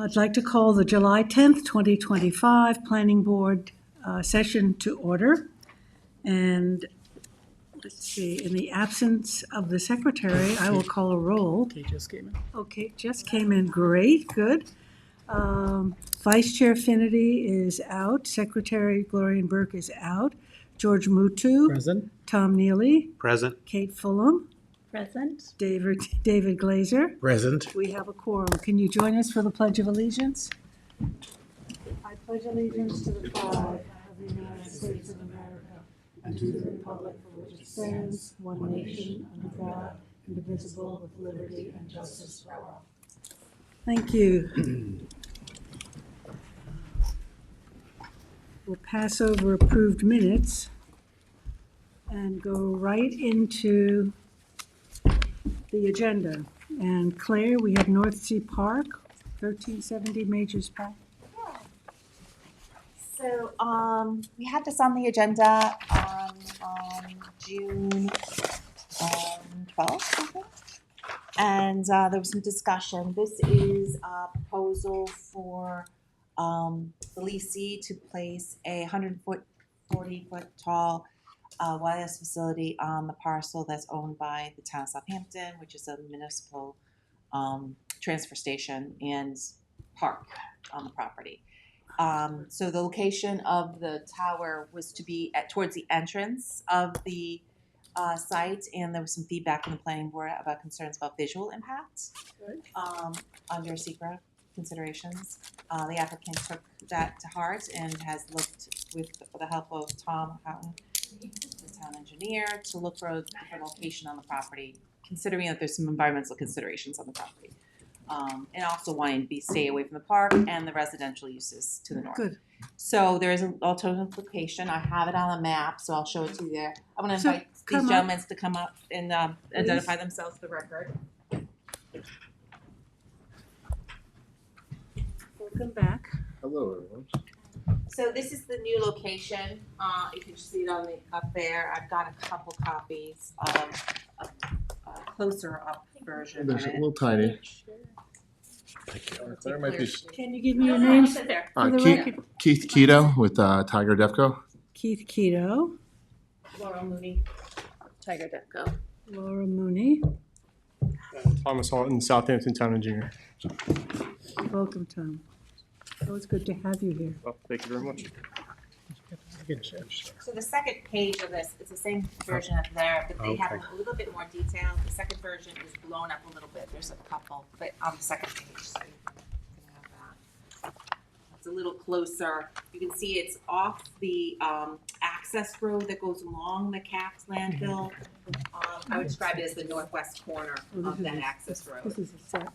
I'd like to call the July 10th, 2025 Planning Board session to order. And let's see, in the absence of the secretary, I will call a roll. Kate just came in. Okay, just came in. Great, good. Vice Chair Finnerty is out. Secretary Gloria Burke is out. George Mutu. Present. Tom Neely. Present. Kate Fulham. Present. David Glazer. Present. We have a quorum. Can you join us for the Pledge of Allegiance? I pledge allegiance to the flag of the United States of America and to the republic for which it stands, one nation, under God, indivisible, with liberty and justice for all. Thank you. We'll pass over approved minutes and go right into the agenda. And Claire, we have North Sea Park, 1370 Majors Park. So we had this on the agenda on June 12th, I think. And there was some discussion. This is a proposal for the leasee to place a 140-foot tall wireless facility on the parcel that's owned by the town of Southampton, which is a municipal transfer station and park on the property. So the location of the tower was to be towards the entrance of the site, and there was some feedback from the planning board about concerns about visual impact under secret considerations. The applicant took that to heart and has looked, with the help of Tom Houghton, the town engineer, to look for a different location on the property, considering that there's some environmental considerations on the property. And also wanting to stay away from the park and the residential uses to the north. Good. So there is an alternative location. I have it on a map, so I'll show it to you there. I'm going to invite these gentlemen to come up and identify themselves for the record. Welcome back. Hello, everyone. So this is the new location. You can see it on the up there. I've got a couple copies of a closer up version There's of a it. little tiny. Claire might be. Can you give me your names? Sit there. For the Keith, record. Keith Keto with Tiger Defco. Keith Keto, Laura Mooney, Tiger Defco. Laura Mooney. Thomas Halton, Southampton Town Engineer. Welcome, Tom. Always good to have you here. Well, thank you very much. So the second page of this, it's the same version of there, but they have a little bit more detail. The second version is blown up a little bit. There's a couple, but on the second page, so you can have that. It's a little closer. You can see it's off the access road that goes along the capped landfill. I would describe it as the northwest corner of that access road. This is a set.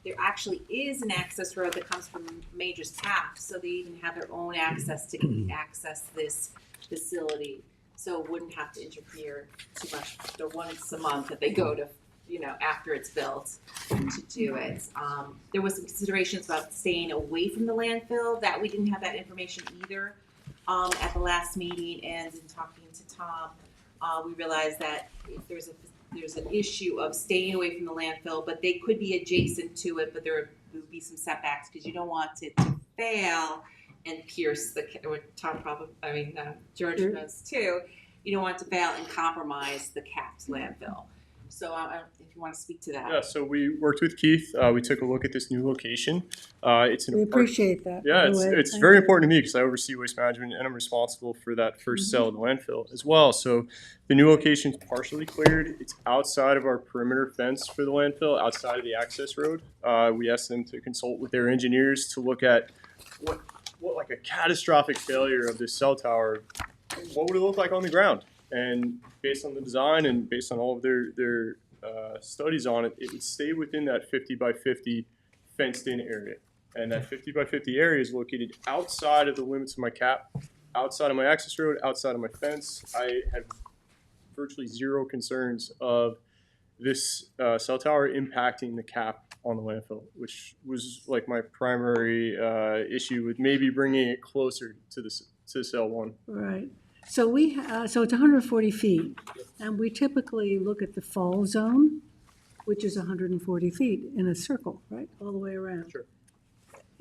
There actually is an access road that comes from Major's Path, so they even have their own access to access this facility. So it wouldn't have to interfere too much. They're once a month that they go to, after it's built to do it. There was some considerations about staying away from the landfill. That we didn't have that information either at the last meeting, and in talking to Tom, we realized that if there's an issue of staying away from the landfill, but they could be adjacent to it, but there would be some setbacks because you don't want it to fail and pierce George knows too. You don't want it to fail and compromise the capped landfill. So if you want to speak to that. Yeah, so we worked with Keith. We took a look at this new location. We appreciate that. Yeah, it's very important to me because I oversee waste management and I'm responsible for that first cell of the landfill as well. So the new location is partially cleared. It's outside of our perimeter fence for the landfill, outside of the access road. We asked them to consult with their engineers to look at what like a catastrophic failure of this cell tower, what would it look like on the ground? And based on the design and based on all of their studies on it, it would stay within that 50 by 50 fenced in area. And that 50 by 50 area is located outside of the limits of my cap, outside of my access road, outside of my fence. I have virtually zero concerns of this cell tower impacting the cap on the landfill, which was like my primary issue with maybe bringing it closer to cell one. Right. So so it's 140 feet, and we typically look at the fall zone, which is 140 feet in a circle, right, all the way around. Sure.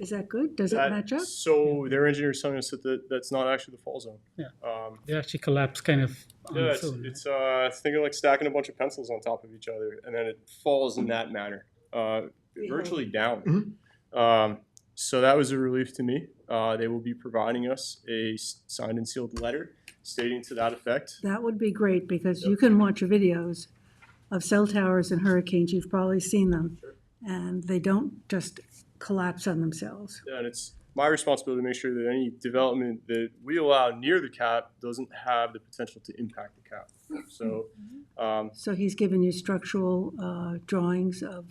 Is that good? Does it That- match up? So their engineer's telling us that that's not actually the fall zone. Yeah. Um, They actually collapse kind of on yeah, its own. it's think of like stacking a bunch of pencils on top of each other, and then it falls in that manner, virtually down. So that was a relief to me. They will be providing us a signed and sealed letter stating to that effect. That would be great, because you can watch videos of cell towers and hurricanes, you've probably seen them, and they don't just collapse on themselves. And it's my responsibility to make sure that any development that we allow near the cap doesn't have the potential to impact the cap. So, So he's given you structural drawings of,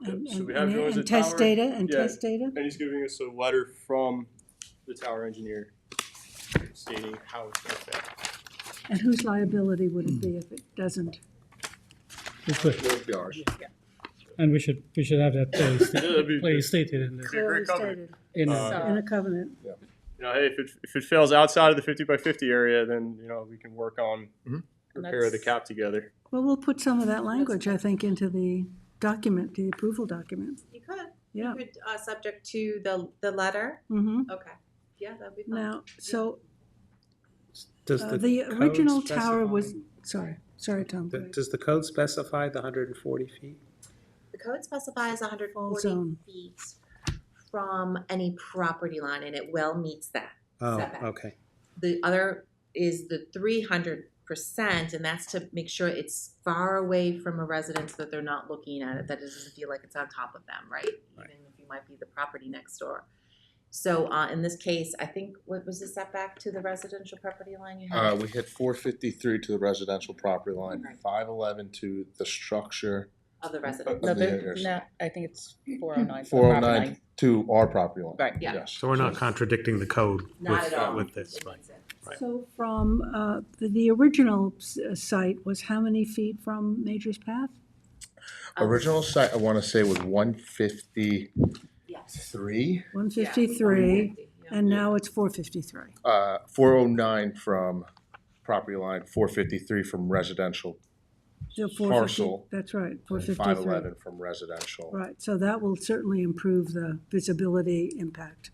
and, So we have drawings and of test tower- data, and yeah. test data? and he's giving us a letter from the tower engineer stating how it's going to fail. And whose liability would it be if it doesn't? It's good. Would be ours. And we should have that that'd be- clearly stated in the, Great Clearly covenant. stated in, in a covenant. You know, hey, if it fails outside of the 50 by 50 area, then, you know, we can work on repair of the cap together. Well, we'll put some of that language, I think, into the document, the approval document. You could, Yeah. you could, subject to the letter. Mm-hmm. Okay. Yeah, that'd be fine. Now, so Does the code original tower was, specify- sorry, Tom. go ahead. Does the code specify the 140 feet? The code specifies Fall 140 zone. feet from any property line, and it well meets that. Oh, Setback. okay. The other is the 300%, and that's to make sure it's far away from a residence, that they're not looking at it, that it doesn't feel like it's on top of them, right? Right. Even if you might be the property next door. So in this case, I think, what was the setback to the residential property line you had? We hit 453 to the residential property line, Right. 511 to the structure, Of the residence? of the areas. No, I think it's 409. 409 to our property line. Right. Yeah. Yes. So we're not contradicting the code Not with, at all. with this, It right? meets it. Right. So from, the original site was how many feet from Major's Path? Original site, I want to say was 153. Yes. 153, Yeah. and now it's 453. 409 from property line, 453 from residential, So 450, Parcel. that's right, and 453. 511 from residential. Right, so that will certainly improve the visibility impact.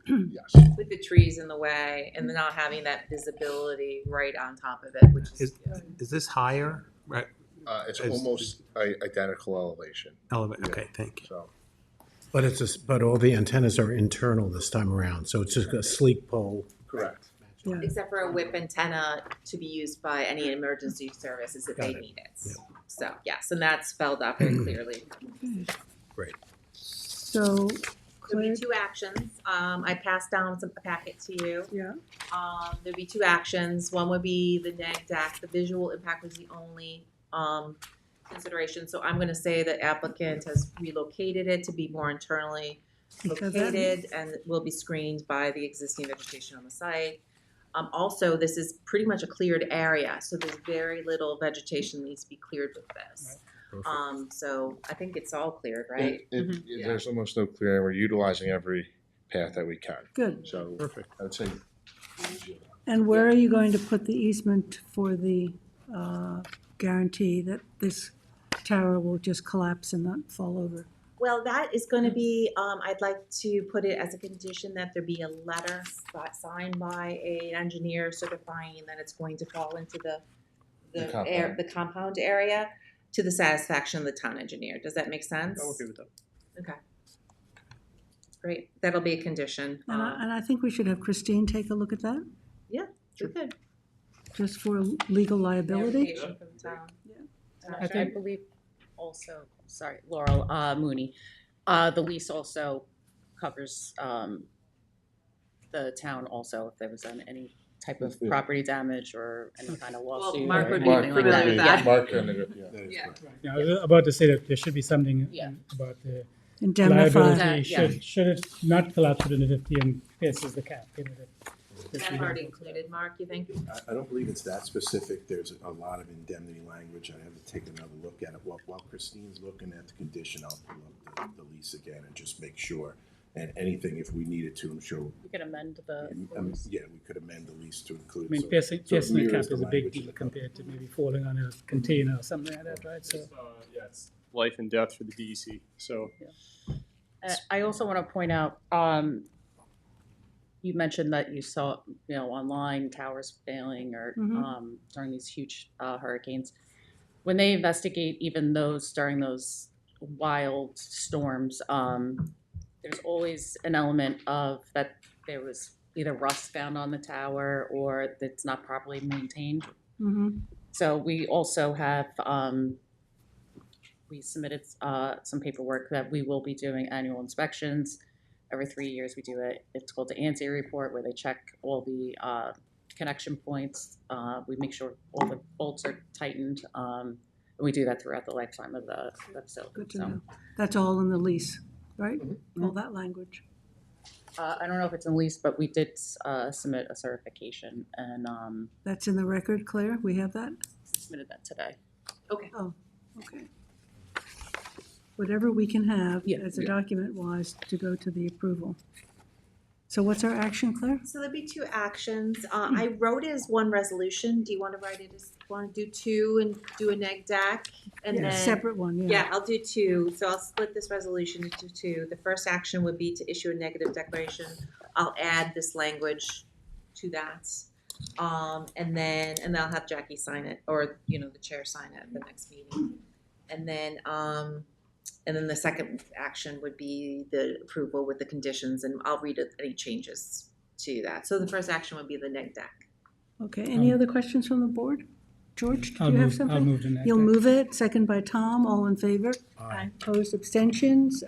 Yes. With the trees in the way and not having that visibility right on top of it, which is. Is this higher? Right. It's Is- almost identical elevation, Okay, thank you. so. But all the antennas are internal this time around, so it's just a sleek pole. Correct. Yeah, Except for a whip antenna to be used by any emergency services if they Got it. need it. Yep. So, yes, and that's spelled out very clearly. Great. so There'll Claire, be two actions. I passed down a packet to you. yeah, There'd be two actions. One would be the neg deck. The visual impact was the only consideration. So I'm gonna say the applicant has relocated it to be more internally Because that- located and will be screened by the existing vegetation on the site. Also, this is pretty much a cleared area, so there's very little vegetation needs to be cleared with this. So I think it's all cleared, right? There's almost no clearing. We're utilizing every path that we can. good. So Perfect. I would say And where are you going to put the easement for the guarantee that this tower will just collapse and not fall over? Well, that is gonna be, I'd like to put it as a condition that there be a letter signed by an engineer certifying that it's going to fall into the compound area to the satisfaction of the town engineer. Does that make sense? I'm okay with that. Okay. Great, that'll be a condition. And I think we should have Christine take a look at that, We could. just for legal liability. Verification from the town. I believe also, sorry, Laurel Mooney, the lease also covers the town also if there was any type of Yeah. property damage or any kind of lawsuit Mark or would be anything like familiar that. with Yeah. that. Mark and Yeah. yeah, I was about to say that there should be something Yeah. about the Indemnify. liability, Yeah. should it not collapse within the 50 and faces the cap, you know, Is that already included, Mark, you think? I don't believe it's that specific. There's a lot of indemnity language. I have to take another look at it. While Christine's looking at the condition, I'll pull up the lease again and just make sure. And anything, if we needed to, I'm sure, We could amend the. yeah, we could amend the lease to include. I mean, so- piercing so it the cap mirrors is a big language in deal the code. compared to maybe falling on a container or something like that, right? So, Yeah, it's life and death for the DEC. So I also want to point out, you mentioned that you saw, online towers failing or during these huge hurricanes. When they investigate even those during those wild storms, there's always an element of that there was either rust found on the tower or it's not properly maintained. Mm-hmm. So we also have, we submitted some paperwork that we will be doing annual inspections. Every 3 years we do it. It's called the ANSI report where they check all the connection points. We make sure all the bolts are tightened. And we do that throughout the lifetime of the facility. Good to know. That's all in the lease, right? Mm-hmm. All that language. I don't know if it's in lease, but we did submit a certification and That's in the record, Claire? We have that? submitted that today. Oh, okay. Whatever we can have Yeah. as a document wise to go to the approval. So what's our action, Claire? So there'd be two actions. I wrote it as one resolution. Do you want to write it as, want to do two and do a neg deck? And Yeah, then, separate one, yeah. yeah, I'll do two. So I'll split this resolution into two. The first action would be to issue a negative declaration. I'll add this language to that. And then I'll have Jackie sign it, or, the chair sign it at the next meeting. And then the second action would be the approval with the conditions, and I'll read any changes to that. So the first action would be the neg deck. Okay, any other questions from the board? George, do I'll you have move, something? I'll move to next. You'll move it, second by Tom, all in favor? Aye. Opposed, abstentions,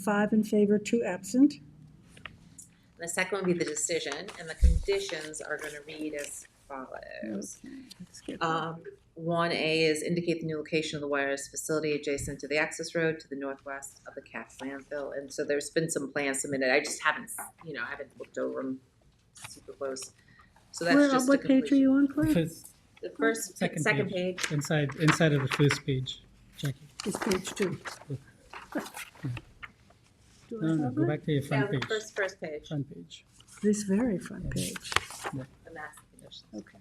5 in favor, 2 absent. And the second would be the decision, and the conditions are gonna read as follows. Okay, let's get that. 1A is indicate the new location of the wireless facility adjacent to the access road to the northwest of the CAF landfill. And so there's been some plans submitted. I just haven't, I haven't looked over them super close. So that's Where, just a what page are completion. you on, Claire? First, The first, Second second page. page. inside of the first page, Jackie. It's page 2. Do I No, have go that? back to your Yeah, front the page. first page. Front page. This very front page. And that's the conditions. Okay.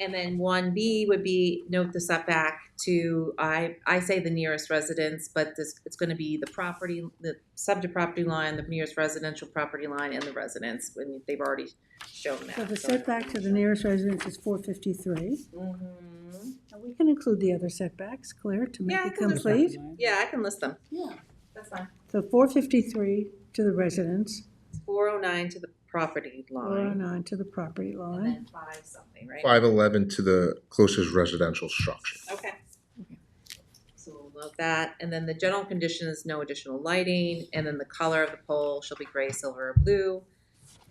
And then 1B would be note the setback to, I say the nearest residence, but it's gonna be the property, the subject property line, the nearest residential property line, and the residence, when they've already shown that. So the setback to the nearest residence is 453. Mhm. And we can include the other setbacks, Claire, to make Yeah, I it can list complete. Yeah, I can list them. Yeah. That's fine. So 453 to the residence, 409 to the property line, 409 to the property and line. then 5 something, right? 511 to the closest residential structure. Okay. So we'll note that, and then the general condition is no additional lighting, and then the color of the pole shall be gray, silver, or blue.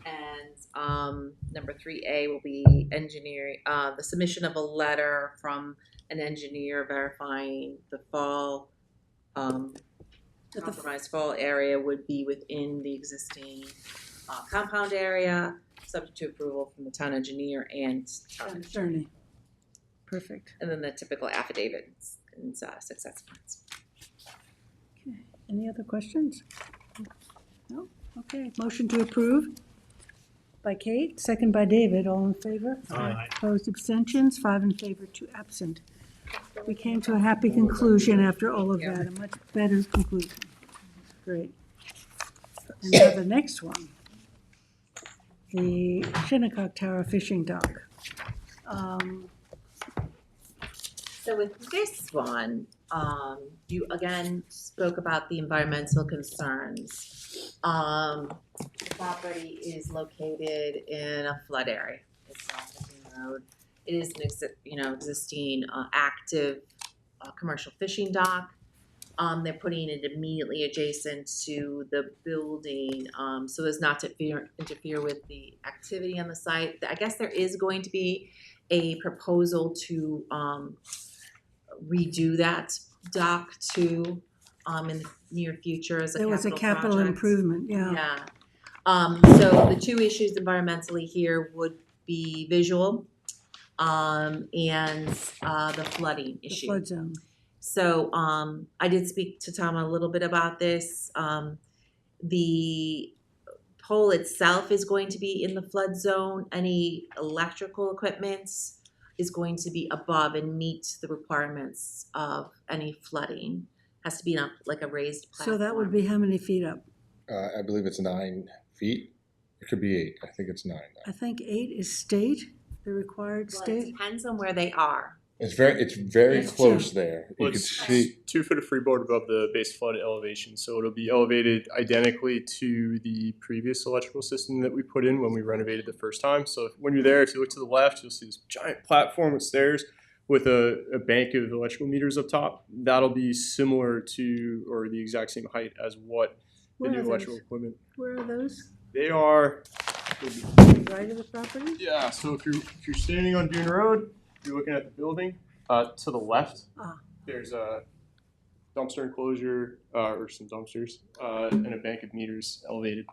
And number 3A will be engineering, the submission of a letter from an engineer verifying the fall, compromised fall area would be within the existing compound area, subject to approval from the town engineer and town attorney. Attorney. Perfect. And then the typical affidavits and success points. Okay. Any other questions? No? Okay. Motion to approve by Kate, second by David. All in favor? Aye. Opposed, abstentions, 5 in favor, 2 absent. We came to a happy conclusion after all of that, a much better conclusion. Great. And now the next one, the Shinnecock Tower Fishing Dock. So with this one, you again spoke about the environmental concerns. The property is located in a flood area. It's off the main road. It is an existing active commercial fishing dock. They're putting it immediately adjacent to the building, so as not to interfere with the activity on the site. I guess there is going to be a proposal to redo that dock too in the near future as a There was a capital project. improvement, yeah. Yeah. So the two issues environmentally here would be visual and the flooding The issue. flood zone. So I did speak to Tom a little bit about this. The pole itself is going to be in the flood zone. Any electrical equipment is going to be above and meet the requirements of any flooding. Has to be on like a raised platform. So that would be how many feet up? I believe it's 9 feet. It could be 8. I think it's 9. I think 8 is state, the required Well, it state. depends on where they are. It's very Yes, close Jim. there. You Well, can it's see, 2 foot of freeboard above the base flood elevation, so it'll be elevated identically to the previous electrical system that we put in when we renovated the first time. So when you're there, if you look to the left, you'll see this giant platform with stairs with a bank of electrical meters up top. That'll be similar to, or the exact same height as what the Where new are electrical those? equipment. Where are those? They are, To the right of the property? yeah, so if you're standing on Dune Road, you're looking at the building, to the left, Ah. there's a dumpster enclosure, or some dumpsters, and a bank of meters elevated.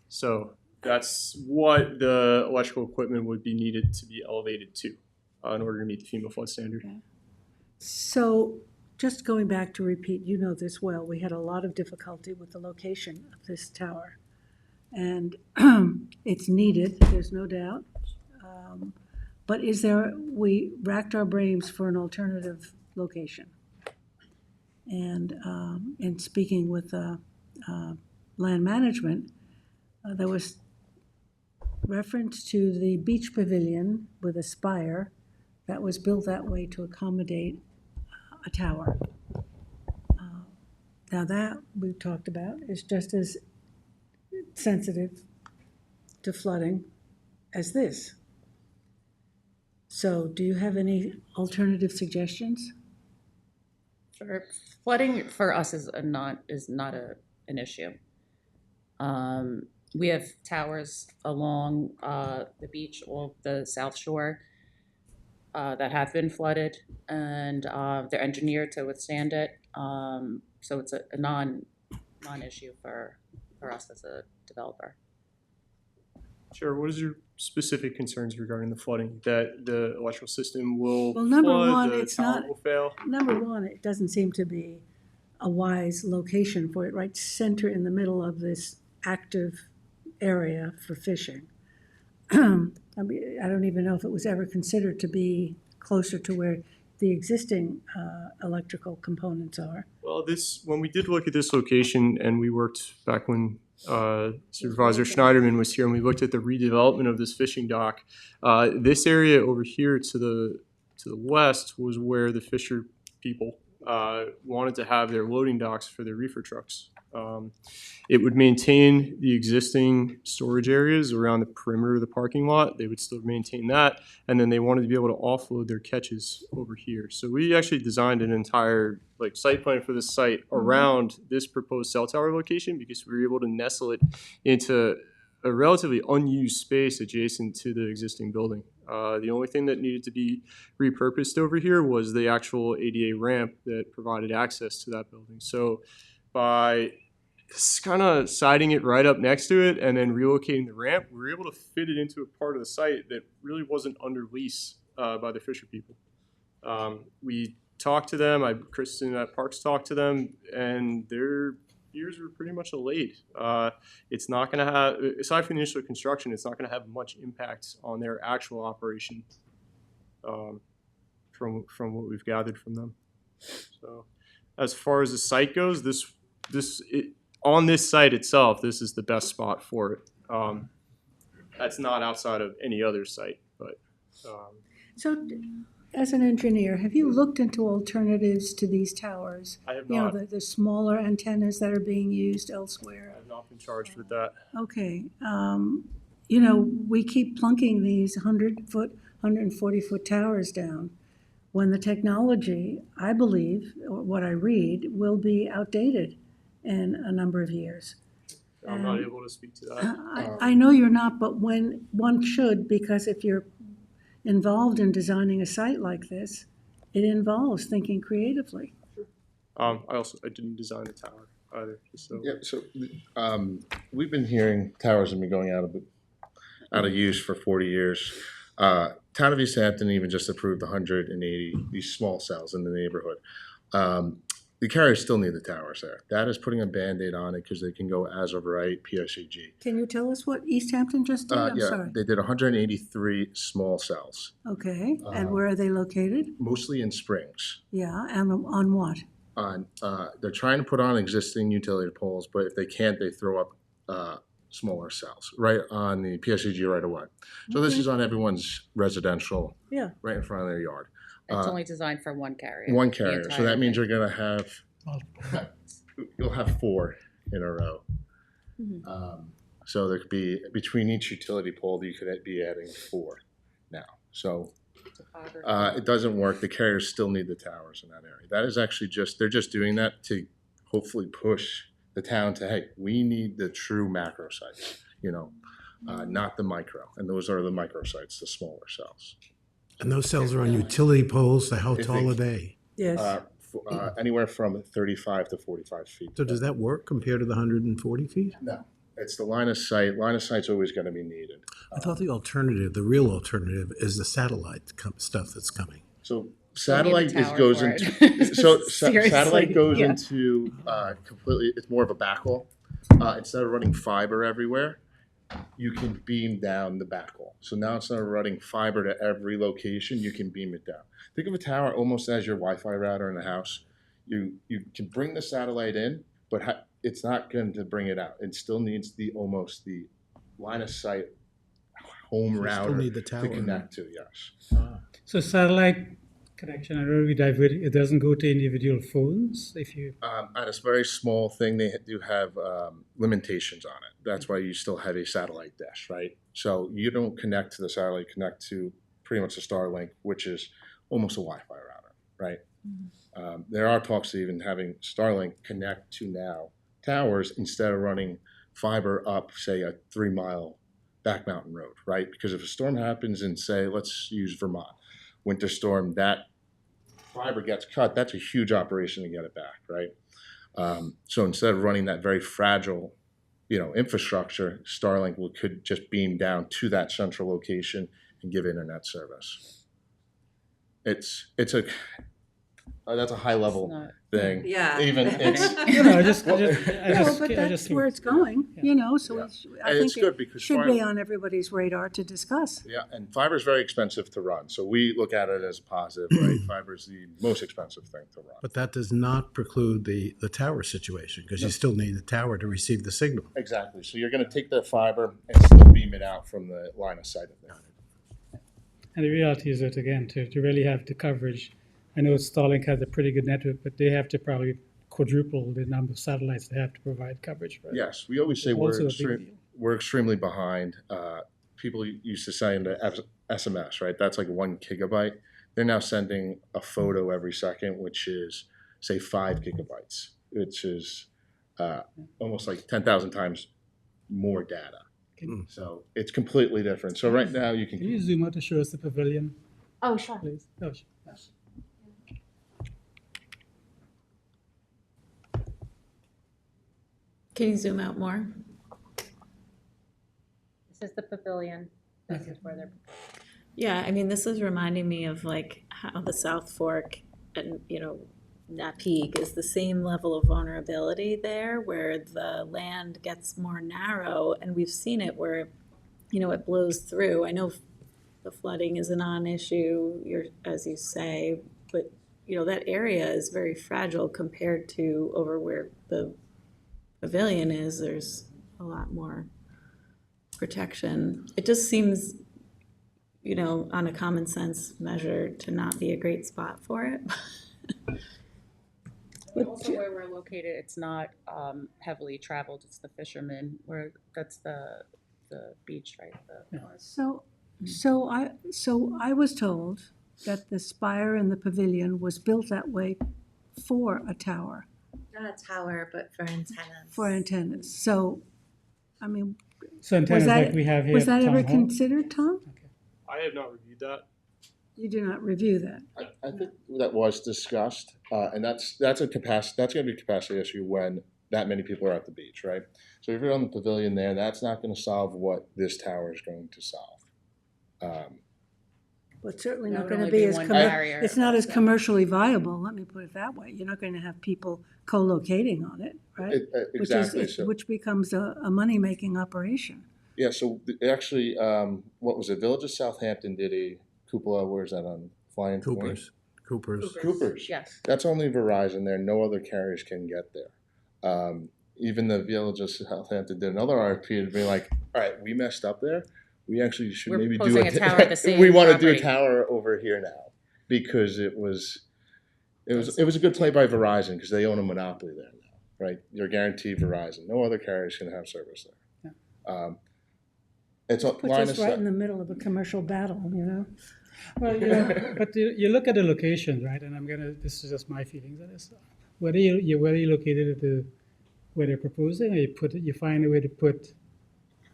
So that's what the electrical equipment would be needed to be elevated to, in order to meet the FEMA flood standard. So just going back to repeat, you know this well, we had a lot of difficulty with the location of this tower. And it's needed, there's no doubt. But we racked our brains for an alternative location. And in speaking with land management, there was reference to the beach pavilion with a spire that was built that way to accommodate a tower. Now that we've talked about is just as sensitive to flooding as this. So do you have any alternative suggestions? For flooding for us is not an issue. We have towers along the beach or the South Shore that have been flooded, and they're engineered to withstand it. So it's a non-issue for us as a developer. Sure, what is your specific concerns regarding the flooding? That the electrical system will Well, number flood, one, the it's tower not- will fail? Number one, it doesn't seem to be a wise location for it, right center in the middle of this active area for fishing. I mean, I don't even know if it was ever considered to be closer to where the existing electrical components are. Well, when we did look at this location, and we worked back when Supervisor Schneiderman was here, and we looked at the redevelopment of this fishing dock, this area over here to the west was where the fisher people wanted to have their loading docks for their reefer trucks. It would maintain the existing storage areas around the perimeter of the parking lot. They would still maintain that, and then they wanted to be able to offload their catches over here. So we actually designed an entire site plan for this site around this proposed cell tower location, because we were able to nestle it into a relatively unused space adjacent to the existing building. The only thing that needed to be repurposed over here was the actual ADA ramp that provided access to that building. So by kind of siding it right up next to it and then relocating the ramp, we were able to fit it into a part of the site that really wasn't under lease by the fisher people. We talked to them, Kristen at Parks talked to them, and their ears were pretty much allayed. It's not going to have, aside from the initial construction, it's not going to have much impact on their actual operation from what we've gathered from them. So as far as the site goes, on this site itself, this is the best spot for it. That's not outside of any other site, but. So, as an engineer, have you looked into alternatives to these towers? I have You know, not. the smaller antennas that are being used elsewhere? I have not been charged with that. Okay, you know, we keep plunking these 100-foot, 140-foot towers down when the technology, I believe, or what I read, will be outdated in a number of years. I'm not able to speak to that. I know you're not, but when one should, because if you're involved in designing a site like this, it involves thinking creatively. I didn't design the tower either. So. yeah, so we've been hearing towers have been going out of use for 40 years. Town of Southampton even just approved 180, these small cells in the neighborhood. The carriers still need the towers there. That is putting a Band-Aid on it because they can go as of right PSEG. Can you tell us what East Hampton just did? I'm Yeah, sorry. they did 183 small cells, Okay, and where are they located? mostly in Springs. Yeah, and on what? on, they're trying to put on existing utility poles, but if they can't, they throw up smaller cells right on the PSEG right away. So this Okay. is on everyone's residential, Yeah. right in front of their yard. It's only designed for one carrier. One the carrier, so entire that means thing. you're gonna have, you'll have 4 in a row. So there could be, between each utility pole, you could be adding 4 now. So it doesn't work. The carriers still need the towers in that area. That is actually they're just doing that to hopefully push the town to, hey, we need the true macro sites, not the micro. And those are the micro sites, the smaller cells. And those cells are on utility poles, so how If tall they- are they? Yes. Anywhere from 35 to 45 feet. So does that work compared to the 140 feet? No, it's the line of sight. Line of sight's always going to be needed. I thought the alternative, the real alternative, is the satellite stuff that's coming. So satellite tower goes for into it. satellite Seriously, goes yeah. into completely. It's more of a backhaul. Instead of running fiber everywhere, you can beam down the backhaul. So now instead of running fiber to every location, you can beam it down. Think of a tower almost as your Wi-Fi router in the house. You can bring the satellite in, but it's not going to bring it out. It still needs the line of sight home So you still router need the to tower. connect to. Yes. So satellite connection, I know we divert, it doesn't go to individual phones if you, On a very small thing, they do have limitations on it. That's why you still have a satellite dish, right? So you don't connect to the satellite, connect to pretty much a Starlink, which is almost a Wi-Fi router, right? There are talks of even having Starlink connect to now towers instead of running fiber up, say, a 3-mile back mountain road, right? Because if a storm happens in, say, let's use Vermont, winter storm, that fiber gets cut, that's a huge operation to get it back, right? So instead of running that very fragile, infrastructure, Starlink could just beam down to that central location and give internet service. That's a high It's level not- thing. Yeah. Even it's I just, No, but that's where it's going, so Yeah. I And it's think good it because should fiber, be on everybody's radar to discuss. yeah, and fiber is very expensive to run. So we look at it as a positive, right? Fiber is the most expensive thing to run. But that does not preclude the tower situation, because you still need the tower to receive the signal. Exactly. So you're going to take the fiber and still beam it out from the line of sight of it. and the reality is that, again, to really have the coverage, I know Starlink has a pretty good network, but they have to probably quadruple the number of satellites they have to provide coverage for. Yes, we always say It's also a big deal. we're extremely behind. People used to say in the SMS, right? That's like 1 gigabyte. They're now sending a photo every second, which is, say, 5 gigabytes, which is almost like 10,000 times more data. Mm. So it's completely different. So right now you Can you can, zoom out to show us the pavilion, Oh, sure. please? Oh, sure. Can you zoom out more? This is the pavilion. This is where they're. Yeah, I mean, this is reminding me of like how the South Fork and, that peak is the same level of vulnerability there where the land gets more narrow, and we've seen it where, it blows through. I know the flooding is a non-issue, as you say, but, that area is very fragile compared to over where the pavilion is. There's a lot more protection. It just seems, on a common sense measure to not be a great spot for it. Also where we're located, it's not heavily traveled. It's the fishermen that's the beach, right? So I was told that the spire in the pavilion was built that way for a tower, Not a tower, but for antennas. for antennas. So, I mean, So antennas that- like we have here was at that ever Town Hall? considered, Tom? I have not reviewed that. You do not review that. I think that was discussed, and that's going to be a capacity issue when that many people are at the beach, right? So if you're on the pavilion there, that's not going to solve what this tower is going to solve. But certainly That not would going to only be be as, one barrier, it's not as so. commercially viable, let me put it that way. You're not going to have people co-locating on it, right? Exactly. So Which becomes a money-making operation. yeah, so actually, what was it? Village of Southampton did a cupola. Where's that on Flying Point? Cooper's. Cooper's. Yes. That's only Verizon there. No other carriers can get there. Even the Village of Southampton did another RFP and be like, all right, we messed up there. We actually should We're maybe do proposing a tower at the same we want to do a property. tower over here now because it was a good play by Verizon because they own a monopoly there now, right? You're guaranteed Verizon. No other carriers can have service there. It's a Puts line us of right sight. in the middle of a commercial battle, you know? Well, but you look at the locations, right? And this is just my feelings on this. Whether you're located at where they're proposing, or you find a way to put.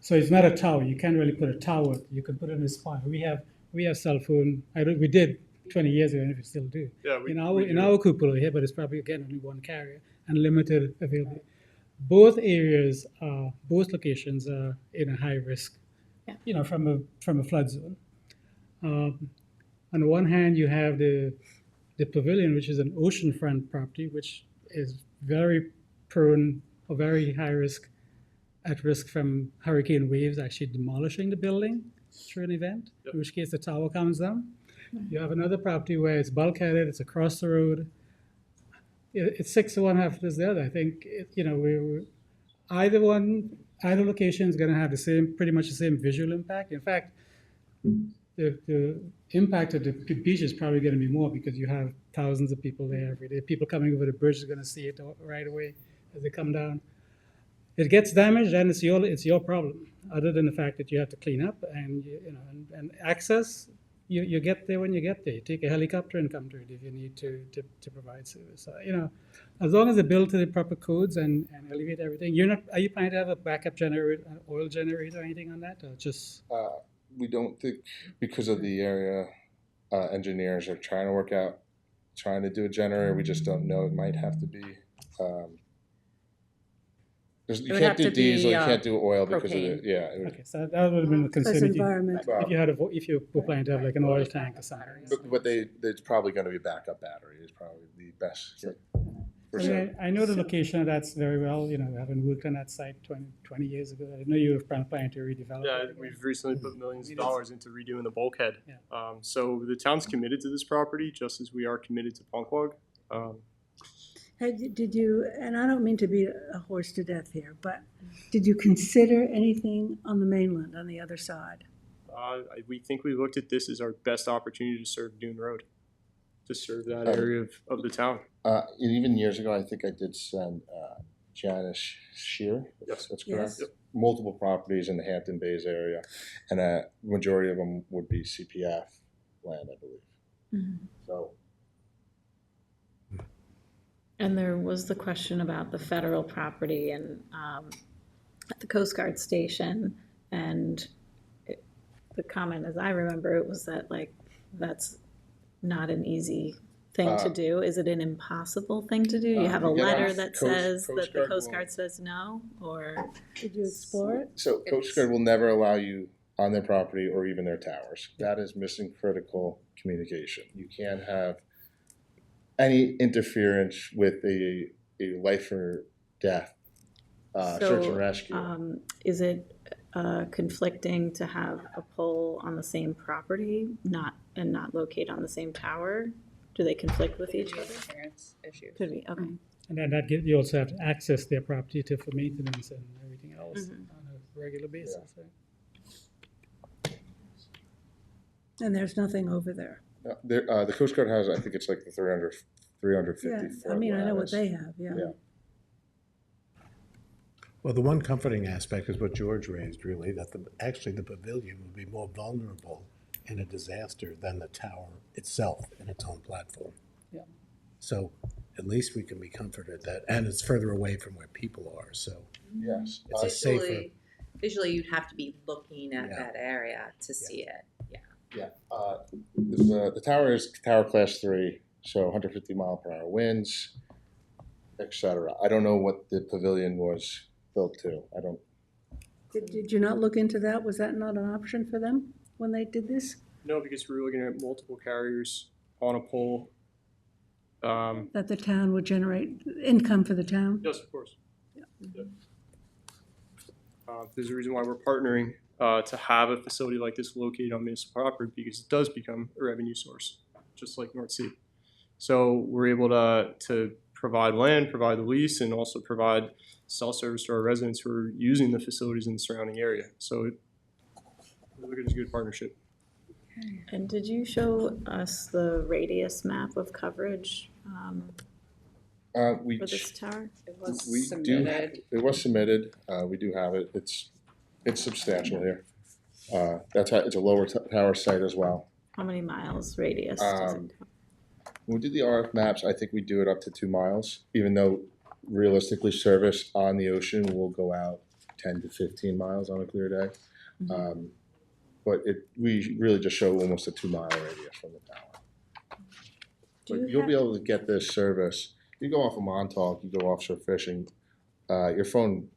So it's not a tower. You can't really put a tower. You can put it in a spot. We have cell phone. We did 20 years ago, and we still do. Yeah, in do. our cupola here, but it's probably again only one carrier and limited availability. Both locations are in a high risk. Yeah. You know, from a flood zone. On the one hand, you have the pavilion, which is an oceanfront property, which is very prone or very at risk from hurricane waves actually demolishing the building through an event, Yep. in which case the tower comes down. You have another property where it's bulkheaded, it's across the road. It's 6 to 1, half as the other. I think, either location is going to have pretty much the same visual impact. In fact, the impact of the beach is probably going to be more because you have thousands of people there every day. People coming over the bridge are going to see it right away as they come down. It gets damaged, and it's your problem. Other than the fact that you have to clean up and and access, you get there when you get there. You take a helicopter and come to it if you need to provide service. As long as they're built to the proper codes and elevate everything. Are you planning to have a backup generator, an oil generator, or anything on that, or just? We don't think because of the area engineers are trying to do a generator. We just don't know. It might have to be. You would can't have do to be, diesel. You can't do oil because of propane. it. Yeah. It would, Okay, so that would have been a That's concern environment. if you were planning to have like an oil tank or something. but it's probably going to be backup battery. Is probably the best. For I sure. mean, I know the location of that's very well, having worked on that site 20 years ago. I know you were planning to redevelop Yeah, it. we've recently put millions of dollars into redoing the bulkhead. Yeah. So the town's committed to this property, just as we are committed to Punkwag. Did you, and I don't mean to beat a horse to death here, but did you consider anything on the mainland, on the other side? We think we looked at this as our best opportunity to serve Dune Road, to serve that area of the town. And even years ago, I think I did send Janice Shear. Yes. That's correct. Yes. Yep. Multiple properties in the Hampton Bays area, and a majority of them would be CPF land, I believe. Mm-hmm. So. And there was the question about the federal property and at the Coast Guard station, and the comment, as I remember, it was that that's not an easy thing to do. Is it an impossible thing to do? You have a you get letter off that Coast says that the Guard Coast will- Guard says no, or Did you explore it? So Coast Guard will never allow you on their property or even their towers. That is mission critical communication. You can't have any interference with a life or death search and rescue. is it conflicting to have a pole on the same property, not locate on the same tower? Do they conflict with each other? Interference issues. Could be, okay. And then you also have to access their property for maintenance and everything else Mhm. on a regular basis. Right? And there's nothing over there. The Coast Guard has, I think it's like the 350 Yeah, foot I mean, I know what lattice. they have, yeah. Yeah. Well, the one comforting aspect is what George raised, really, that actually the pavilion would be more vulnerable in a disaster than the tower itself in its own platform. Yeah. So at least we can be comforted that, and it's further away from where people are, so Yes. it's a safer. Visually, you'd have to be looking at Yeah. that area to see it. Yeah. The tower is tower class 3, so 150 mile per hour winds, etc. I don't know what the pavilion was built to. I don't. Did you not look into that? Was that not an option for them when they did this? No, because we were looking at multiple carriers on a pole. That the town would generate income for the town? Yes, of course. Yep. There's a reason why we're partnering to have a facility like this located on municipal property, because it does become a revenue source, just like North Sea. So we're able to provide land, provide the lease, and also provide cell service to our residents who are using the facilities in the surrounding area. So it look at it as a good partnership. And did you show us the radius map of coverage We, for this tower? It was we do, submitted. it was submitted, we do have it, it's substantial here. That's how, it's a lower tower site as well. How many miles radius does it cover? When we did the RF maps, I think we do it up to 2 miles, even though realistically service on the ocean will go out 10 to 15 miles on a clear day. But we really just show almost a 2 mile radius from the tower. But you'll be able to get this service. You go off of Montauk, you go offshore fishing, your phone,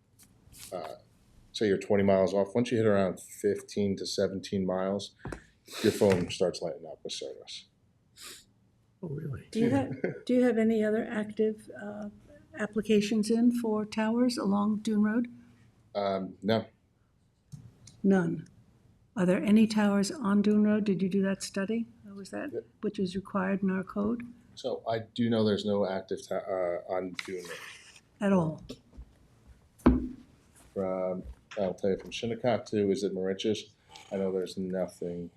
say you're 20 miles off, once you hit around 15 to 17 miles, your phone starts lighting up with service. Oh, really? Do you have any other active applications in for towers along Dune Road? No, None. Are there any towers on Dune Road? Did you do that study? Or was that, which is required in our code so I do know there's no active on Dune Road. at all? From, I'll tell you, from Shinnecock to, is it Mauritius? I know there's nothing,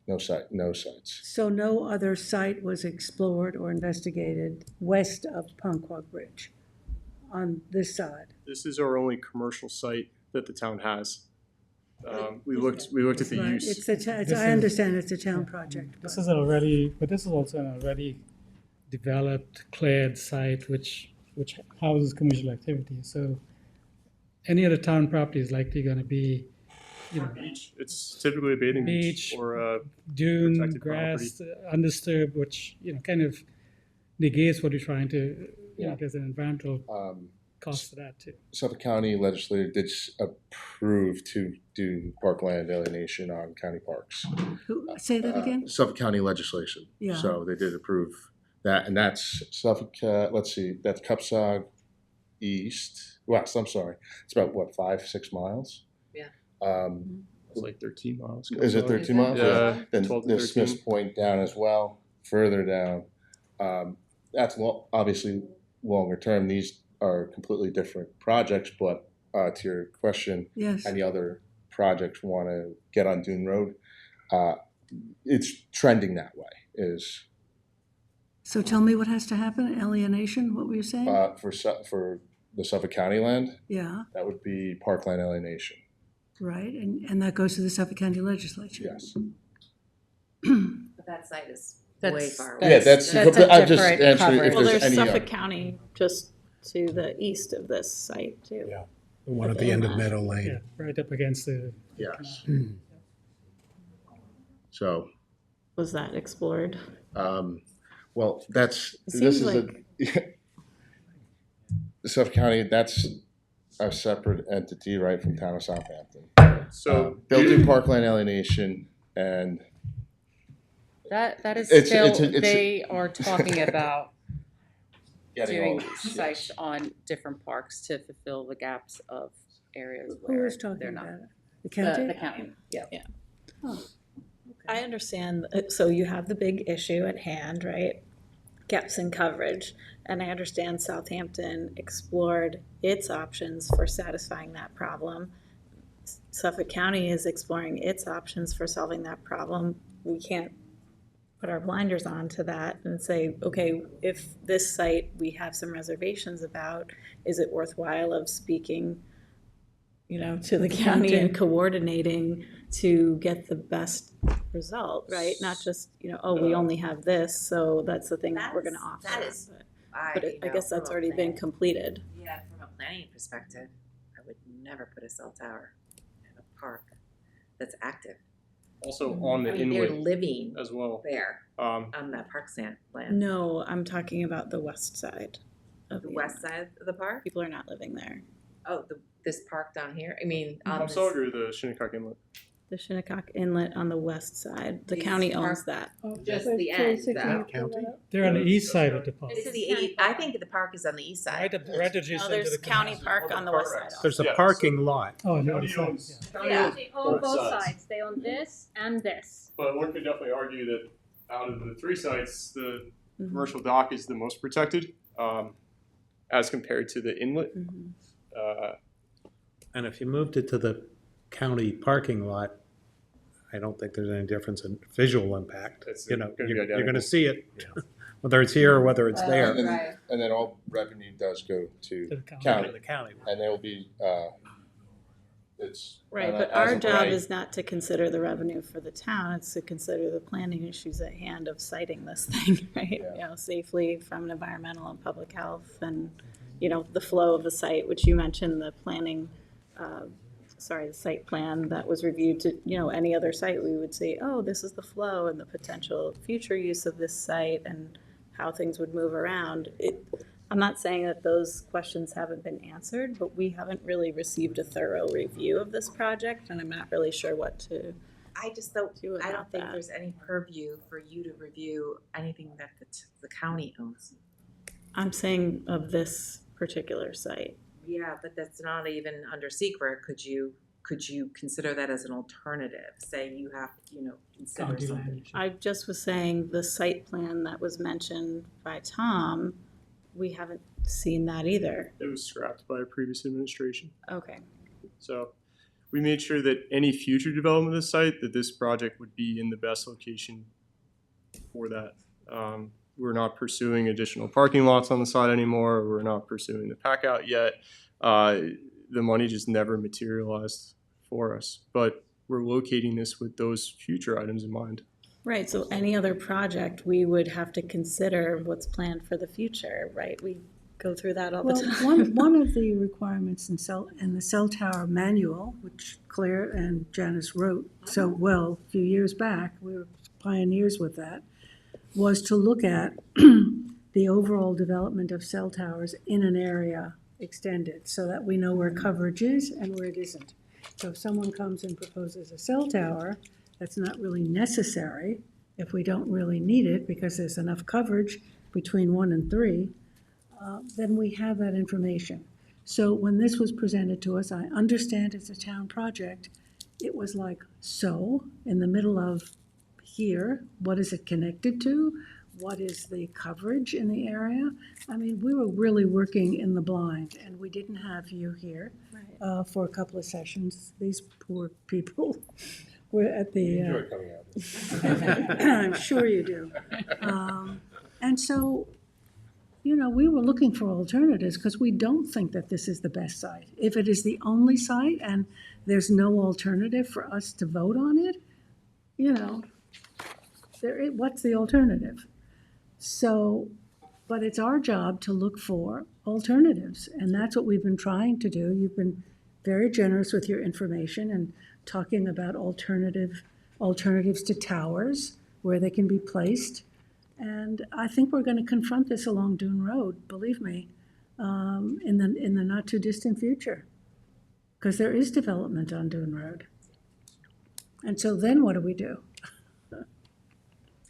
no sites. So no other site was explored or investigated west of Ponquag Bridge on this side? This is our only commercial site that the town has. We looked at the Right. use. I understand it's a town project. This is also an already developed, cleared site which houses commercial activity. So any other town property is likely going to be, Beach. It's typically a bathing beach Beach, or a dune, protected grass, undisturbed, which kind of negates what you're trying to. Yeah. There's an environmental cost to that too. Suffolk County legislature did approve to do parkland alienation on county parks. Say that again? Suffolk County legislation. Yeah. So they did approve that, and that's Suffolk, let's see, that's Cupsog west, I'm sorry. It's about, what, 5-6 miles? Yeah. It's like 13 miles. Is it 13 miles? Yeah, Then 12 to there's 13. Smith's Point down as well, further down. That's obviously longer term. These are completely different projects, but to your question, Yes. any other projects want to get on Dune Road, it's trending that way. So tell me what has to happen, alienation, what were you saying? For the Suffolk County land, Yeah, that would be parkland alienation. right, and that goes to the Suffolk County Legislature. Yes. But that site is way That's- far Yeah, away. that's. That's a I'm just different answering if coverage. Well, there's there's any. Suffolk County just to the east of this site too. Yeah. The one at the end of Meadow Lane. Yeah, right up against the. Yes. So, Was that explored? well, that's It this seems is Suffolk County. That's a separate entity, right, from town of Southampton. So They'll do parkland alienation, and That is It's- still, it's- they are talking about getting all doing these. sites on different parks to fulfill the gaps of areas Who where is talking they're not. about it? The county? The county, yeah. I understand, so you have the big issue at hand, right? Gaps in coverage, and I understand Southampton explored its options for satisfying that problem. Suffolk County is exploring its options for solving that problem. We can't put our blinders on to that and say, okay, if this site we have some reservations about, is it worthwhile of speaking, to the county and coordinating to get the best result, right? Not just, we only have this, so that's the thing that we're gonna offer. That is- But I guess that's already been completed. Yeah, from a planning perspective, I would never put a cell tower in a park that's active. also on the I mean, they're inlet living as well. there Um, on that park land. No, I'm talking about the west side of The west side of the park? People are not living there. Oh, this park down here? I mean, on I'm this, sorry, the Shinnecock Inlet. The Shinnecock Inlet on the west side, the These county park- owns that. just the end, though. County? They're on the east side of the park. It's the I think the park is on the east side. Right adjacent No, to there's the county canal. park on the west side. There's a Yeah, parking lot. Oh, no, County it's not, owns- yeah. county Yeah. owns They own both sides. sides. They own this and this. But one could definitely argue that out of the 3 sites, the Commercial dock is the most protected, as compared to the inlet. And if you moved it to the county parking lot, I don't think there's any difference in visual impact. It's You know, gonna be you're identical. gonna see it, whether it's here or whether it's there. And then all revenue does go to To the county. county, To the county. and there will be, it's. Right, and but as our of job right- is not to consider the revenue for the town, it's to consider the planning issues at hand of citing this thing, right? Yeah. You know, safely from an environmental and public health and, you know, the flow of the site, which you mentioned, the planning, the site plan that was reviewed to, you know, any other site, we would say, oh, this is the flow and the potential future use of this site and how things would move around. I'm not saying that those questions haven't been answered, but we haven't really received a thorough review of this project, and I'm not really sure what to. I just don't, Do I don't about think that. there's any purview for you to review anything that the county owns. I'm saying of this particular site. Yeah, but that's not even under secret. Could you consider that as an alternative? Say you have, consider County something. land. I just was saying the site plan that was mentioned by Tom, we haven't seen that either. It was scrapped by a previous administration. Okay. So we made sure that any future development of the site, that this project would be in the best location for that. We're not pursuing additional parking lots on the site anymore. We're not pursuing the pack out yet. The money just never materialized for us, but we're locating this with those future items in mind. Right, so any other project, we would have to consider what's planned for the future, right? We go through that all the Well, time. one of the requirements in the cell tower manual, which Claire and Janice wrote so well a few years back, we were pioneers with that, was to look at the overall development of cell towers in an area extended, so that we know where coverage is and where it isn't. So if someone comes and proposes a cell tower, that's not really necessary if we don't really need it because there's enough coverage between 1 and 3, then we have that information. So when this was presented to us, I understand it's a town project. It was like, so, in the middle of here, what is it connected to? What is the coverage in the area? I mean, we were really working in the blind, and we didn't have you here for a couple of sessions. These poor people were at the. Enjoy coming out. I'm sure you do. And so, we were looking for alternatives because we don't think that this is the best site. If it is the only site and there's no alternative for us to vote on it, what's the alternative? So, but it's our job to look for alternatives, and that's what we've been trying to do. You've been very generous with your information and talking about alternatives to towers, where they can be placed. And I think we're going to confront this along Dune Road, believe me, in the not too distant future, because there is development on Dune Road. And so then what do we do?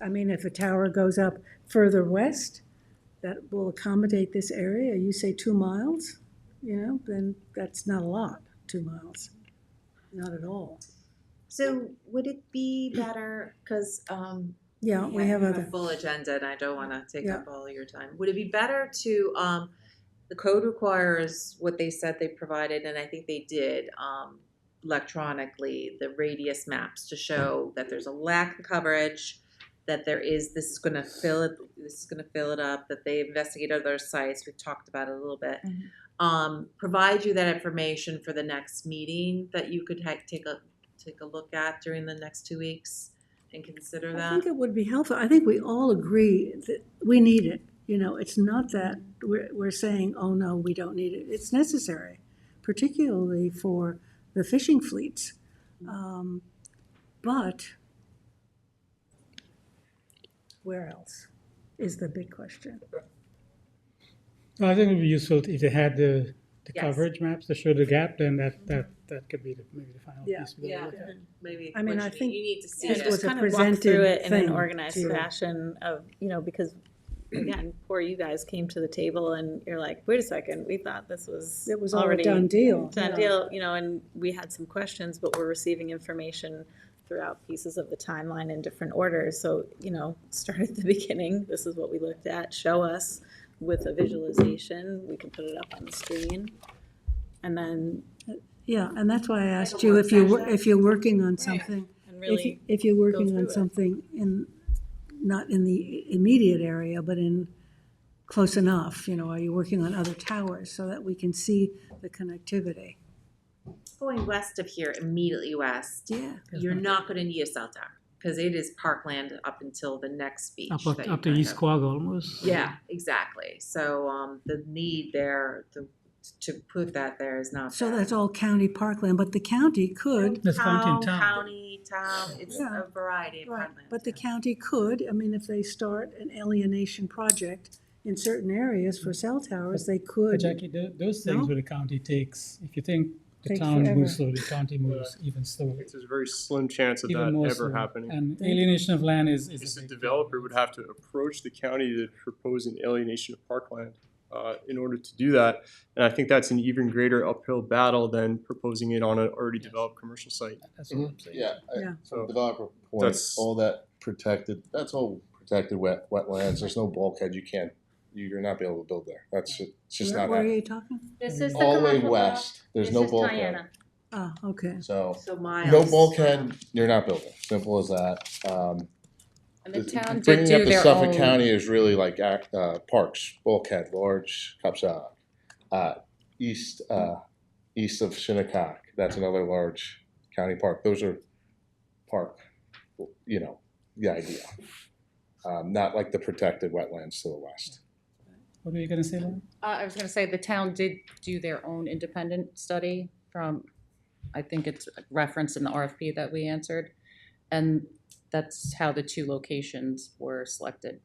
I mean, if a tower goes up further west, that will accommodate this area, you say 2 miles, then that's not a lot, 2 miles, not at all. So would it be better, because Yeah, we have a other, full agenda and I don't want to take Yeah. up all your time. Would it be better to, the code requires what they said they provided, and I think they did, electronically, the radius maps to show that there's a lack of coverage, that this is going to fill it up, that they investigated other sites, we've talked about it a little bit. Provide you that information for the next meeting that you could take a look at during the next 2 weeks and consider I that. think it would be helpful. I think we all agree that we need it. It's not that we're saying, oh, no, we don't need it. It's necessary, particularly for the fishing fleets. But where else is the big question. Well, I think it would be useful if they had the Yes. coverage maps to show the gap, then that could be maybe the final Yeah. piece. we gotta look at. Maybe. I mean, what I you think need to see this it. was Just a kind of walk presented through it in thing an organized to you. fashion of, because again, poor you guys came to the table and you're like, wait a second, we thought this was It was all a already done deal. done Yeah. deal, and we had some questions, but we're receiving information throughout pieces of the timeline in different orders. So, start at the beginning. This is what we looked at. Show us with a visualization. We can put it up on the screen. And then, Yeah, and that's why I asked you if you're working on something, and really, if you're working through on it. something not in the immediate area, but in close enough, are you working on other towers so that we can see the connectivity? Going west of here, immediately west, Yeah. you're not gonna need a cell tower, because it is parkland up until the next beach. Up that you to kind East of- Quag almost. Yeah, exactly. So, the need there, to put that there is not. So there. that's all county parkland, but the county could, That's county and town. County, town, it's Yeah. a variety of right, parkland. but the county could, if they start an alienation project in certain areas for cell towers, they But could. Jackie, those things No? where the county takes, if you think the Takes town forever. moves slow, the county moves even slower. There's a very slim chance of Even that more ever so. happening. And alienation of land is Because a the big developer would have to approach the county to propose an alienation of parkland in order to do that. And I think that's an even greater uphill battle than proposing it on an already developed commercial site. That's what I'm saying. Yeah, Yeah. from a developer point, That's- all that protected, that's all protected wetlands. There's no bulkhead. You're not be able to build there. It's just not Where are happening. you talking? This is the All the way commercial west, there's This no is bulkhead. Diana. Ah, okay. So, So miles. no bulkhead, you're not building. Simple as that. And the town did Bringing do up the their Suffolk own. County is really like parks, bulkhead, large, Cupsog, east of Shinnecock. That's another large county park. Those are park, the idea. Not like the protected wetlands to the west. What were you gonna say, Laura? I was gonna say, the town did do their own independent study from, I think it's referenced in the RFP that we answered. And that's how the two locations were selected,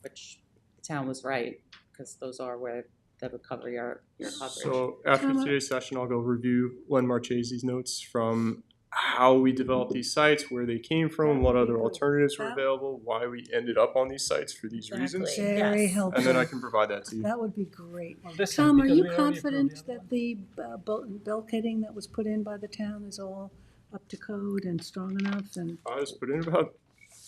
which the town was right, because those are where that would cover your coverage. So after today's session, I'll go review Len Marchese's notes from how we developed these sites, where they came from, what other alternatives were available, why we ended up on these sites for these reasons. Exactly. Very Yes. helpful. And then I can provide that to you. That would be great. Well, this Tom, one, are because you we already approved confident the other that the bulkheading that was put in by the town is all up to code and strong enough and I was put in about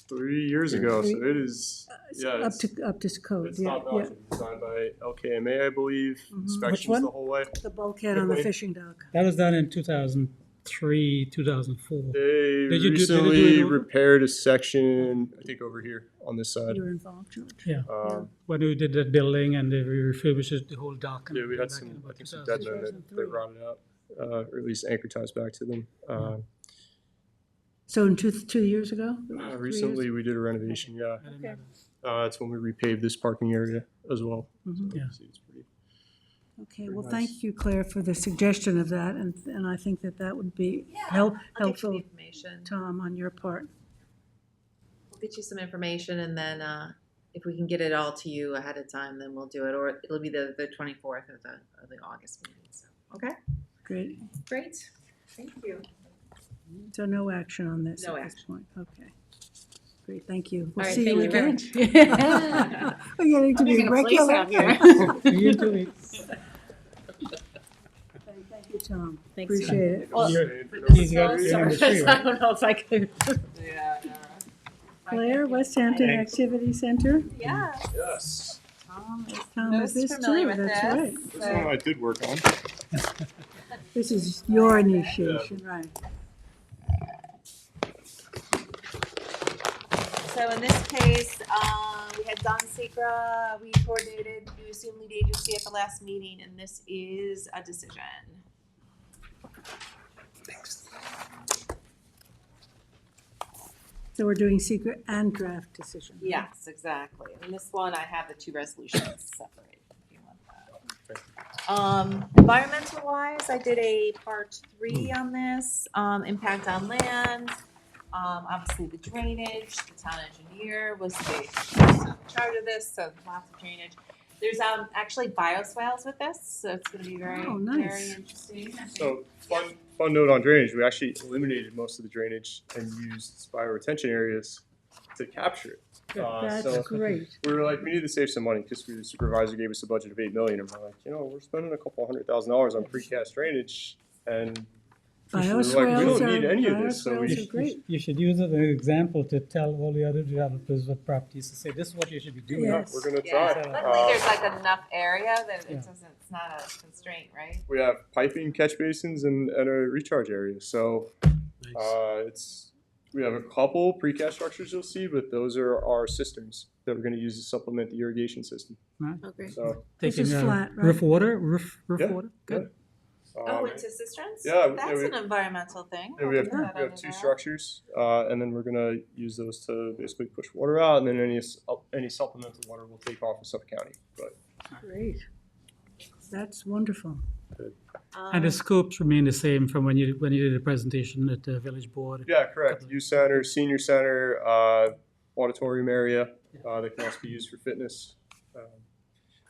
3 years ago, so it is, yeah, up it's to code? it's Yeah, top yeah. notch. It's designed by LKMA, I believe, Mhm. inspections one? the whole way. The bulkhead on the fishing dock. That was done in 2003, 2004. They Did you do it recently over? repaired a section, I think over here on this side. You're involved, George? Yeah. Um, When we did that building and they refurbished the whole dock. and Yeah, we had everything back in some, I about think some 2000. dead men that rotted out, or at least anchor ties back to them. So in 2 years ago? 3 years? Recently, we did a renovation, yeah. I didn't know Okay. that. That's when we repaved this parking area as well. Mhm. So Yeah. it's pretty- Okay, well, nice. thank you, Claire, for the suggestion of that, and I think that would be I'll get you helpful, the information. Tom, on your part. We'll get you some information, and then if we can get it all to you ahead of time, then we'll do it, or it'll be the 24th of the August meeting, so, okay? Great. Great, thank you. So no action on this No at this action. point? Okay. Great, thank you. All We'll right, see you thank you very again. much. We're getting to I'm be making a place regular. out here. See you in 2 weeks. Thank you, Tom. Thanks, Appreciate it. Well, You're- This He's is got all the end of the service. tree, I right? don't know if I could. Yeah, Claire, West Hampton Thanks. Activity Center. Yeah. Yes, Tom is Tom is most this familiar too, with that's this. right. this one I did work on. This is your initiation, right? So in this case, we had Don Secra, we coordinated, you assumed lead agency at the last meeting, and this is a decision. So we're doing secret and draft decision. Yes, exactly. In this one, I have the two resolutions separated, if you want that. Environmental wise, I did a part 3 on this, impact on land. Obviously the drainage, the town engineer was the person in charge of this, so lots of drainage. There's actually bioswales with this, so it's gonna be very, Oh, nice. very interesting. I think. So fun note on drainage, we actually eliminated most of the drainage and used bioretention areas to capture it. That's So great. we were like, we need to save some money because the supervisor gave us a budget of $8 million, and we're like, we're spending a couple $100,000 on precast drainage, and Like, we don't need any of this, so Bioswales we, are great. You should use it as an example to tell all the other developers what properties to say, this is what you should be doing. Yes. we're gonna Yeah, try. luckily there's like enough area that Yeah. it doesn't, it's not a constraint, right? We have piping, catch basins, and a recharge area, so we have a couple precast structures you'll see, but those are our cisterns that we're gonna use to supplement the irrigation system. Okay. So, This is Taking, flat, right? roof water, roof Yeah, water, good. Oh, into cisterns? yeah, That's we- an environmental thing. yeah, we have We'll put that under two there. structures, and then we're gonna use those to basically push water out, and then any supplemental water we'll take off of Suffolk County. But Great. That's wonderful. And the scopes remain the same from when you did the presentation at the village board. yeah, correct. Youth center, senior center, auditorium area that can also be used for fitness.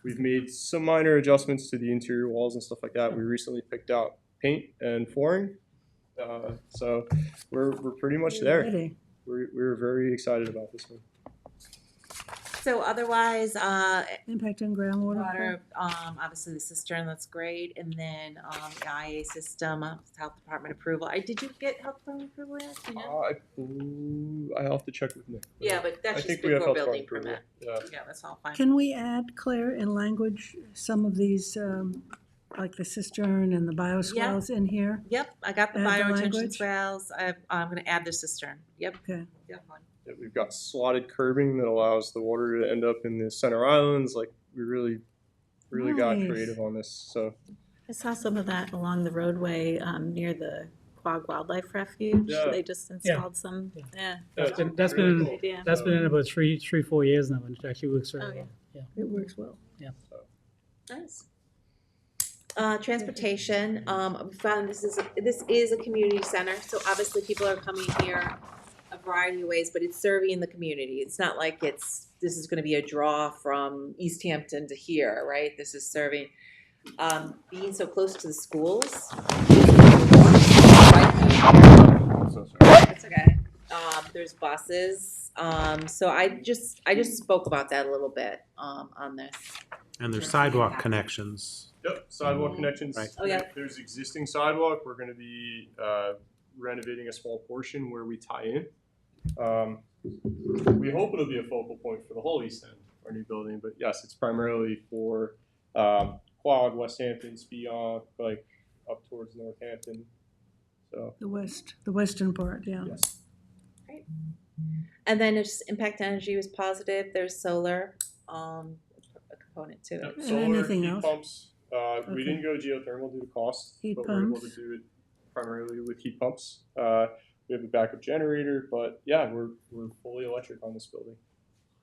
We've made some minor adjustments to the interior walls and stuff like that. We recently picked out paint and flooring, so we're pretty much there. Ready. We're very excited about this one. So otherwise, Impact on groundwater. water, obviously the cistern, that's great, and then, the IA system, health department approval. Did you get health department approval yet? Do you know? I'll have to check with Nick. Yeah, but I that's just think we have before health building department permit. approval. Yeah. Yeah, that's all fine. Can we add, Claire, in language, some of these, like the cistern and the bioswales in here? Yep, I got the Add the bioretention language? swales. I'm gonna add the cistern. Yep, Okay. definitely. Yeah, we've got slotted curbing that allows the water to end up in the center islands. Like we really got Nice. creative on this. So I saw some of that along the roadway near the Quag Wildlife Refuge. Yeah. They just installed some. Yeah. Yeah. That's been, that's really been, cool. idea. that's been in about 4 years now, and it actually works very Oh, yeah. well. It works well. Nice. Transportation, we found this is a community center, so obviously people are coming here a variety of ways, but it's serving the community. It's not like this is gonna be a draw from East Hampton to here, right? This is serving, being so close to the schools. It's okay. There's buses, so I just spoke about that a little bit, on this. And there's sidewalk connections. yep, sidewalk connections. Right. Oh, yeah. There's existing sidewalk. We're going to be renovating a small portion where we tie in. We hope it'll be a focal point for the whole East End, our new building. But yes, it's primarily for Quag, West Hampton, Spionk, like up towards Northampton. So The western part, yeah. yes. And then it's impact energy was positive. There's solar, a component to it. Yep, And solar, anything heat else? pumps. Okay. We didn't go geothermal due to cost, Heat but we're able pumps. to do it primarily with heat pumps. We have a backup generator, but yeah, we're fully electric on this building.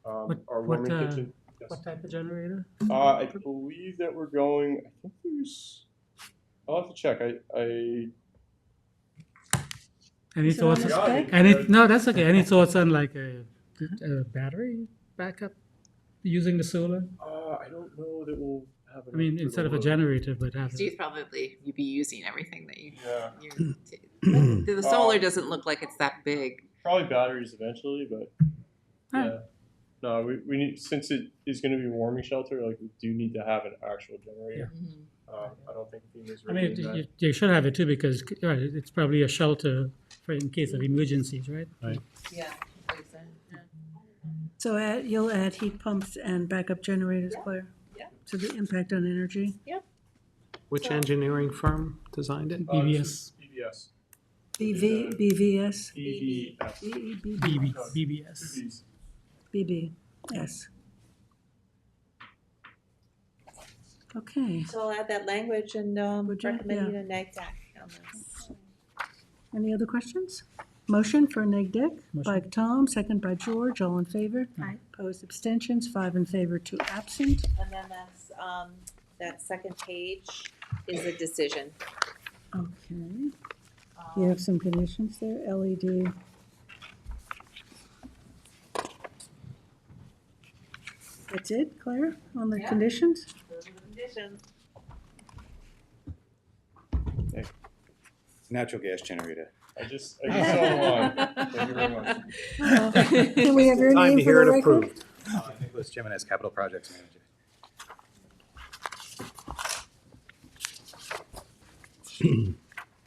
Our warming kitchen. Yes. What type of generator? I believe that we're going. I think there's. I'll have to check. Any Is it on thoughts? the Yeah, spec? No, that's okay. Any thoughts on like a battery backup using the solar? I don't know that we'll have. I mean, instead of a generator, but have So you'd be using everything that you. Yeah, The solar doesn't look like it's that big. probably batteries eventually, but Huh. yeah. No, we need, since it is going to be warming shelter. Like we do need to have an actual generator. I don't think FEMA's I ready mean, in that. you should have it too because it's probably a shelter for in case of emergencies, right? Yeah. So you'll add heat pumps and backup generators, Claire? Yeah. To the impact on energy? Which engineering firm designed it? BBS. BBS. BVS? BBS. BBS. BBS. Okay. So I'll add that language and Would you? recommend Yeah. you to NAGDAC on this. Any other questions? Motion for neg deck by Motion. Tom, second by George, all in favor? Aye. Opposed, abstentions, 5 in favor, 2 absent. And then that second page is a decision. Okay. You have some conditions there, LED. That's it, Claire, on the Yeah. conditions? Those are the conditions. Natural gas generator. I just saw the line. Thank you very much. Can we have your Time name to for hear the it record? approved. Nicholas Jimenez, Capital Projects Manager.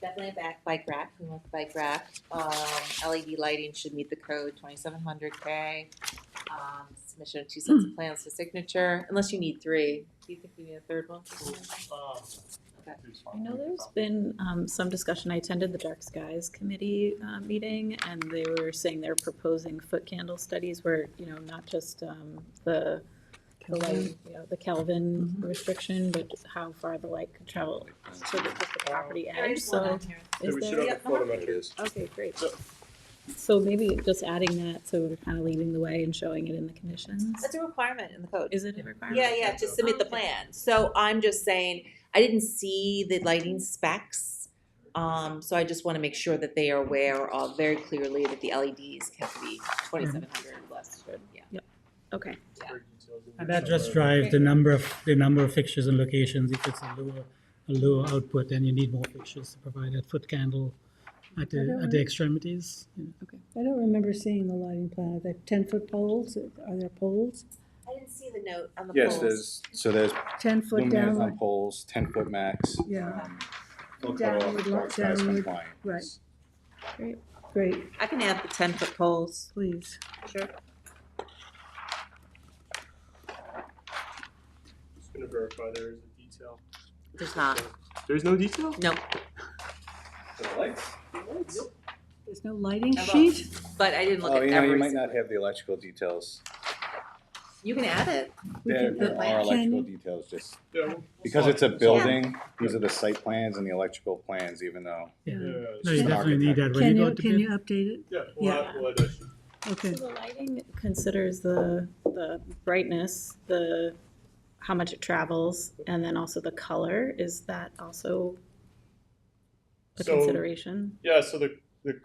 Definitely a bike rack, we want the bike rack. LED lighting should meet the code, 2700K. Submission of 2 sets of plans for signature, unless you need 3. Do you think we need a third one? Okay. I know there's been some discussion. I attended the Dark Skies Committee meeting, and they were saying they're proposing foot candle studies where, not just the light, the Kelvin restriction, but how far the light could travel to the property edge. So is we should there? have the photometrics. Okay, great. So maybe just adding that, so we're kind of leading the way and showing it in the conditions. That's a requirement in the code. Is it a requirement? Yeah, to submit the plan. So I'm just saying, I didn't see the lighting specs. So I just want to make sure that they are aware of very clearly that the LEDs have to be 2700 or less. Yeah. Okay. And that just drives the number of fixtures and locations. If it's a lower output, then you need more fixtures to provide that foot candle at the extremities. I don't remember seeing the lighting plan. Are there 10-foot poles? Are there poles? I didn't see the note on the Yes, poles. there's 10-foot luminaires downward? on poles, 10-foot max. Yeah. Full Downward, cutoff, dark skies downward, compliant. right. Great, I can add the 10-foot poles. please. Sure. Just gonna verify there is a detail. There's not. There's no detail? Nope. For the lights? There's no lighting How about- sheet? But I didn't look Oh, at you every. might not have the electrical details. You can add it. We There can- are can electrical you- details, just Yeah, we'll because slide it's a it. building, these are the site plans and the electrical plans, even though. Yeah. Yeah, No, you Just an definitely need that when Can you go you, to can bid. you update it? Yeah, Yeah. we'll add that sheet. Okay. So the lighting considers the brightness, how much it travels, and then also the color. Is that also a So- consideration? Yeah, so the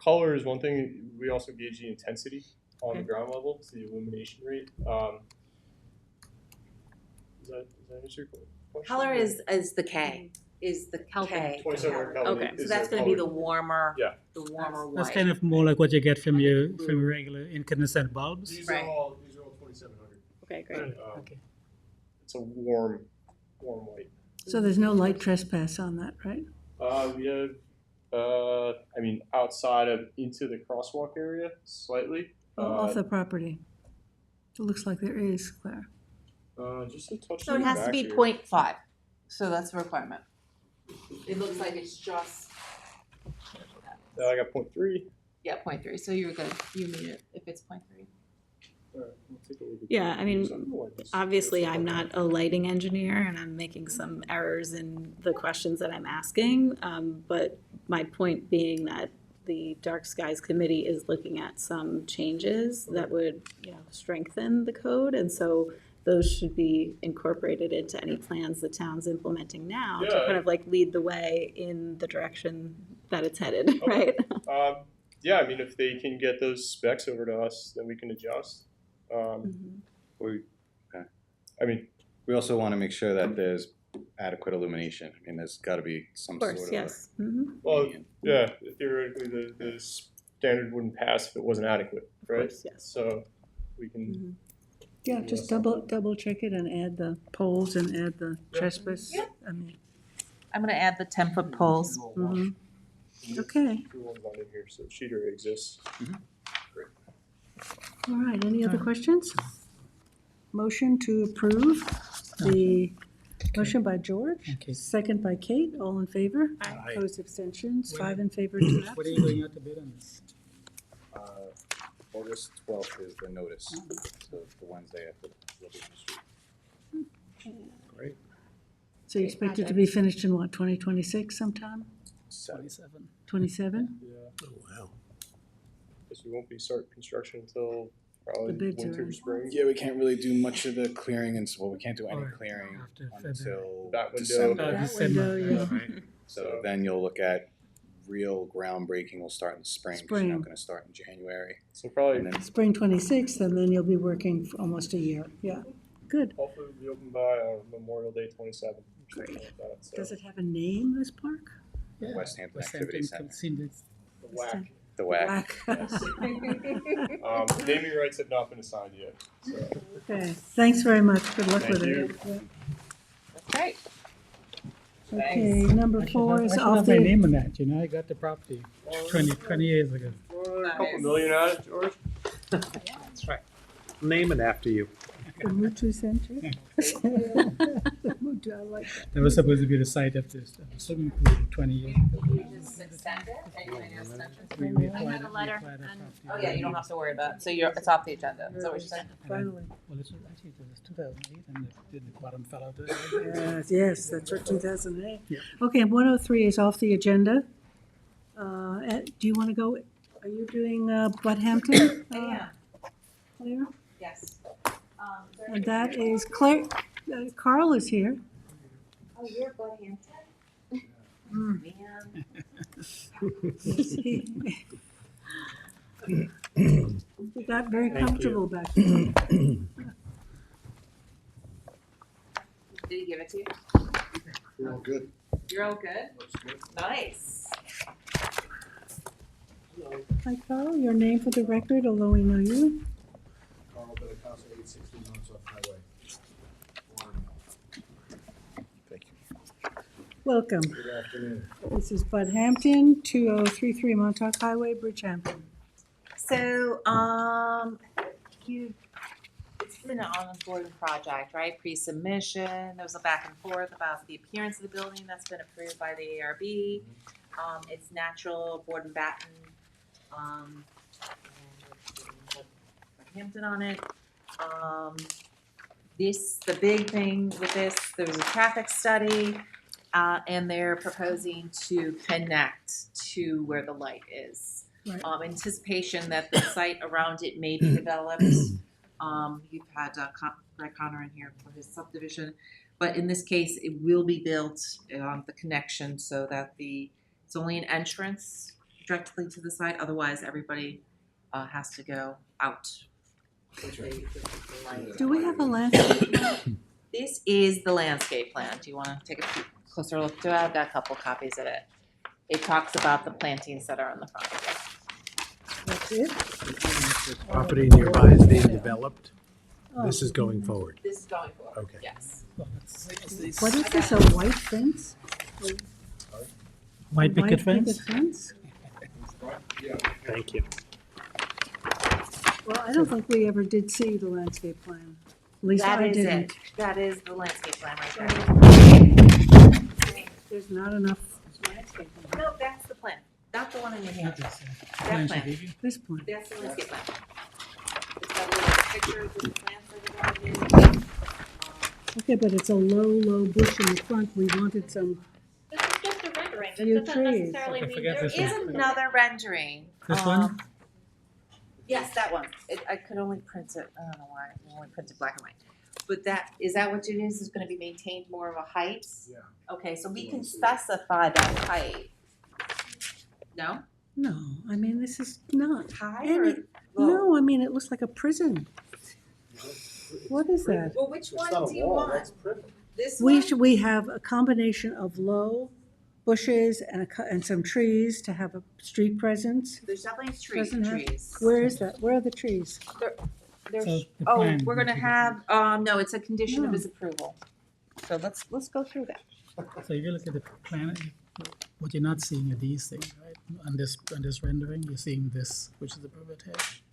color is one thing. We also gauge the intensity on the Okay. ground level, so the illumination rate. Does that answer your question? Color is the K. Is the K. 27 Kelvin Okay. So is that's the going to be color. the warmer. Yeah. The warmer That's white. kind of more like what you get from your regular incandescent bulbs. These Right. are all 2700. Okay, great. Okay. It's a warm white. So there's no light trespass on that, right? We have, outside of into the crosswalk area slightly. Off the property? It looks like there is, Claire. Just a touch. So in it the has to back be here. 0.5. So that's the requirement. It looks like it's just. I got 0.3. Yeah, 0.3. So you're good. You meet it if it's 0.3. All right, we'll take a look at Yeah, I mean, something like this. obviously, I'm not a lighting engineer, and I'm making some errors in the questions that I'm asking. But my point being that the Dark Skies Committee is looking at some changes that would, strengthen the code, and so those should be incorporated into any plans the town's implementing now to Yeah. kind of like lead the way in the direction that it's headed, Okay. right? Yeah, if they can get those specs over to us, then we can adjust. We I we also want to make sure that there's adequate illumination. There's got to be some Of sort course, of. yes. Mhm. well, yeah, theoretically the standard wouldn't pass if it wasn't adequate, right? course, yes. So we can. Yeah, just double check it and add the poles and add the trespass. Yeah. I mean, I'm going to add the 10-foot poles. mhm. Okay. Everyone's not in here, so the sheet already exists. All right, any other questions? Motion to approve the motion by George, Okay. second by Kate, all in favor? Aye. Opposed, abstentions, When- 5 in favor, 2 absent. What are you going out to bid on this? August 12th is the notice, so the Wednesday after Liberty Street. Great. So you expect it to be finished in what, 2026 sometime? 27. 27? Yeah, Oh, wow. guess we won't be starting construction until The probably bids are winter, in. spring. Yeah, we can't really do much of the clearing, and we can't do any Or clearing after February. until That window. December. That December, window, yeah. right. So then you'll look at real groundbreaking will start in the spring, because you're Spring. not going to start in January. So probably And then Spring 26th, and then you'll be working for almost a year, yeah. Good. hopefully we'll be open by Memorial Day 27. Something like that. So Does it have a name, this park? West Hampton West Activity Hampton Center. seemed to- the whack. The WAC. Whack. Naming rights have not been assigned yet. So. Okay, thanks very much, good luck Thank with you. it. Yeah. That's great. Okay, number I should four have- is I should off have my the, name on that, you know, I got the property 20 years ago. A couple million at it, George. That's right. Name it after you. the Mutu Center. The Mutu, I like that. That was supposed to be the site of this of the swimming pool 20 years ago. We acquired have a it- we letter acquired that and- property. Oh, yeah, you don't have to worry about it. So it's off the agenda. Is that what you're saying? Finally. Well, this was actually, it was 2008 and the bottom fell out. Yes, that's what 2008. Yeah. Okay, 103 is off the agenda. Do you want to go, are you doing Buthampton? Yeah, Claire? yes. And that is Claire, Carl is here. Oh, you're Buthampton? Mm. Man. We got very comfortable back then. Did he give it to you? We're all good. You're all good? Nice. Hi, Carl, your name for the record, although we know you. Carl Benincasa, 860 Montauk Highway. Thank you. Welcome. Good afternoon. This is Buthampton, 2033 Montauk Highway, Bridgehampton. So, it's been an ongoing project, right? Pre-submission, there was a back and forth about the appearance of the building that's been approved by the ARB. It's natural, board and batten, and Hampton on it. The big thing with this, there was a traffic study, and they're proposing to connect to where the light is. Right. Anticipation that the site around it may be developed. You've had Greg Connor in here for his subdivision, but in this case, it will be built, the connection, so that it's only an entrance directly to the site, otherwise everybody has to go out. with the light. Do we have a landscape plan? This is the landscape plan. Do you want to take a closer look to it? I've got a couple copies of it. It talks about the plantings that are in the front of it. That's it? Property nearby is being developed. This is going forward. This is going forward. Okay. Yes. What is this, a white fence? White picket fence? fence? Thank you. Well, I don't think we ever did see the landscape plan. At least That I is didn't. it. That is the landscape plan right there. There's not enough landscape plan. No, that's the plan. Not the one in your hand. That That she plan. gave you? This point. That's the landscape plan. It's got little pictures of the plants that are going in. Okay, but it's a low bush in the front. We wanted some, This is just a rendering. This Few doesn't trees. necessarily Okay, mean forget there this is one. another rendering. This one? Yes, that one. I could only print it, I don't know why, I only printed black and white. But is that what it is gonna be maintained more of a height? Yeah. Okay, so we can specify that height. No? no, I mean, this is not. High any- or low? No, I mean, it looks like a prison. What is that? Well, which It's one not a do you wall, want? that's privet. This We one? we have a combination of low bushes and some trees to have a street presence. There's definitely Doesn't have- trees. Where is that? Where are the trees? There's, So the oh, plan we're gonna would be- have, no, it's a condition of No. his approval. So let's go through that. So if you look at the plan, what you're not seeing are these things, right? On this rendering, you're seeing this, which is the privet hedge,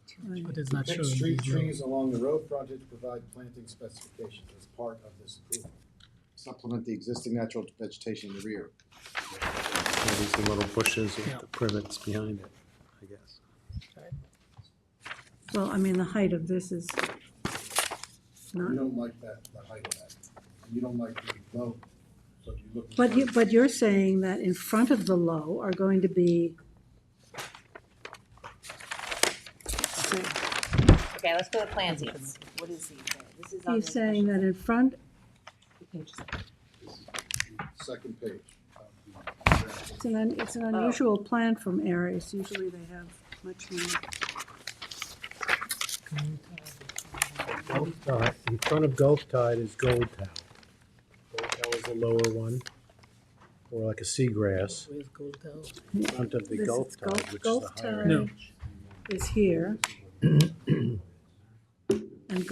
but it's not Pick showing street these trees rows. along the road frontage, provide planting specifications as part of this approval. Supplement the existing natural vegetation in the rear. These are little bushes Yeah. with the privets behind it, I guess. Well, I mean, the height of this is You not, don't like that, the height of that. You don't like the low, so you look. but you're saying that in front of the low are going to be. Okay, let's go to plantings. What is he? This is on He's the saying that in front, Second page. it's an unusual plan from Aries. Usually they have much more. Gulf Tide, in front of Gulf Tide is Gold Town. Gold Town is the lower one, or like a seagrass. Where's Gold Town? In front of the This Gulf is Tide, which is Gulf the higher. Tide No. is here. And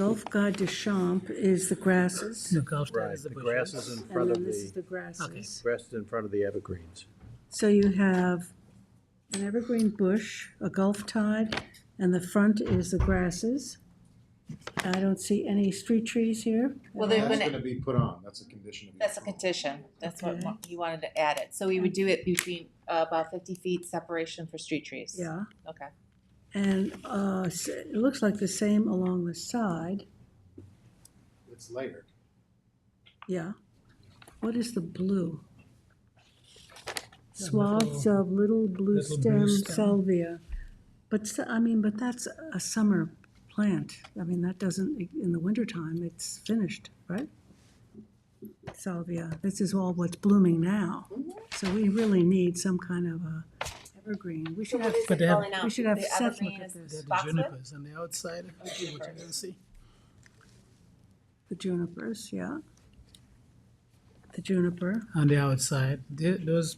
Gulf Guide de Champs is the grasses, The Gulf Right, is the the bushes. grass is in and front of then this is the, the grasses. grass is in front of the evergreens. So you have an evergreen bush, a Gulf Tide, and the front is the grasses. I don't see any street trees here. Well, they're That's gonna- gonna be put on, that's a condition of. That's a condition, that's what Okay. he wanted to add it, so we would do it between about 50 feet separation for street trees. Yeah, Okay. and it looks like the same along the side. It's layered. Yeah. What is the blue? The Swaths of little blue little blue stem stem. salvia. But, but that's a summer plant. I mean, that doesn't, in the wintertime, it's finished, right? Salvia, this is all what's blooming now. So we really need some kind of a evergreen. We should have, But they have- calling out? we should have The Seth look evergreen at is this. They're the boxwood? junipers on the outside, which you junipers. can see. the junipers, yeah. The juniper. On the outside, those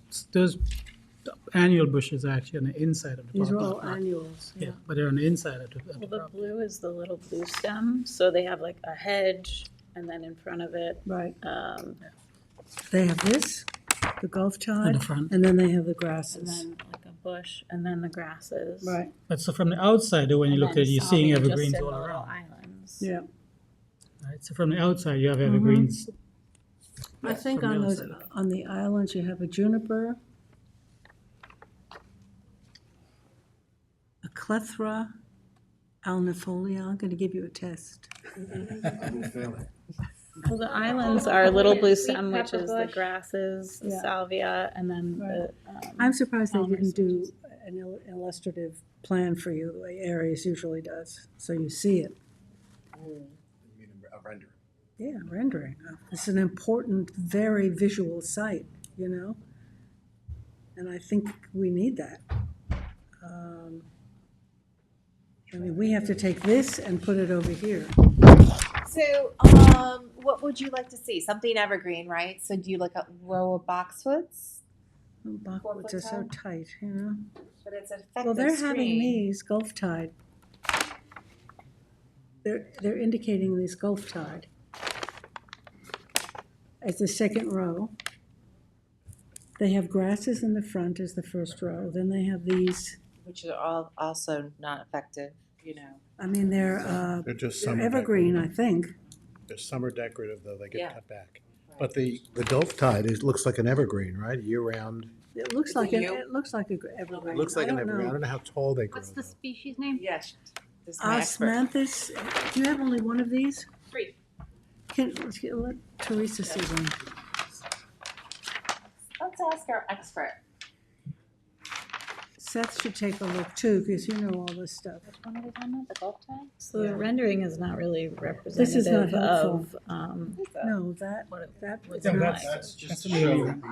annual bushes are actually on the inside of the These are property. all annuals, Yeah, yeah. but they're on the inside of the Well, the property. blue is the little blue stem, so they have like a hedge, and then in front of it, Right. um, They have this, the Gulf On Tide, the front. and then they have the and grasses. then like a bush, and then the grasses. Right, But so from the outside, though, when you And look at then it, you're seeing salvia just evergreens in all the little around. islands. yeah. Right? So from the outside, you have evergreens. I think From the on those, outside. on the islands, you have a juniper, a clethra alnifolia. I'm gonna give you a test. We'll fail it. Well, the islands are little blue Sweet stem, which pepper is the bush. grasses, the Yeah. salvia, and then the. I'm surprised they Almers, didn't do which is- an illustrative plan for you, the way Aries usually does, so you see it. You mean a rendering. Yeah, rendering. It's an important, very visual site, you know? And I think we need that. I mean, we have to take this and put it over here. So, what would you like to see? Something evergreen, right? So do you like a row of boxwoods? Boxwoods are so tight, you know? But it's an effective Well, they're having screen. these Gulf Tide. They're indicating this Gulf Tide as the second row. They have grasses in the front as the first row, then they have these, Which are all also not effective, you know. I mean, they're They're just they're summer evergreen, I decorative. think. They're summer decorative, though, they Yeah. get cut back. But the Gulf Tide looks like an evergreen, right, year-round? It looks Is it like, you? it looks like a evergreen. It looks like I an don't evergreen, I know. don't know how tall they grow. What's the though. species name? Yes. This is my expert. Osmanthus, do you have only one of these? 3. Let Teresa see one. Let's ask our expert. Seth should take a look too, because you know all this stuff. Which one are we talking about? The Gulf Tide? So the rendering is not really This is not representative helpful. of, No, that is Yeah, not. That's just to That's show amazing.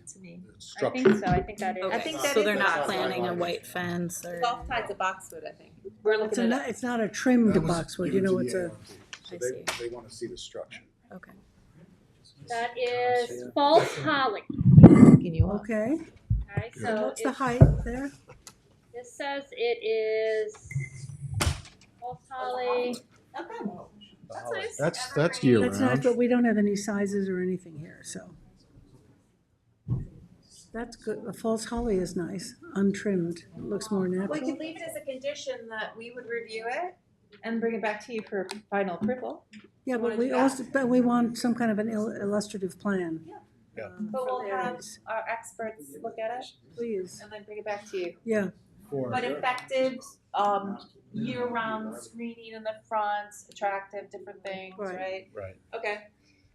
To me. the I structure. think so, I think that is. I think that so is they're a not boxwood. planting a white fence The or. Gulf Tide's a boxwood, I think. We're It's looking at it. it's not a trimmed That was boxwood, you given know, to it's the a, ARP, So I they wanna see the structure. Okay. That is false holly. Can you walk? okay. Okay, so What's the it's- height there? this says it is false holly. Okay. That's nice. That's That's year-round. nice, but we don't have any sizes or anything here, so. That's good, a false holly is nice, untrimmed, it looks more We natural. could leave it as a condition that we would review it and bring it back to you for final approval. Yeah, wanna but we do that? also, but we want some kind of an illustrative plan. Yeah. But for we'll the have areas. our experts look at it Please, and then bring it back to you. yeah, But effective, year-round screening in the front, attractive, different things, Right. right? Right. Okay,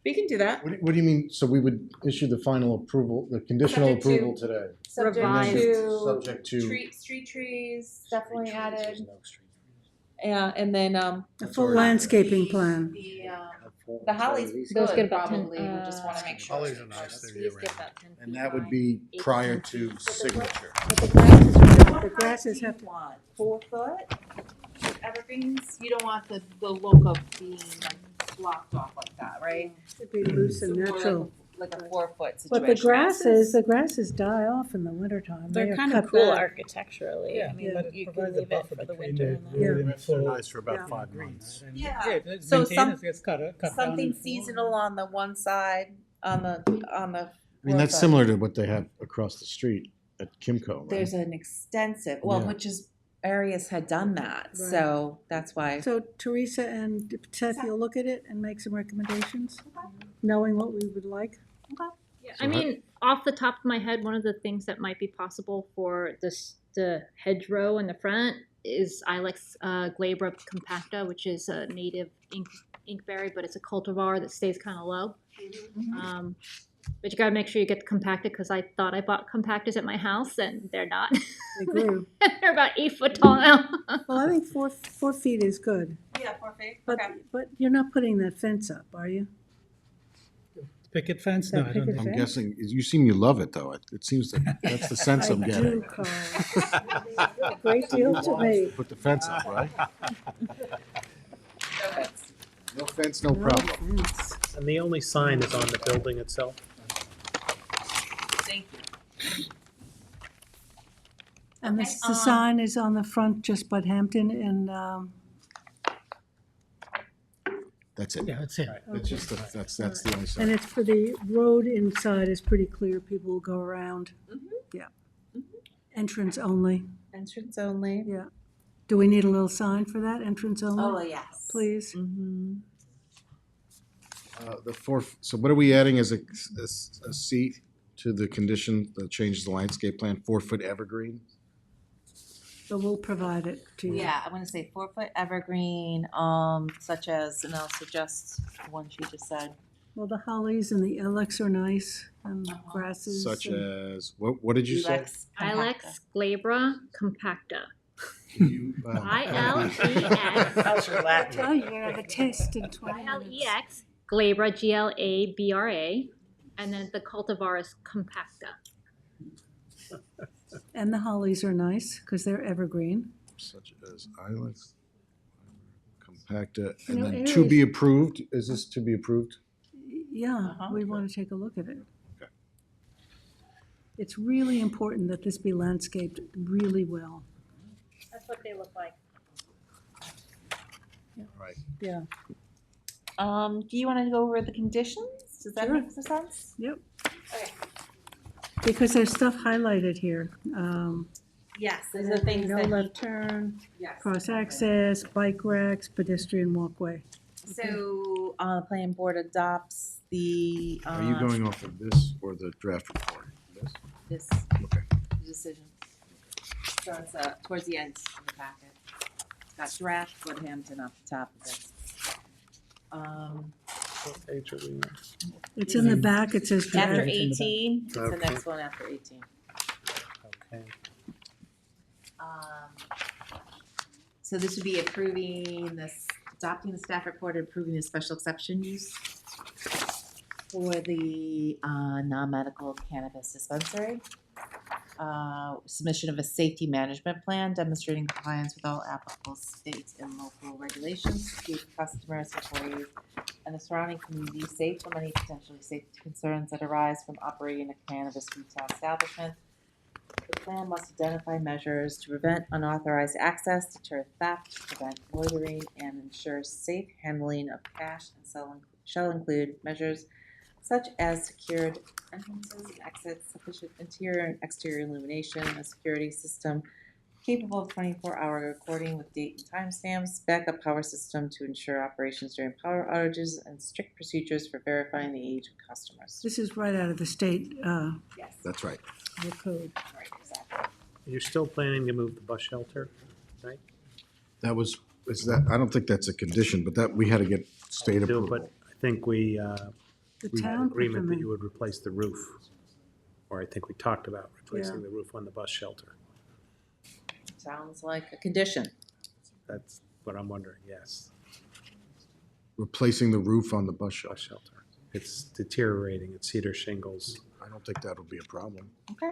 we can do that. What do you mean, so we would issue the final approval, the conditional Subject to- approval today? Subject Revised. to Subject to. street trees, definitely added. Yeah, and then, a full landscaping plan. The holly's Those good, get about 10, probably, we just wanna make sure. Hollies are nice, they're Please year-round. get that 10 And feet that would wide, be 8 prior 10 to feet. signature. But the grasses are, the grasses have to, Want 4 foot evergreens, you don't want the look of being like blocked off like that, right? should be loose and So more like natural. like a 4-foot situation. But the grasses die off in the wintertime. They're They are kind of cut cool back. architecturally. Yeah, I mean, but it you can provides a leave it buffer for the between winter the and road then. and They're full nice for about Yeah. 5 green. months. And Yeah. it's So maintained, some- it gets cut down. Something in- seasonal on the one side, on the. I mean, that's 4 foot. similar to what they have across the street at Kimco, right? There's an extensive, well, Yeah. which is, areas had done that, so that's why. So Teresa and Seth, you'll look at it and make some recommendations, knowing what we would like. Yeah, I mean, off the top of my head, one of the things that might be possible for the hedgerow in the front is Ilex glabra compacta, which is a native inkberry, but it's a cultivar that stays kind of low. But you gotta make sure you get the compacta, because I thought I bought compactas at my house and they're not. They grew. They're about 8 foot tall now. Well, I think 4 feet is good, Yeah, 4 feet, but you're not putting that fence up, are you? Picket fence? That No, I don't picket think. I'm fence? guessing, you seem you love it, though. It seems that that's the sense I'm I getting. do, Carl. Great deal to me. Put the fence up, right? No fence, no problem. No fence. And the only sign is on the building itself? Thank you. And Okay, the sign is on the front, just Bud Hampton, and, That's it. Yeah, that's it. It's just, that's the only and sign. it's for the road inside is pretty clear, people will go around. Yeah. Entrance only, Entrance only. yeah. Do we need a little sign for that, entrance only? Oh, yes. Please? Mm-hmm. The fourth, so what are we adding as a C to the condition that changes the landscape plan, 4-foot evergreen? But we'll provide it to you. Yeah, I'm gonna say 4-foot evergreen, such as, and I'll suggest the one she just said. Well, the hollies and the ilex are nice, and grasses. Such and- as, what did you say? Ilex compacta. Ilex glabra compacta. Well, ILEX. I tell you, you're gonna have a test in 20 minutes. ILEX glabra, GLABRA, and then the cultivar is compacta. And the hollies are nice, because they're evergreen. Such as ilex, compacta, You know, and then areas- to be approved, is this to be approved? Yeah, we want to take a look at it. Okay. It's really important that this be landscaped really well. That's what they look like. Right. Yeah. Do you wanna go over the conditions? Does that Sure. make sense? Yep. Okay. Because there's stuff highlighted here. Yes, those are the things No that. left turn, Yes. cross access, bike racks, pedestrian walkway. So, the planning board adopts the, Are you going off of this or the draft report? This? this Okay. decision. So it's, towards the end of the packet. It's got draft Bud Hampton off the top of it. What page are we on? It's in the back, it says After draft. 18, it's the Okay. next one after 18. Okay. So this would be approving this, adopting the staff report, and approving the special exception use for the non-medical cannabis dispensary. Submission of a safety management plan demonstrating compliance with all applicable state and local regulations to keep customers, employees, and the surrounding community safe from any potentially safety concerns that arise from operating a cannabis retail establishment. The plan must identify measures to prevent unauthorized access, deter theft, prevent loitering, and ensure safe handling of cash, and shall include measures such as secured entrances and exits, sufficient interior and exterior illumination, a security system capable of 24-hour recording with date and timestamps, backup power system to ensure operations during power outages, and strict procedures for verifying the age of customers. This is right out of the state Yes. That's right. code. Right, exactly. You're still planning to move the bus shelter, right? That was, I don't think that's a condition, but that, we had to get state Do, approval. but I think we The had town put agreement them that in. you would replace the roof. Or I think we talked about replacing the roof on the bus shelter. Sounds like a condition. That's what I'm wondering, yes. Replacing the roof on the bus shelter. Bus shelter. It's deteriorating, it's cedar shingles. I don't think that'll be a problem. Okay.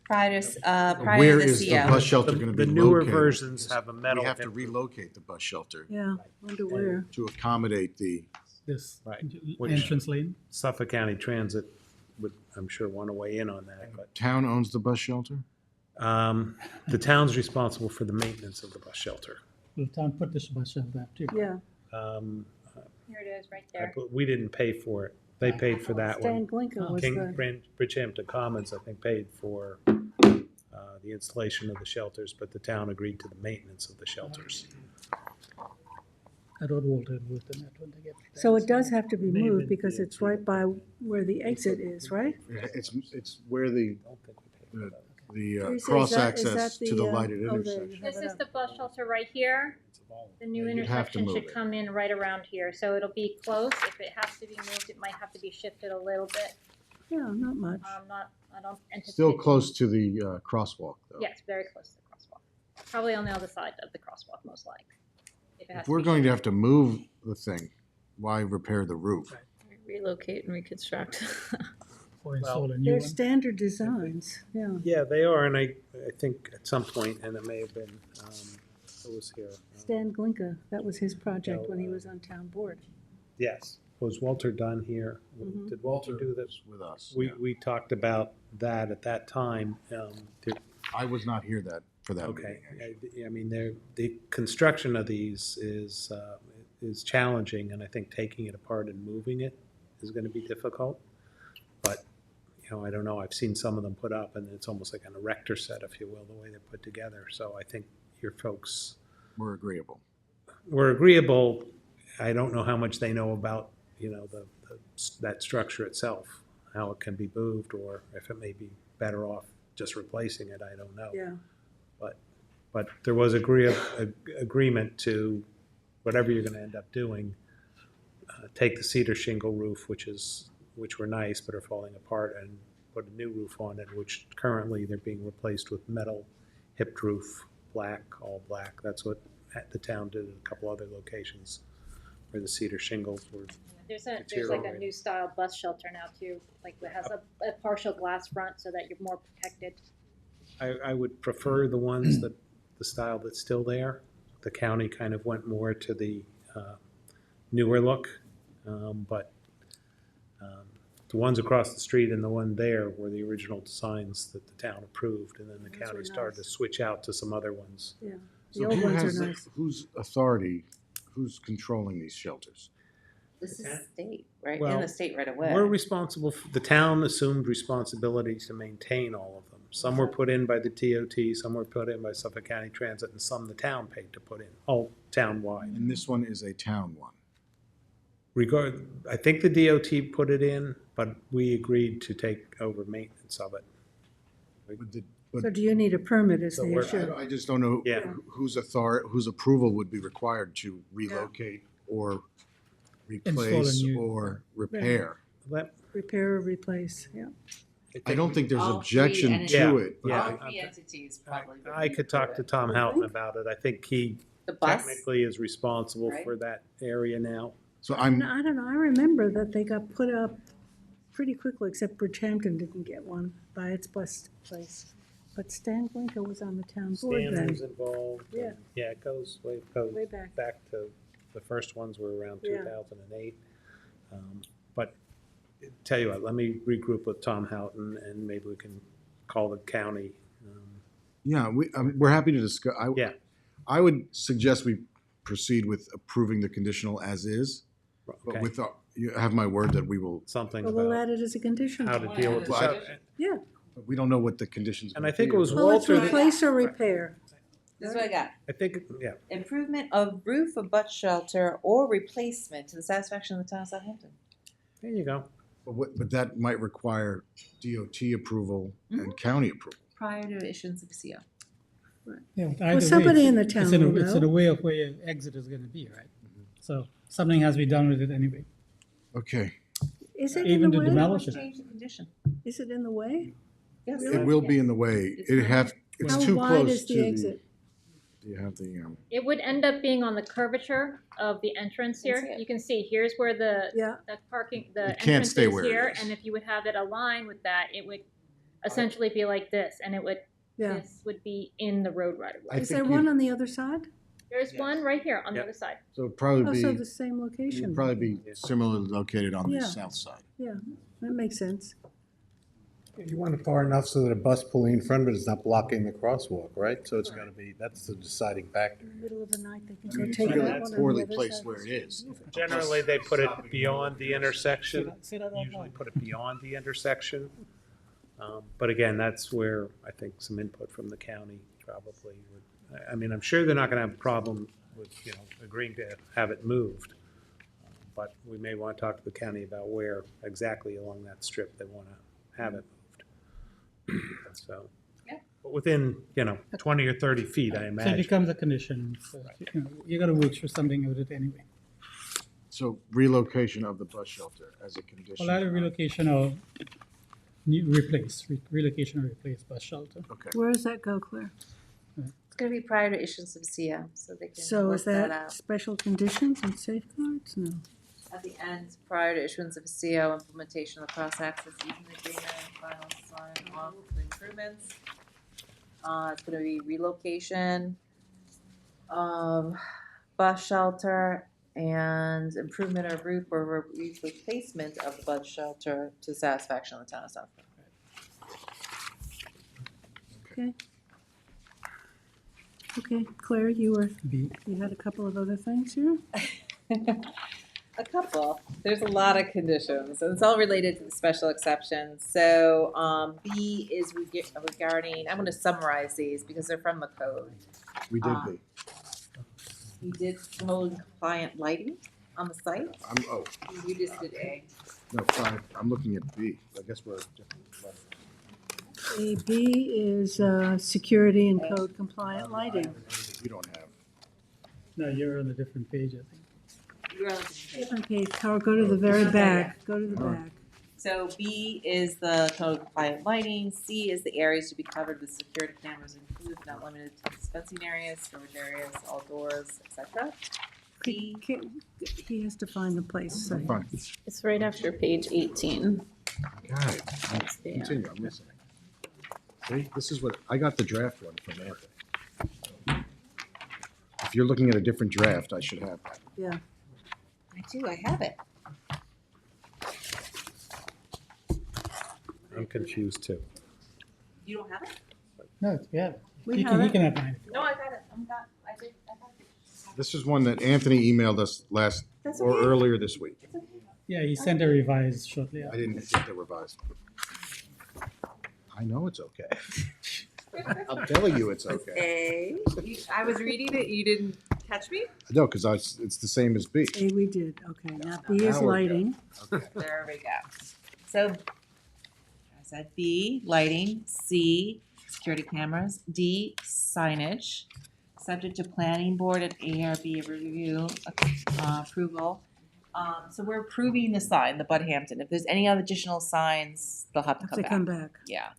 Prior to the Where is the CO. bus shelter gonna be The located? newer versions have a metal. We have to relocate the bus shelter Yeah, wonder where. to accommodate the this Right. Which- entrance lane. Suffolk County Transit would, I'm sure, want to weigh in on that, but Town owns the bus shelter? the town's responsible for the maintenance of the bus shelter. Will town put this bus shelter up too? Yeah, Um, Here it is, right there. We didn't pay for it. They paid for that Stan one. Glinka was King, the, Bridgehampton Commons, I think, paid for the installation of the shelters, but the town agreed to the maintenance of the shelters. I thought Walter had moved in that when they get. so it does have to be Maybe moved because the- it's right by where the exit is, right? It's where the, I don't think we paid for that. the Teresa, is cross that- is access that to the the, lighted oh, there, intersection. you have This it is up. the bus shelter right here. The new Yeah, you'd have to intersection move should it. come in right around here, so it'll be close. If it has to be moved, it might have to be shifted a little bit. Yeah, not much. I don't anticipate. Still close to the crosswalk, though. Yes, very close to the crosswalk. Probably on the other side of the crosswalk, most likely. If it has If to we're be going to shifted. have to move the thing, why repair the roof? Relocate and reconstruct. Or install a new They're one. standard designs, yeah. Yeah, they are, and I think at some point, and it may have been, who was here? Stan Glinka, that was his project when he was on town board. Yes. Was Walter Dunn here? Mhm. Did Walter do this? With us. We talked about that at that time. I was not here for that Okay, meeting. I mean, the construction of these is challenging, and I think taking it apart and moving it is gonna be difficult. But, I don't know, I've seen some of them put up, and it's almost like an erector set, if you will, the way they're put together. So I think your folks We're agreeable. were agreeable. I don't know how much they know about, that structure itself, how it can be moved, or if it may be better off just replacing it, I don't know. Yeah. But there was agreement to, whatever you're gonna end up doing, take the cedar shingle roof, which were nice but are falling apart, and put a new roof on it, which currently they're being replaced with metal hipped roof, all black. That's what the town did at a couple other locations where the cedar shingles were. There's like a deteriorating. new style bus shelter now too, like it has a partial glass front so that you're more protected. I would prefer the ones the style that's still there. The county kind of went more to the newer look, but the ones across the street and the one there were the original designs that the town approved, and then the Those county were started to nice. switch out to some other ones. Yeah, the So old who ones has, are nice. whose authority, who's controlling these shelters? This is state, right? Well, In the state right away. We're responsible, the town assumed responsibility to maintain all of them. Some were put in by the TOT, some were put in by Suffolk County Transit, and some the town paid to put in, all town-wide. And this one is a town one. I think the DOT put it in, but we agreed to take over maintenance of it. So do you need a permit is So the we're- issue? I just don't know Yeah. whose approval would be required to relocate or replace new- or repair. Let- Repair or replace, yeah. I don't think there's All objection three to Yeah. it. but Yeah. All three entities probably. I could talk to Tom Houghton about it. I think he The bus, technically is responsible right? for that area now. So I don't know, I remember that they got put up pretty quickly, except Bridgehampton didn't get one by its bus place. But Stan Glinka was on the town board Stan then. was involved. and- Yeah. Yeah, it goes Way back. to, the first ones were around Yeah. 2008. But tell you what, let me regroup with Tom Houghton, and maybe we can call the county. Yeah, we're happy to discuss. Yeah. I would suggest we proceed with approving the conditional as is, but Okay, with, you have my word that we will, something Well, we'll about add it as a condition. how to deal with the. Well, Yeah, but we don't know what the conditions. And I think it was well, it's Walter, that- replace or repair. this is what I got. I think, yeah, Improvement of roof of bus shelter or replacement to the satisfaction of the town of Southampton. there you go. But that might require DOT approval and county approval. Prior to issuance of a CO. Yeah, but Well, either way, somebody it's- in the it's town in a- will It's in know. a way of where your exit is gonna be, right? So something has to be done with it anyway. Okay, Is it in Even the to way? demolish it. Change the condition. Is it in the way? Yes. it will be in the way. It's How too wide close is to the the. exit? Do you have the, It would end up being on the curvature of the entrance That's here. it. You can see, here's where the Yeah, the It can't entrance stay is where it here, is. and if you would have it align with that, it would essentially be like this, and yeah. this would be in the road right away. I Is there think one on the other side? There's one right here on the Yep. other side. So it'd probably Oh, be, so the same it'd location. probably be similarly located on the Yeah. south side. Yeah, that makes sense. You want it far enough so that a bus pulling in front of it is not blocking the crosswalk, right? So it's gotta be, that's the deciding factor. In the middle of the night, they can I go mean, it's take really that one on the poorly other placed side. where it is. Generally, they put it beyond the Say intersection, that- say that out usually loud. put it beyond the intersection. But again, that's where I think some input from the county probably would, I mean, I'm sure they're not gonna have a problem with, agreeing to have it moved. But we may want to talk to the county about where exactly along that strip they want to have it moved. So, Yeah. but within, 20 or 30 feet, I So it imagine. becomes a condition, so, you gotta work through something with it anyway. So relocation of the bus shelter as a condition. Well, either relocation or relocation or replace bus shelter. Okay. Where does that go, Claire? It's gonna be prior to issuance of CO, so they can So work is that that out. special conditions and safeguards? No. At the end, prior to issuance of CO, implementation of the cross-access easement agreement, final sign off of the improvements. It's gonna be relocation of bus shelter and improvement of roof or replacement of the bus shelter to the satisfaction of the town of Southampton. Okay. Okay, Claire, you B. had a couple of other things here? A couple. There's a lot of conditions, and it's all related to the special exceptions. So, B is regarding, I'm gonna summarize these because they're from the code. We did be. We did code compliant lighting on the site. Oh, You just did A. no, sorry, I'm looking at B. I guess we're different. level. A, B is security and code compliant lighting. We don't have. No, you're on a different page, I think. You're on the same page. Different page, Carl, go to the very back, go to the back. So B is the code compliant lighting. C is the areas to be covered with security cameras included, but not limited to dispensing areas, storage areas, all doors, etc. D, He has to find the place, so. Fine. It's right after page 18. God, continue, I'm listening. See, this is what, I got the draft one from Anthony. If you're looking at a different draft, I should have that. Yeah. I do, I have it. I'm confused too. You don't have it? No, yeah. We He have can, he it. can have mine. No, I got it. I have it. This is one that Anthony emailed us That's or okay. earlier this week. Yeah, he sent a revised shortly I after. didn't get the revised. I know it's okay. I'm telling you it's okay. A. I was reading it. You didn't catch me? No, because it's the same as B. A, we did, okay, now B Now is we're lighting. Okay. There we go. So I said B, lighting. C, security cameras. D, signage. Subject to planning board and ARB review approval. So we're approving the sign, the Bud Hampton. If there's any other additional signs, they'll have to Have come to back. come back. Yeah.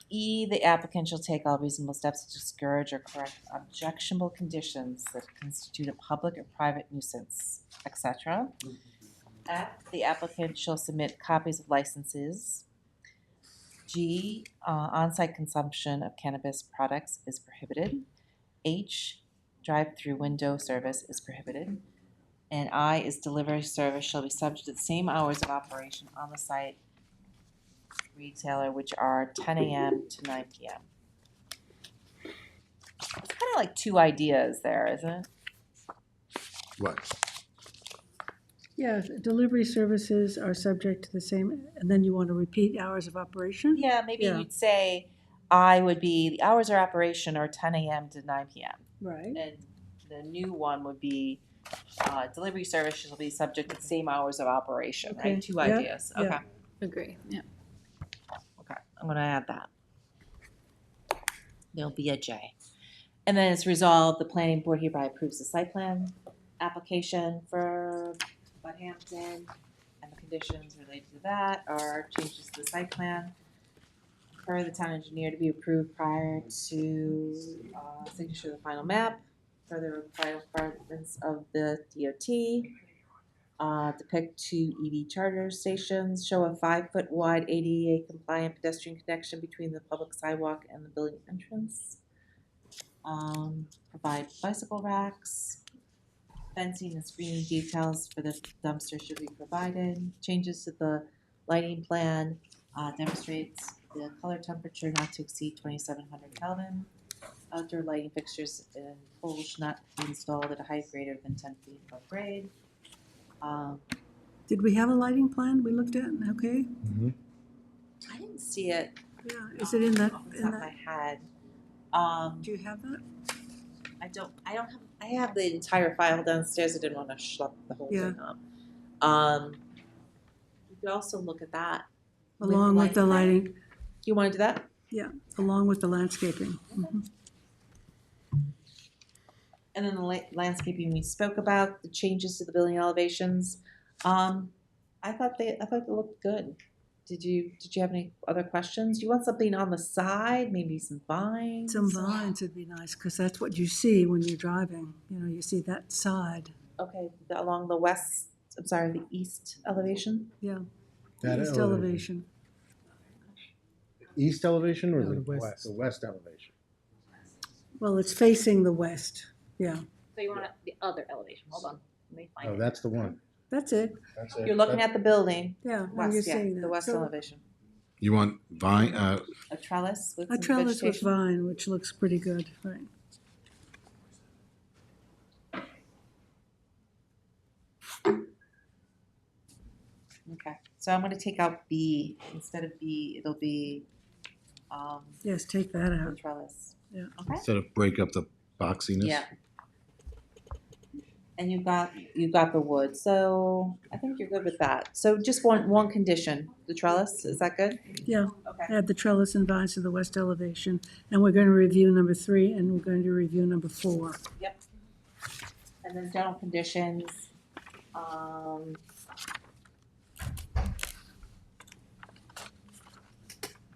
E, the applicant shall take all reasonable steps to discourage or correct objectionable conditions that constitute a public or private nuisance, etc. F, the applicant shall submit copies of licenses. G, on-site consumption of cannabis products is prohibited. H, drive-through window service is prohibited. And I is delivery service shall be subject to the same hours of operation on the site retailer, which are 10 a.m. to 9 p.m. It's kind of like two ideas there, isn't it? What? Yeah, delivery services are subject to the same, and then you want to repeat hours of operation? Yeah, maybe Yeah. you'd say I would be, the hours of operation are 10 a.m. to 9 p.m. Right. And the new one would be delivery service shall be subject to the same hours of operation, Okay, right? Two yeah, ideas. yeah. Okay. Agree, yeah. Okay, I'm gonna add that. There'll be a J. And then it's resolved, the planning board hereby approves the site plan application for Bud Hampton, and the conditions related to that are changes to the site plan per the town engineer to be approved prior to signature of the final map, further requirements of the DOT. Depict 2 EV charger stations, show a 5-foot wide ADA compliant pedestrian connection between the public sidewalk and the building entrance. Provide bicycle racks. Fencing and screening details for the dumpster should be provided. Changes to the lighting plan demonstrates the color temperature not to exceed 2,700 Kelvin. Outdoor lighting fixtures and poles should not be installed at a height greater than 10 feet above grade. Did we have a lighting plan we looked at? Okay. I didn't see it Yeah, is it in that, off the in top of my that, head. do you have that? I have the entire file downstairs. I didn't want to schlep the whole Yeah. thing up. You could also look at that. Along with the lighting, You want to do that? yeah, along with the landscaping. Mhm. And then the landscaping we spoke about, the changes to the building elevations. I thought they looked good. Did you have any other questions? You want something on the side, maybe some vines? Some vines would be nice, because that's what you see when you're driving. You know, you see that side. Okay, along the the east elevation? Yeah. That East elevation. East elevation or No, the the west. the west elevation? Well, it's facing the west. Yeah, So you want the other elevation, hold on, let me find Oh, it. that's the one. that's it. That's it. You're looking at the building, Yeah, and you're west, yeah, seeing that. the west So elevation. You want vine, A trellis with a some trellis with vegetation? vine, which looks pretty good, right? Okay, so I'm gonna take out B. Instead of B, it'll be, Yes, take that the out. trellis. Yeah. Okay? instead of break up the boxiness. Yeah. And you got the wood, so I think you're good with that. So just one condition, the trellis, is that good? Yeah, Okay. add the trellis and vines to the west elevation. And we're going to review number 3, and we're going to review number 4. Yep. And then general conditions,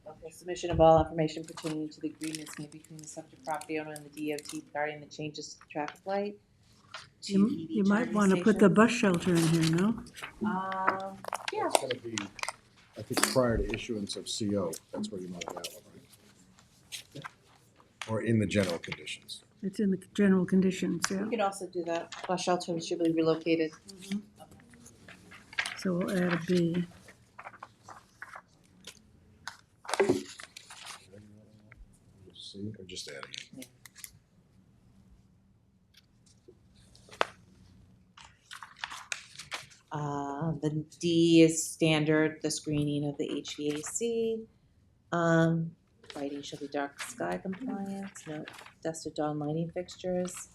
okay, submission of all information pertaining to the agreements made between the subject property owner and the DOT regarding the changes to the traffic light. You, you might want to put the bus shelter in here, no? Yeah, It's gonna be, I think, prior to issuance of CO, that's where you might have that one, right? Or in the general conditions. It's in the general conditions, yeah. we could also do that. Bus shelter should be relocated. So we'll add a B. Just see, or just adding it. The D is standard, the screening of the HVAC. Lighting shall be dark sky compliant, no dusk or dawn lighting fixtures.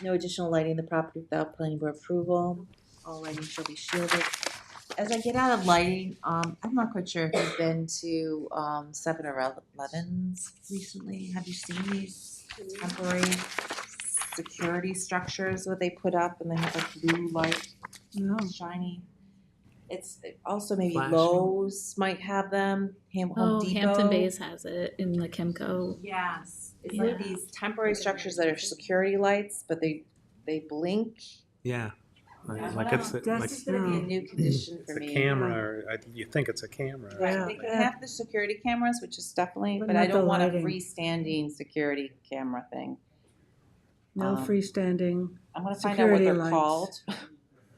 No additional lighting in the property without planning board approval. All lighting shall be shielded. As I get out of lighting, I'm not quite sure if you've been to 7-Elevens recently. Have you seen these temporary security structures that they put up and they have a blue light? No. Shiny. It's also maybe Flashing. Lowe's might have them. Home Oh, Depot. Hampton Bays has it in the Kimco. Yes, it's Yeah. like these temporary structures that are security lights, but they blink. Yeah. Like it's, This like is gonna be a new condition for it's a me. camera, or you think it's a camera. or Right, Yeah. they can have the security cameras, which is definitely, But but I not the don't want a lighting. freestanding security camera thing. No freestanding I'm gonna find out what security they're lights. called,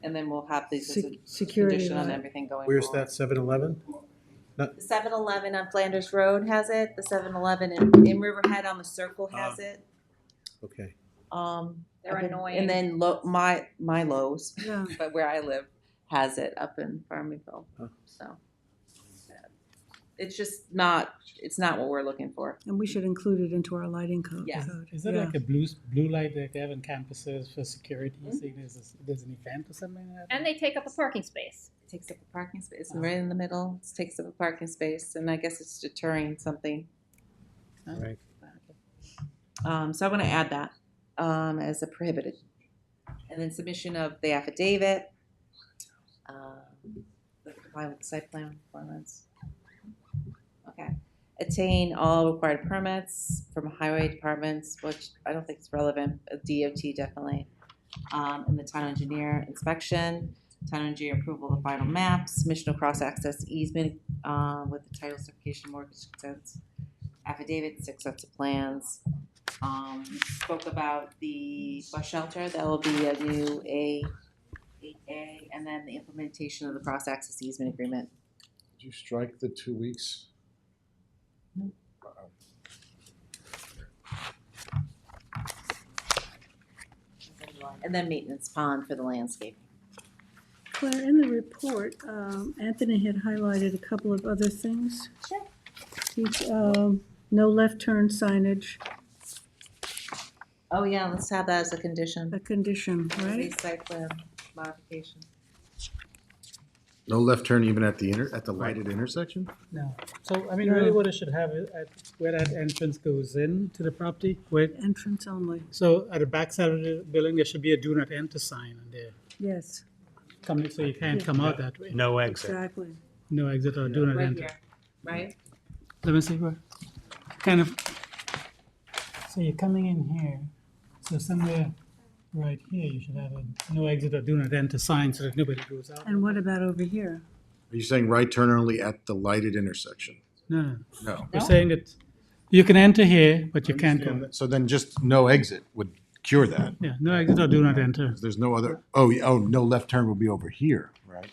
and then we'll have these as a security condition on light. everything going Where's forward. that 7-Eleven? The 7-Eleven on Flanders Road has it, the 7-Eleven in Riverhead on the Circle has it. Okay. They're Up in- annoying. And then my Lowe's, Yeah. but where I live, has it up in Farmingville, Huh. so. It's just not, it's not what we're looking for. And we should include it into our lighting code. Yes. Is there Yeah. like a blue light that they have in campuses for security? Say there's an event or something like that? And they take up a parking space. It takes up a parking space, right in the middle, it takes up a parking space, and I guess it's deterring something. Right. So I'm gonna add that, as a prohibited. And then submission of the affidavit, comply with the site plan requirements. Okay. Attain all required permits from highway departments, which I don't think is relevant, DOT definitely. And the town engineer inspection, town engineer approval of the final maps, submission of cross-access easement, with the title certification mortgage consents, affidavit, 6 sets of plans. Spoke about the bus shelter, that will be a new A8A, and then the implementation of the cross-access easement agreement. Did you strike the 2 weeks? And then maintenance pond for the landscape. Claire, in the report, Anthony had highlighted a couple of other things. Sure. He's, no left turn signage, Oh, yeah, let's have that as a condition. a condition, The right? site plan modification. No left turn even at the lighted intersection? No. So, I mean, No. really what it should have is at where that entrance goes in to the property, where, Entrance only, so at the back side of the building, there should be a do not enter sign there. yes, Coming, so you can't come out that way. No exit. exactly. No exit or do not Right enter. here, right? Let me see where, kind of, so you're coming in here, so somewhere right here, you should have a no exit or do not enter sign so that nobody goes out. And what about over here? Are you saying right turn only at the lighted intersection? No, no, No. we're saying that you can enter here, but you can't go. So then just no exit would cure that. Yeah, no exit or do not enter. There's no other, no left turn will be over here, right?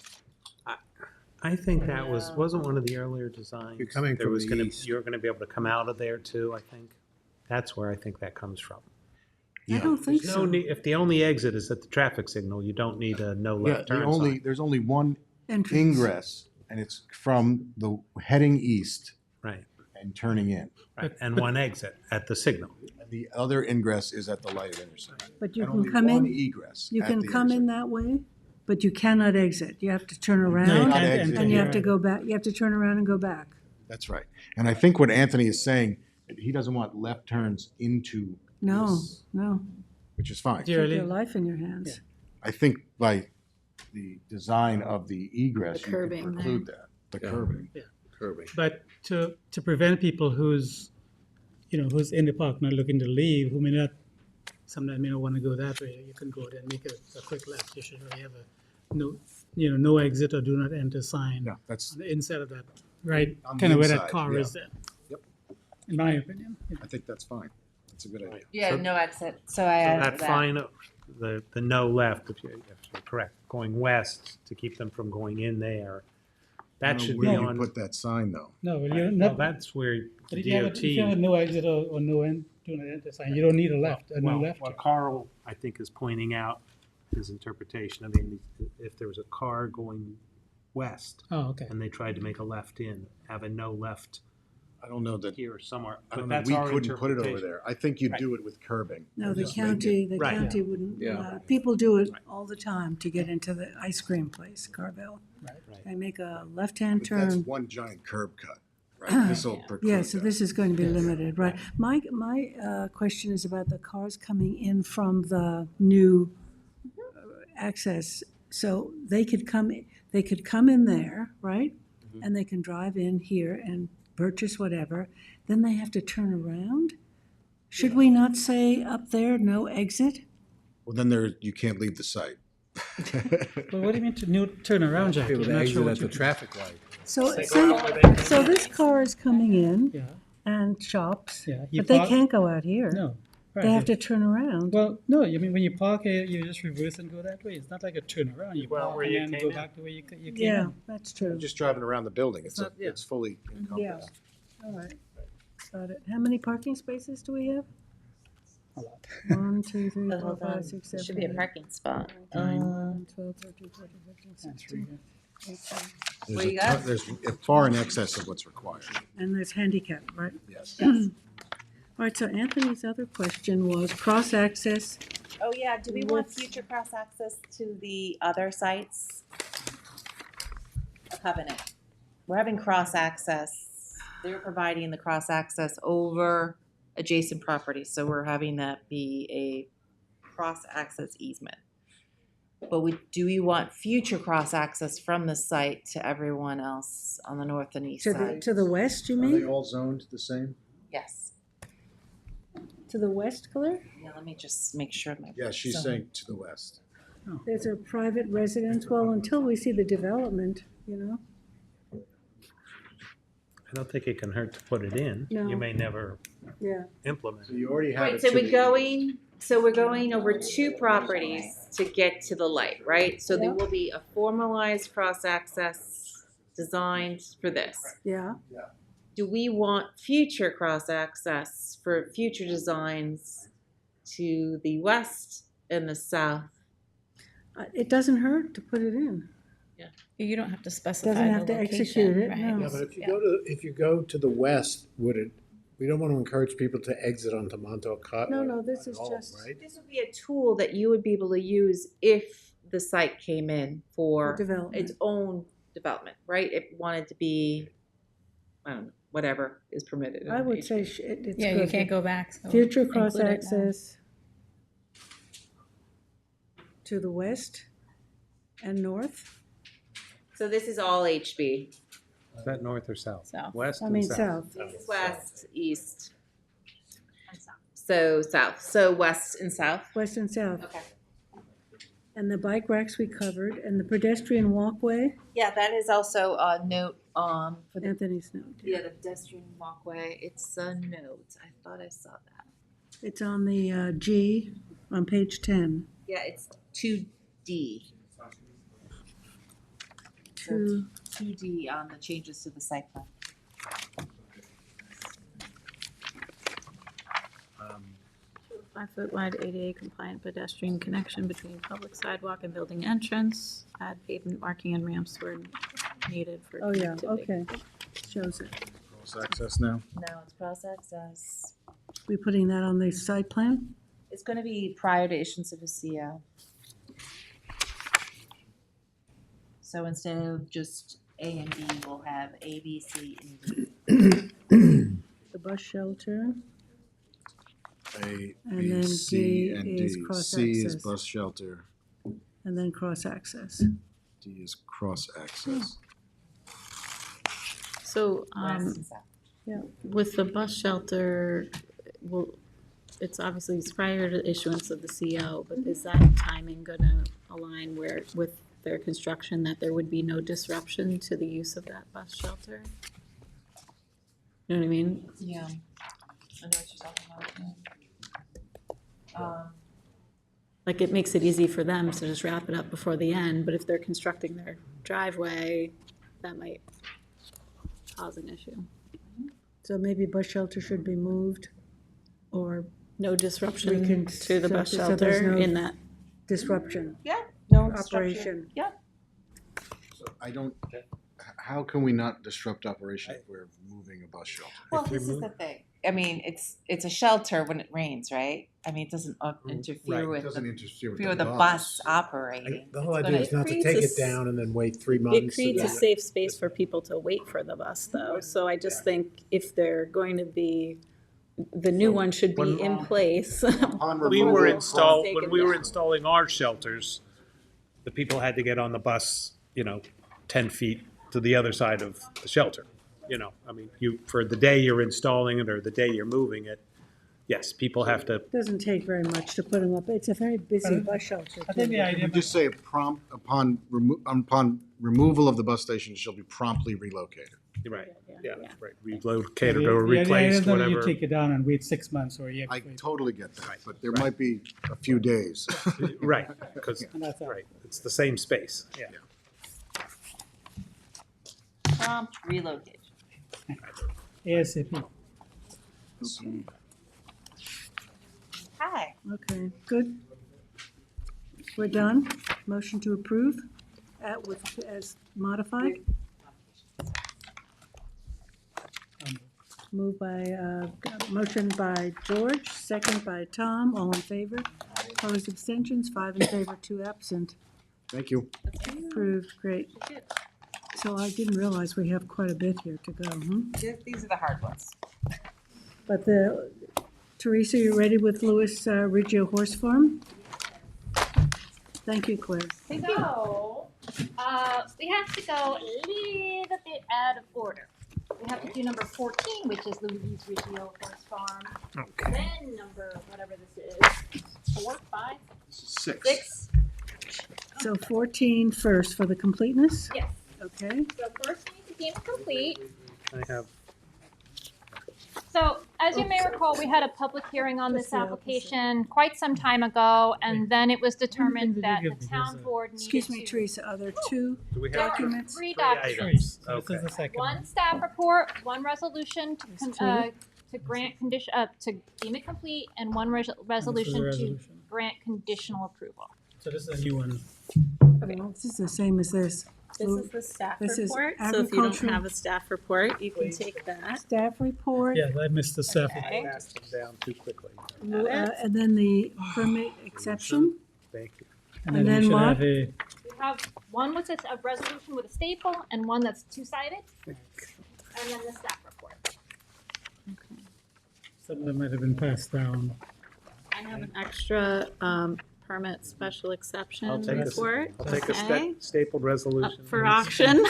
I think that wasn't one of the earlier designs. You're coming There from was the gonna, east. you're gonna be able to come out of there too, I think. That's where I think that comes from. I don't think There's so. no need, if the only exit is at the traffic signal, you don't need a no Yeah, left turn sign. there's only one Entrance. ingress, and it's from the heading east Right, and turning in. right, and one exit at the signal. And the other ingress is at the lighted intersection. But you And can only come one in, egress you at can the come in intersection. that way, but you cannot exit. You have to turn No, you around, can't Not enter exit. and you have to here. go back, you have to turn around and go back. That's right. And I think what Anthony is saying, he doesn't want left turns into No, this, no, which is fine. Yeah. take Really? your life in your hands. I think by the design of the egress, The you curbing can preclude that, the curbing. Curbing. But to prevent people who's in the park not looking to leave, who may not, sometimes may not want to go that way, you can go there and make a quick left. You should really have a no exit or do not enter sign No, that's, on the inside of that, right, On the kind of where that inside, car yeah. is there. Yep. In my opinion. I think that's fine. That's a good idea. Yeah, So- no exit, so I So added that that. fine, the no left, if you're correct, going west to keep them from going in there, I that don't know should be where you on. put that sign, though. No, well, you're Well, not, that's where but if you have a DOT. no exit or no do not enter sign, you don't need a left, a no Well, left. what Carl, I think, is pointing out his interpretation. I mean, if there was a car going west Oh, okay. and they tried to make a left in, have a no left I don't know that, here or somewhere. I But don't know, that's we our couldn't put it over interpretation. there. I think you'd Right. do it with curbing. No, the Just make it- Right. county wouldn't Yeah. allow, people do it all the time to get into the ice cream place, Carvel. Right. They make a left-hand But that's turn. one giant curb cut, right? This'll preclude Yeah, so that. this is going to be limited, right? My question is about the cars coming in from the new access. So they could come in there, right? And they can drive in here and purchase whatever. Then they have to turn around? Should we not say up there, no exit? Well, then you can't leave the site. But what do you mean to turn around, Jackie? People I'm to not exit sure at what the you. traffic light. So this car is coming in Yeah, and shops, yeah. You but they park- can't go out here. No. They right. have to turn around. Well, no, I mean, when you park here, you just reverse and go that way. It's not like a turnaround. You Well, park where and you then came go in. back the way you came Yeah, in. that's true. Just driving around the building, It's not- yeah. it's fully Yeah, encompassed. all right. Got it. How many parking spaces do we have? A lot. 1, 2, 3, 4, Hold 5, on, 6, there 7, should be a 8, parking spot. 9, 12, 13, 14, 15, That's three 16, here. 18. There's What a you got? ton- There's far in excess of what's required, And there's handicap, right? yes. All right, so Anthony's other question was cross-access. Oh, yeah, do we want With- future cross-access to the other sites? A covenant. We're having cross-access, they're providing the cross-access over adjacent properties, so we're having that be a cross-access easement. But do we want future cross-access from the site to everyone else on the north and east side? To the west, you Are they mean? all zoned the same? Yes. To the west, Claire? Yeah, let me just make sure my. Yeah, she's saying to the west. There's a private residence. Well, until we see the development, I don't think it can hurt to put it in. No. You may never Yeah. implement So it. you already have Right, it. so to we're the- going over 2 properties to get to the light, right? So there Yeah. will be a formalized cross-access designed for this. Yeah. Do we want future cross-access for future designs to the west and the south? It doesn't hurt to put it in. You don't have to specify Doesn't the have to location, execute it, right? no. Yeah, but if you go to the west, we don't want to encourage people to exit onto Montauk Cut. No, this at is all, just- right? This would be a tool that you would be able to use if the site came in for Development. its own development, right? It wanted to be, I don't know, whatever is permitted. in I would HB. say it's Yeah, good. you can't go back. So Future include it now. cross-access to the west and north. So this is all HB. Is that north or south? South. West I and mean, south. south. This is west, east. So south, so west and south. West and south. Okay. And the bike racks we covered, and the pedestrian walkway, Yeah, that is also a note, for the, Anthony's note. yeah, the pedestrian walkway. It's a note. I thought I saw that. It's on the G on page 10. Yeah, it's 2D. Two, 2D on the changes to the site plan. 5-foot wide ADA compliant pedestrian connection between public sidewalk and building entrance. Add pavement marking and ramps where needed for oh yeah, connectivity. okay. Shows it. Cross access now. No, it's cross access. We putting that on the site plan? It's gonna be prior to issuance of a CO. So instead of just A and B, we'll have A, B, C, and D. The bus shelter, A, And B, then C, D and is D. cross C is access. bus shelter. and then cross-access. D is cross access. So, West and south. with the bus shelter, well, it's obviously it's prior to issuance of the CO, but is that timing gonna align where, with their construction, that there would be no disruption to the use of that bus shelter? You know what I mean? Yeah. I know what you're talking about. Like, it makes it easy for them to just wrap it up before the end, but if they're constructing their driveway, that might cause an issue. So maybe bus shelter should be moved, or No We disruption can- to the bus so there's shelter no- in that. disruption, Yeah, no operation. Yeah. So I don't, how can we not disrupt operation if we're moving a bus shelter? Well, If we this is move- the thing. I mean, it's a shelter when it rains, right? I mean, it doesn't interfere Right. It with doesn't the, interfere with interfere with the the bus. bus operating. The whole It's idea gonna- is not to creates take a it s- down and then wait 3 months. It creates a and then- safe space for people to wait for the bus, though, so I just think if they're going to be, the new one should be in place. Upon We removal were of- when we were installing our shelters, the people had to get on the bus, 10 feet to the other side of the shelter. I mean, for the day you're installing it or the day you're moving it, yes, people have to, Doesn't take very much to put them up. It's a very busy bus shelter. I think too. the idea, You just say upon removal of the bus station, it shall be promptly relocated. right, Yeah. right, relocate or the go idea replace, is that you whatever. take it down and wait 6 months or a year. I before you- totally get that, Right, but there right. might be a few days. Right, because, And that's all. right, it's the same space, yeah. Prompt relocation. ASAP. Okay. Hi. Okay, good. We're done. Motion to approve as modified. Moved by, motion by George, second by Tom, all in favor. Opposed, abstentions, 5 in favor, 2 absent. Thank you. Approved, great. So I didn't realize we have quite a bit here to go, These are the hard ones. But Teresa, you ready with Louis Riggio Horse Farm? Thank you, Claire. So, we have to go a little bit out of order. We have to do number 14, which is Louise Riggio Horse Farm. Okay. Then number, whatever this is, 4, 5, 6. So 14 first for the completeness? Yes. Okay. So first we need to deem it complete. I have So, as you may recall, we had a public hearing on this Just the opposite. application quite some time ago, and then it was When determined did you that give the me town this, board needed Excuse me, to. Teresa, are there two Do we There have were documents? three three documents. items? This is the second One one. staff report, one resolution There's two. to grant condition, to deem it complete, and one And this is resolution the to resolution. grant conditional approval. So this is a new one. Well, this is the same as this. This is the staff This is report, so if you don't agricultural- have a staff report, you can take that. Staff report, Yeah, I missed the staff. Okay. Passed them down too quickly. and then the permit exception. Thank you. And we then should what? have a, We have one with a resolution with a staple, and one that's two-sided, and then the staff report. some of them might have been passed down. I have an extra permit special exception I'll take a, report. I'll take a Okay. stapled Up resolution. for auction.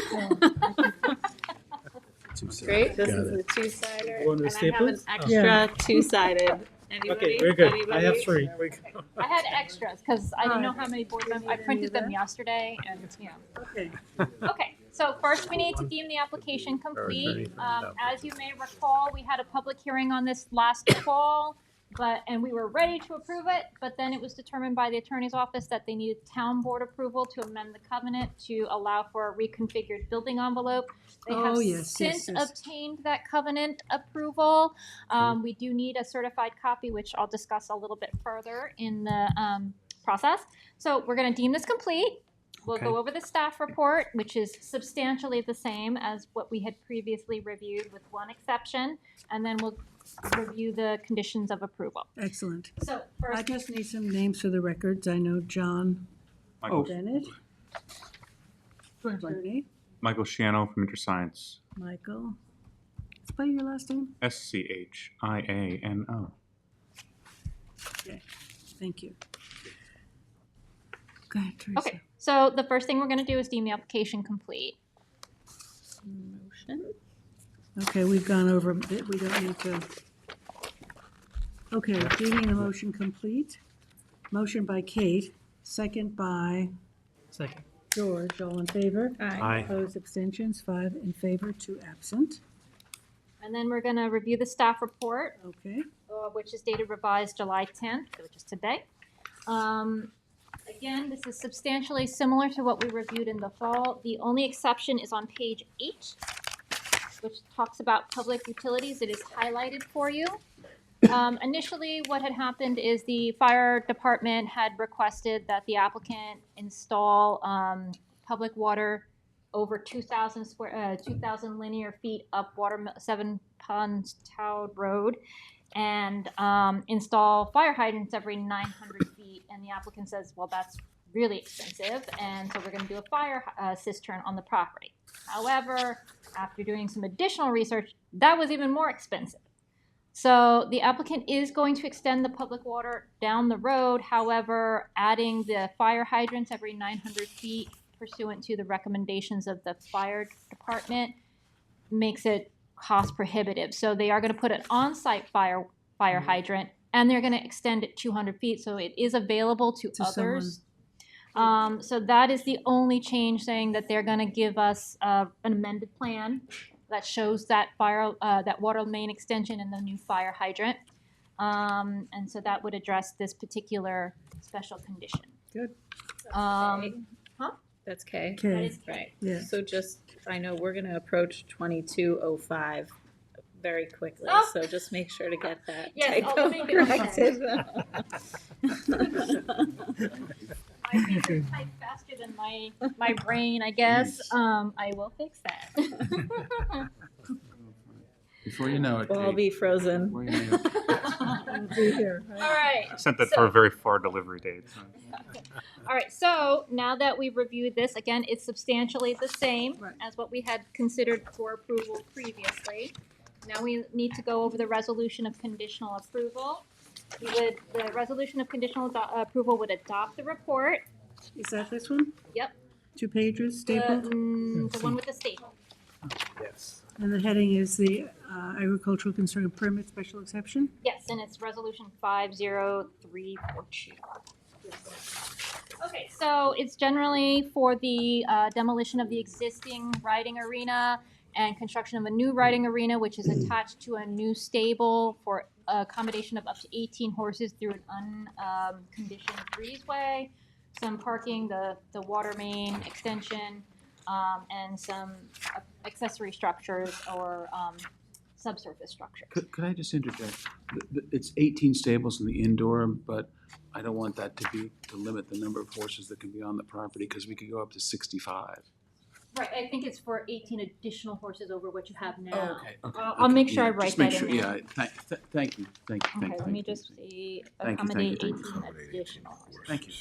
Two-sided. Great, this Got is the two-sider, One with and I have an staples? Oh. extra two-sided. Anybody? Okay, we're good. I Anybody? have three. There we go. I had extras, because I didn't know how many board members, I Need any printed of them that? yesterday, and, you know. Okay. Okay, so first we need to deem the application complete. anything. As you may recall, we had a public hearing on this last fall, and we were ready to approve it, but then it was determined by the attorney's office that they needed town board approval to amend the covenant to allow for a reconfigured building envelope. They have Oh, yes, since yes. obtained that covenant approval. We do need a certified copy, which I'll discuss a little bit further in the process. So we're gonna deem this complete. We'll go over the staff report, which is substantially the same as what we had previously reviewed with one exception, and then we'll review the conditions of approval. Excellent. So I first, just need some names for the records. I know John Michael, Bennett. Bernie, Michael Shiano from InterScience. Michael. Spell your last name. SCHIANO. Okay, thank you. Go ahead, Teresa. okay, so the first thing we're gonna do is deem the application complete. Motion. Okay, we've gone over it. We don't need to. Okay, deeming the motion complete. Motion by Kate, second by Second. George. All in favor? Aye. Opposed, abstentions, 5 in favor, 2 absent. And then we're gonna review the staff report, Okay, which is dated revised July 10th, which is today. Again, this is substantially similar to what we reviewed in the fall. The only exception is on page 8, which talks about public utilities. It is highlighted for you. Initially, what had happened is the fire department had requested that the applicant install public water over 2,000 linear feet up 7 Ponds Town Road, and install fire hydrants every 900 feet. And the applicant says, well, that's really expensive, and so we're going to do a fire cistern on the property. However, after doing some additional research, that was even more expensive. So the applicant is going to extend the public water down the road. However, adding the fire hydrants every 900 feet pursuant to the recommendations of the fire department makes it cost prohibitive. So they are going to put an on-site fire hydrant, and they're going to extend it 200 feet, so it is available to others. So that is the only change, saying that they're going to give us an amended plan that shows that that water main extension and the new fire hydrant. And so that would address this particular special condition. good. That's K. That Okay, is Right. yeah. So just, I know we're gonna approach 2205 very quickly, Oh. so just make sure to get that Yes, I'll typo make it corrected. I can type faster than my brain, I guess. I will fix that. Before you know it, We'll all Kate, be frozen. before you know it. Be here, All right? right. I sent that So- for a very far delivery date. So. All right, so now that we've reviewed this, again, it's substantially the same Right. as what we had considered for approval previously. Now we need to go over the resolution of conditional approval. The resolution of conditional approval would adopt the report. Is that this one? Yep. 2 pages, The, stapled? the one with the staple. Yes. And the heading is the agricultural concern permit special exception? Yes, and it's resolution 50342. Okay, so it's generally for the demolition of the existing riding arena and construction of a new riding arena, which is attached to a new stable for accommodation of up to 18 horses through an unconditioned breezeway, some parking, the water main extension, and some accessory structures or subsurface structures. Could I just interject? It's 18 stables in the indoor, but I don't want that to limit the number of horses that can be on the property, because we could go up to 65. Right, I think it's for 18 additional horses over what you have now. Oh, okay. I'll make sure I Yeah, write just make that in sure, there. Yeah, thank you. Okay, let me just see, Thank you, accommodate thank you. 18 additional horses. Thank you.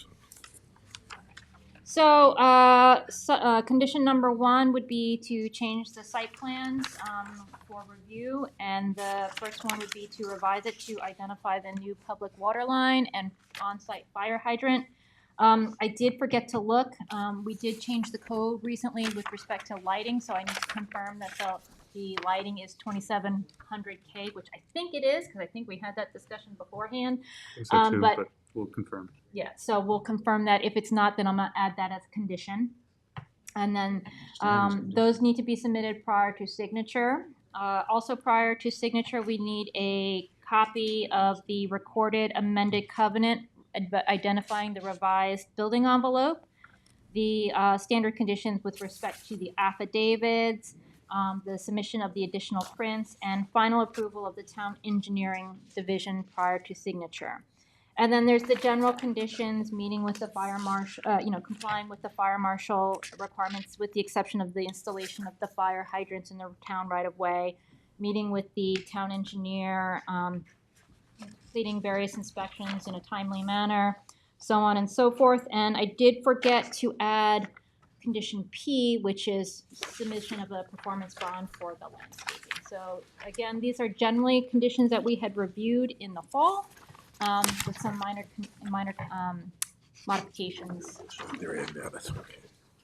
So, condition number 1 would be to change the site plans for review, and the first one would be to revise it to identify the new public water line and on-site fire hydrant. I did forget to look. We did change the code recently with respect to lighting, so I need to confirm that the lighting is 2700K, which I think it is, because I think we had that discussion beforehand. So too, but but we'll confirm. yeah, so we'll confirm that. If it's not, then I'm gonna add that as a condition. And then those need to be submitted prior to signature. Also prior to signature, we need a copy of the recorded amended covenant identifying the revised building envelope, the standard conditions with respect to the affidavits, the submission of the additional prints, and final approval of the town engineering division prior to signature. And then there's the general conditions, meeting with the fire marshal, complying with the fire marshal requirements with the exception of the installation of the fire hydrants in the town right of way, meeting with the town engineer, completing various inspections in a timely manner, so on and so forth. And I did forget to add condition P, which is submission of a performance bond for the landscaping. So again, these are generally conditions that we had reviewed in the fall, with some minor modifications. They're in there, that's okay.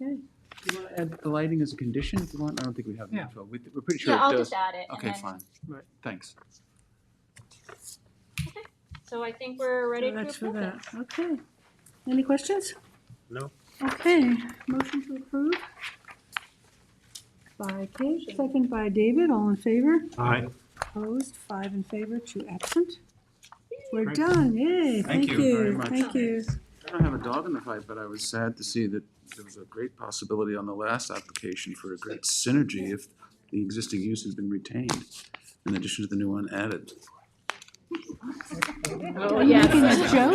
Okay. Do you want to add the lighting as a condition if you want? I don't think we have the Yeah. info. We're pretty sure Yeah, it I'll does. just add it. Okay, and then, fine. Right, thanks. So I think we're ready to That's for approve it. that. Okay. Any questions? No? Okay, motion to approve. By Kate, second by David, all in favor? Aye. Opposed, 5 in favor, 2 absent. We're Great. done, yay, Thank thank you very you, much. thank you. I don't have a dog in the fight, but I was sad to see that there was a great possibility on the last application for a great synergy if the existing use has been retained, in addition to the new one added. Oh, Are you yes. making a joke?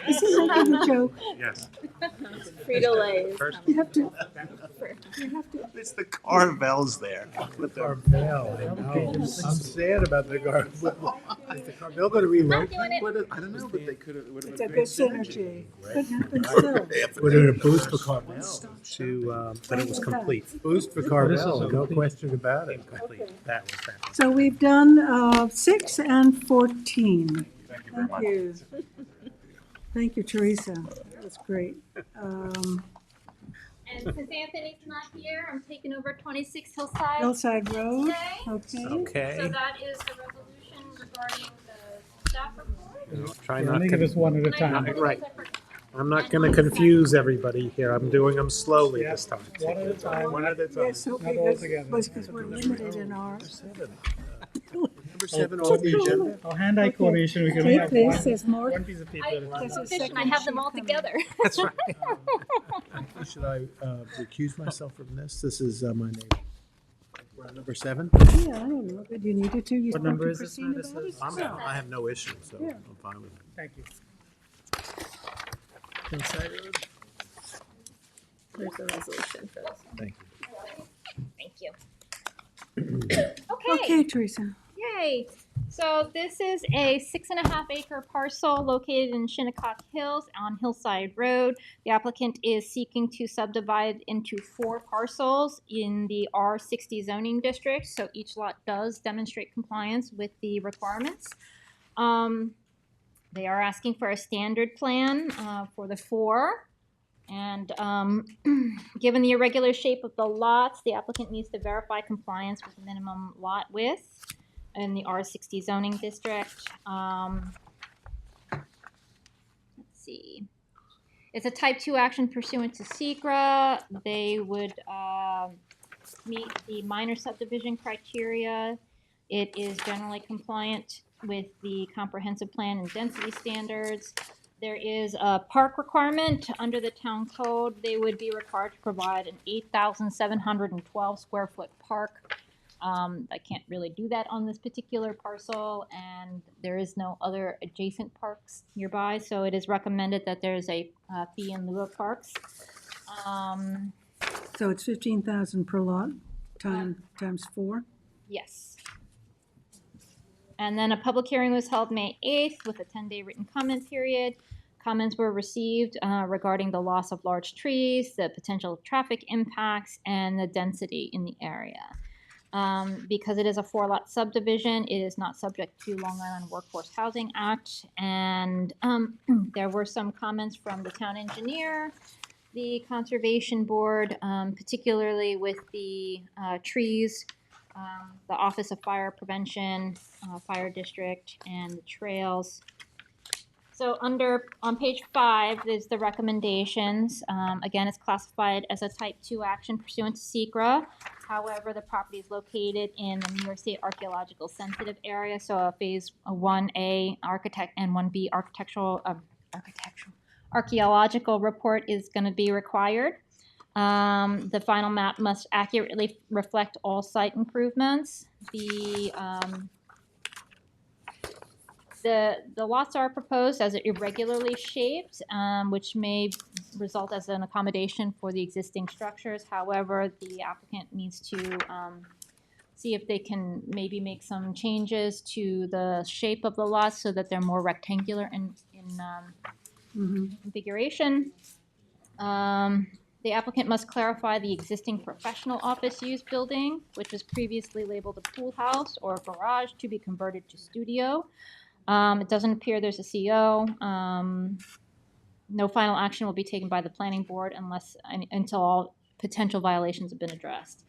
Is he making a joke? Yes. Frito-Lay. You have to, It's the Carvels there. Carvel, I know. I'm sad about the Carvel. Is the Carvel going to relocate? I don't know, but they could have, it would have it's a been good great synergy. Could happen still. We're doing a boost for Carvel to, but it was complete. Boost for Carvel, no question about it. Complete. That was fantastic. So we've done 6 and 14. Thank you. Thank you, Teresa. That was great. And since Anthony's not here, I'm taking over 26 Hillside. Hillside Road, today. okay. Okay. So that is the resolution regarding the staff report. Try Yeah, not let me give us one at a time. Right. I'm not going to confuse everybody here. I'm doing them slowly this time. One at a time. One at a time. Yes, okay, Not all that's together. because we're limited in our. Number 7 on the agenda. Oh, hand-eye coordination, we can only Take have this, one, there's more. one piece of paper at a time. There's a Efficient, I second have them sheet all coming. together. That's right. Should I recuse myself from this? This is my neighbor. We're on number 7? Yeah, I don't know, but you needed to, you What spoke number to is this Christine now? This about it? is- I have no issue, so Yeah. I'm fine with it. Thank you. Hillside Road. There's a resolution for this. Thank you. Thank you. Okay, Okay, Teresa. yay. So this is a 6.5 acre parcel located in Shinnecock Hills on Hillside Road. The applicant is seeking to subdivide into 4 parcels in the R60 zoning district. So each lot does demonstrate compliance with the requirements. They are asking for a standard plan for the 4. And given the irregular shape of the lots, the applicant needs to verify compliance with the minimum lot width in the R60 zoning district. Let's see. It's a type 2 action pursuant to SECRA. They would meet the minor subdivision criteria. It is generally compliant with the comprehensive plan and density standards. There is a park requirement under the town code. They would be required to provide an 8,712 square foot park. I can't really do that on this particular parcel, and there is no other adjacent parks nearby, so it is recommended that there's a fee in lieu of parks. So it's 15,000 per lot, times 4? Yes. And then a public hearing was held May 8th with a 10-day written comment period. Comments were received regarding the loss of large trees, the potential traffic impacts, and the density in the area. Because it is a 4-lot subdivision, it is not subject to Long Island Workforce Housing Act. And there were some comments from the town engineer, the conservation board, particularly with the trees, the Office of Fire Prevention, Fire District, and the trails. So on page 5 is the recommendations. Again, it's classified as a type 2 action pursuant to SECRA. However, the property is located in the New York State archaeological sensitive area, so a phase 1A architect and 1B archaeological report is going to be required. The final map must accurately reflect all site improvements. The lots are proposed as irregularly shaped, which may result as an accommodation for the existing structures. However, the applicant needs to see if they can maybe make some changes to the shape of the lots so that they're more rectangular in configuration. The applicant must clarify the existing professional office use building, which was previously labeled a pool house or a garage, to be converted to studio. It doesn't appear there's a CO. No final action will be taken by the planning board until all potential violations have been addressed.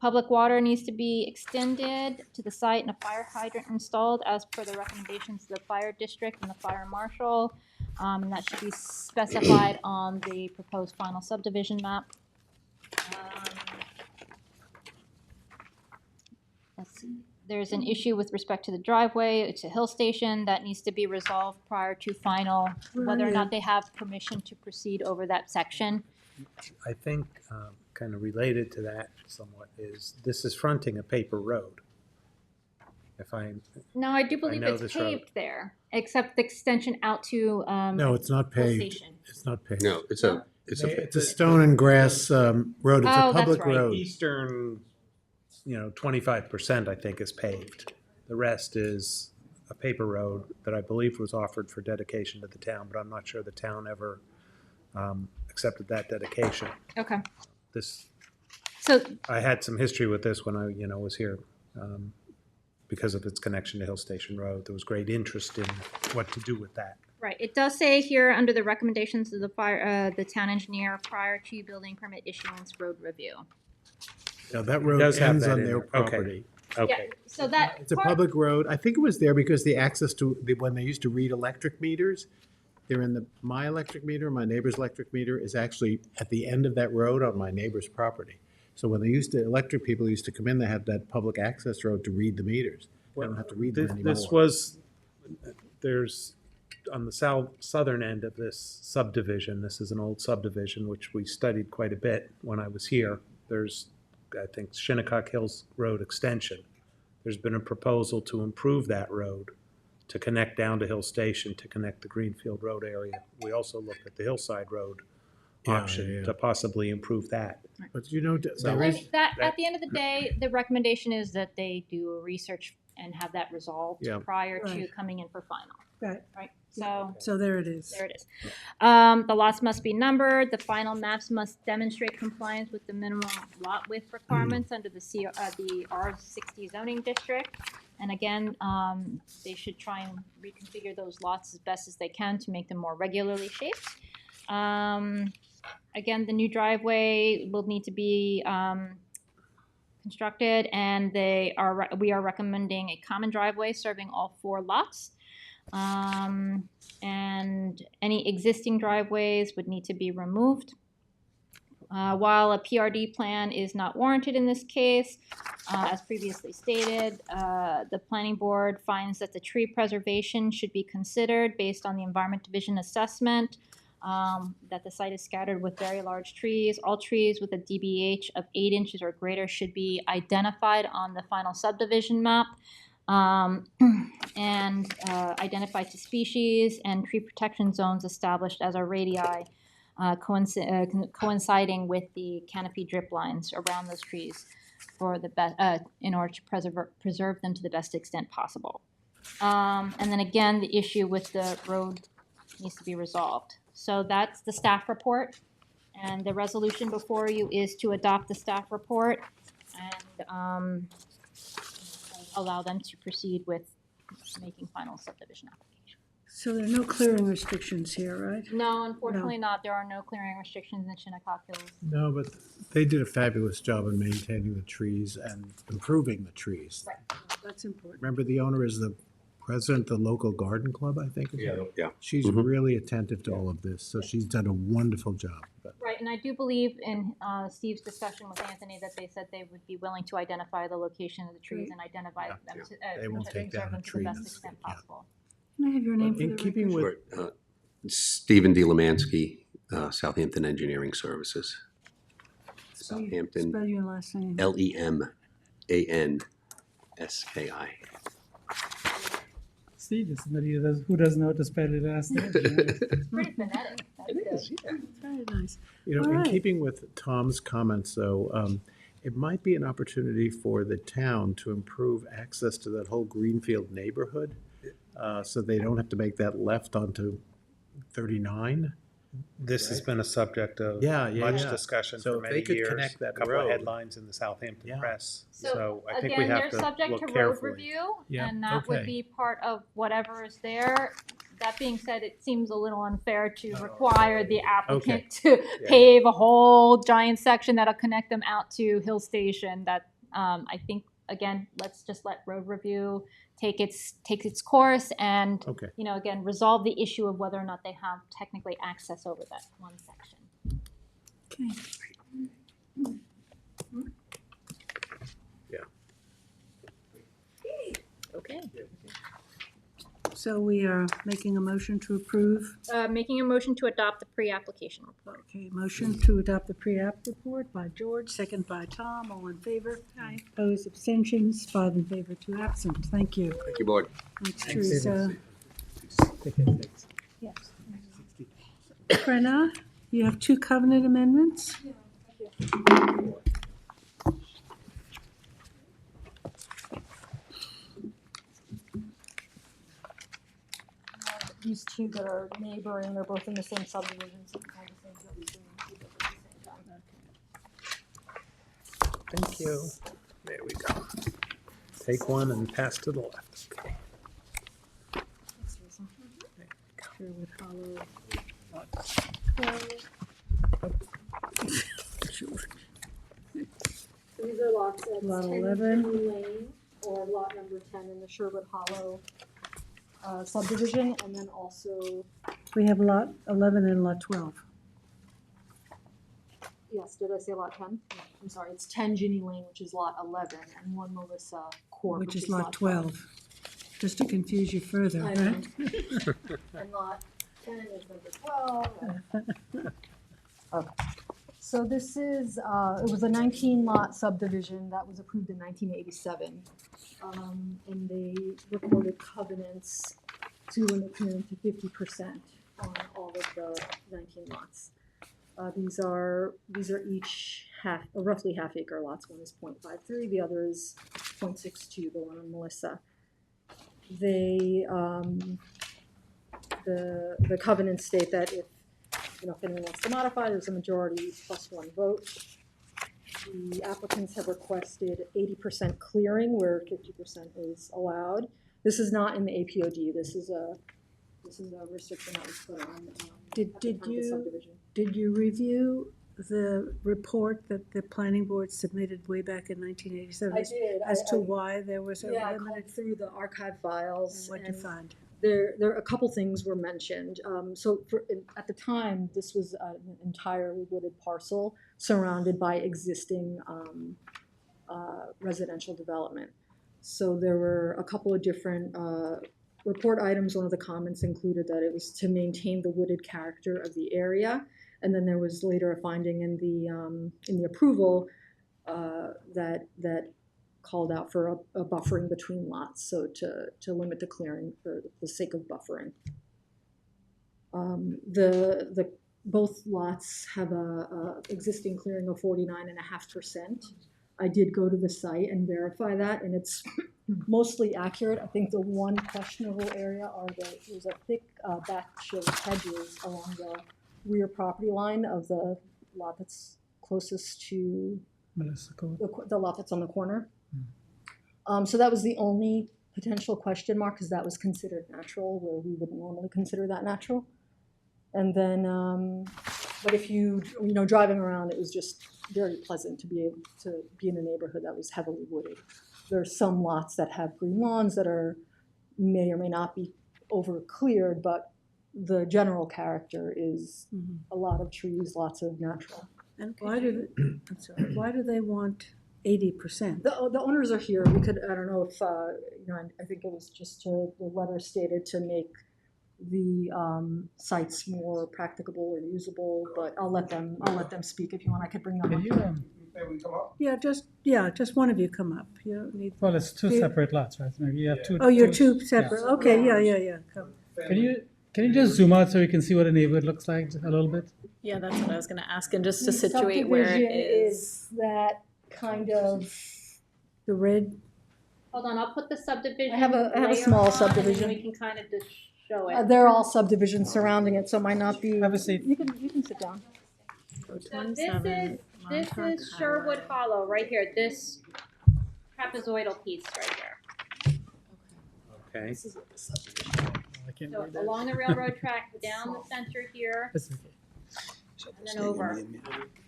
Public water needs to be extended to the site and a fire hydrant installed as per the recommendations of the fire district and the fire marshal. And that should be specified on the proposed final subdivision map. Let's see. There's an issue with respect to the driveway. It's a hill station that needs to be resolved prior to final, whether or not they have permission to proceed over that section. I think, kind of related to that somewhat, is this is fronting a paper road. No, I do believe it's paved there, except the extension out to No, it's not hill paved. station. It's not paved. No, it's It's a stone and grass road. It's Oh, a that's public right. road. Eastern, 25% I think is paved. The rest is a paper road that I believe was offered for dedication to the town, but I'm not sure the town ever accepted that dedication. Okay. So I had some history with this when I, was here. Because of its connection to Hill Station Road, there was great interest in what to do with that. Right. It does say here under the recommendations of the town engineer prior to building permit issuance road review. Now, that road does have ends that on in their there. Okay. property. Okay. Yeah, so that It's a public road. I think it was there because the access to, when they used to read electric meters, they're in my electric meter, my neighbor's electric meter is actually at the end of that road on my neighbor's property. So when electric people used to come in, they had that public access road to read the meters. They don't have to read them anymore. There's, on the southern end of this subdivision, this is an old subdivision, which we studied quite a bit when I was here. There's, I think, Shinnecock Hills Road extension. There's been a proposal to improve that road, to connect down to Hill Station, to connect the Greenfield Road area. We also looked at the Hillside Road option to possibly improve that. But at the end of the day, the recommendation is that they do a research and have that resolved prior to coming in for final. Right. So there it is. There it is. The lots must be numbered. The final maps must demonstrate compliance with the minimum lot width requirements under the R60 zoning district. And again, they should try and reconfigure those lots as best as they can to make them more regularly shaped. Again, the new driveway will need to be constructed, and we are recommending a common driveway serving all 4 lots. And any existing driveways would need to be removed. While a PRD plan is not warranted in this case, as previously stated, the planning board finds that the tree preservation should be considered based on the Environment Division assessment, that the site is scattered with very large trees. All trees with a DBH of 8 inches or greater should be identified on the final subdivision map, and identified to species and tree protection zones established as a radii, coinciding with the canopy drip lines around those trees for the in order to preserve them to the best extent possible. And then again, the issue with the road needs to be resolved. So that's the staff report, and the resolution before you is to adopt the staff report and allow them to proceed with making final subdivision application. So there are no clearing restrictions here, right? No, unfortunately not. There are no clearing restrictions in Shinnecock Hills. No, but they did a fabulous job in maintaining the trees and improving the trees. Right. That's important. Remember, the owner is the president of the local garden club, I think. Yeah. She's really attentive to all of this, so she's done a wonderful job. But Right, and I do believe in Steve's discussion with Anthony that they said they would be willing to identify the location of the trees and identify them to, They won't to take preserve down a them to tree the best that's- extent yeah. possible. Can I have your name for in the keeping record? with, Stephen D. Lemansky, Southampton Engineering Services. Southampton, Spell your last name. Lemanski. Steve is somebody who doesn't know how to spell it last name. It's pretty phonetic. That's good. Very nice. you know, All in right. keeping with Tom's comments, though, it might be an opportunity for the town to improve access to that whole Greenfield neighborhood, so they don't have to make that left onto 39. This has been a subject of Yeah, much yeah. discussion So for if many they could years. connect that Couple of road. headlines in the Southampton Yeah. press. So So I think we again, have they're to subject look to road carefully. review, Yeah, and that would okay. be part of whatever is there. That being said, it seems a little unfair to require the applicant to pave a whole giant section that'll connect them out to Hill Station. That I think, again, let's just let road review take its course and Okay. you know, again, resolve the issue of whether or not they have technically access over that one section. Okay. Okay. So we are making a motion to approve. Making a motion to adopt the pre-application report. Okay, motion to adopt the pre-app report by George, second by Tom. All in favor? Aye. Opposed, abstentions, 5 in favor, 2 absent. Thank you. Thank you, board. Thanks, Teresa. Yes. Brenna, you have 2 covenant amendments? These two that are neighboring, they're both in the same subdivision, so all the things that we do at the same time. Thank you. There we go. Take one and pass to the left. Okay. Sherwood Hollow. These are lots at Lot 10 11. Green Lane, or lot number 10 in the Sherwood Hollow subdivision, and then also, We have lot 11 and lot 12. yes, did I say lot 10? I'm sorry, it's 10 Ginny Lane, which is lot 11, and 1 Melissa Court, Which is lot 12. Just to confuse you further, I know. right? And lot 10 is number 12. Okay. So this is, it was a 19 lot subdivision that was approved in 1987. And they recorded covenants to limit community to 50% on all of the 19 lots. These are each roughly half acre lots. One is 0.53, the other is 0.62, the one on Melissa. They, the covenants state that if anyone wants to modify, there's a majority plus 1 vote. The applicants have requested 80% clearing where 50% is allowed. This is not in the APOD. This is a restriction that was put on at the time of the subdivision. Did you review the report that the planning board submitted way back in 1987? I did. As to why there was a Yeah, I limited. called through the archive files. What'd you find? there a couple things were mentioned. At the time, this was an entirely wooded parcel surrounded by existing residential development. So there were a couple of different report items. One of the comments included that it was to maintain the wooded character of the area, and then there was later a finding in the approval that called out for a buffering between lots, so to limit the clearing for the sake of buffering. Both lots have a existing clearing of 49.5%. I did go to the site and verify that, and it's mostly accurate. I think the one questionable area there's a thick batch of hedges along the rear property line of the lot that's closest to the lot that's on the corner. So that was the only potential question mark, because that was considered natural, where we wouldn't normally consider that natural. And then, but if you driving around, it was just very pleasant to be able to be in a neighborhood that was heavily wooded. There are some lots that have green lawns that may or may not be over cleared, but the general character is a lot of trees, lots of natural. And why do they want 80%? The owners are here. We could, I don't know if, I think it was just the letter stated to make the sites more practicable or usable, but I'll let them speak if you want. I could bring them up. Just one of you come up. You don't need. Well, it's two separate lots, right? Maybe you have two. Oh, you're two separate. Yeah. Okay, yeah. Come. Can you just zoom out so we can see what a neighborhood looks like a little bit? Yeah, that's what I was gonna ask, and just to The situate where it subdivision is. that kind of the red. Hold on, I'll put the subdivision. I have a layer small on, and then subdivision. we can kind of just show it. they're all subdivisions surrounding it, so it might not be. Have a seat. You can sit down. So this is Sherwood Hollow right here. This trapezoidal piece right here. Okay. So along the railroad track, down the center here, and then over.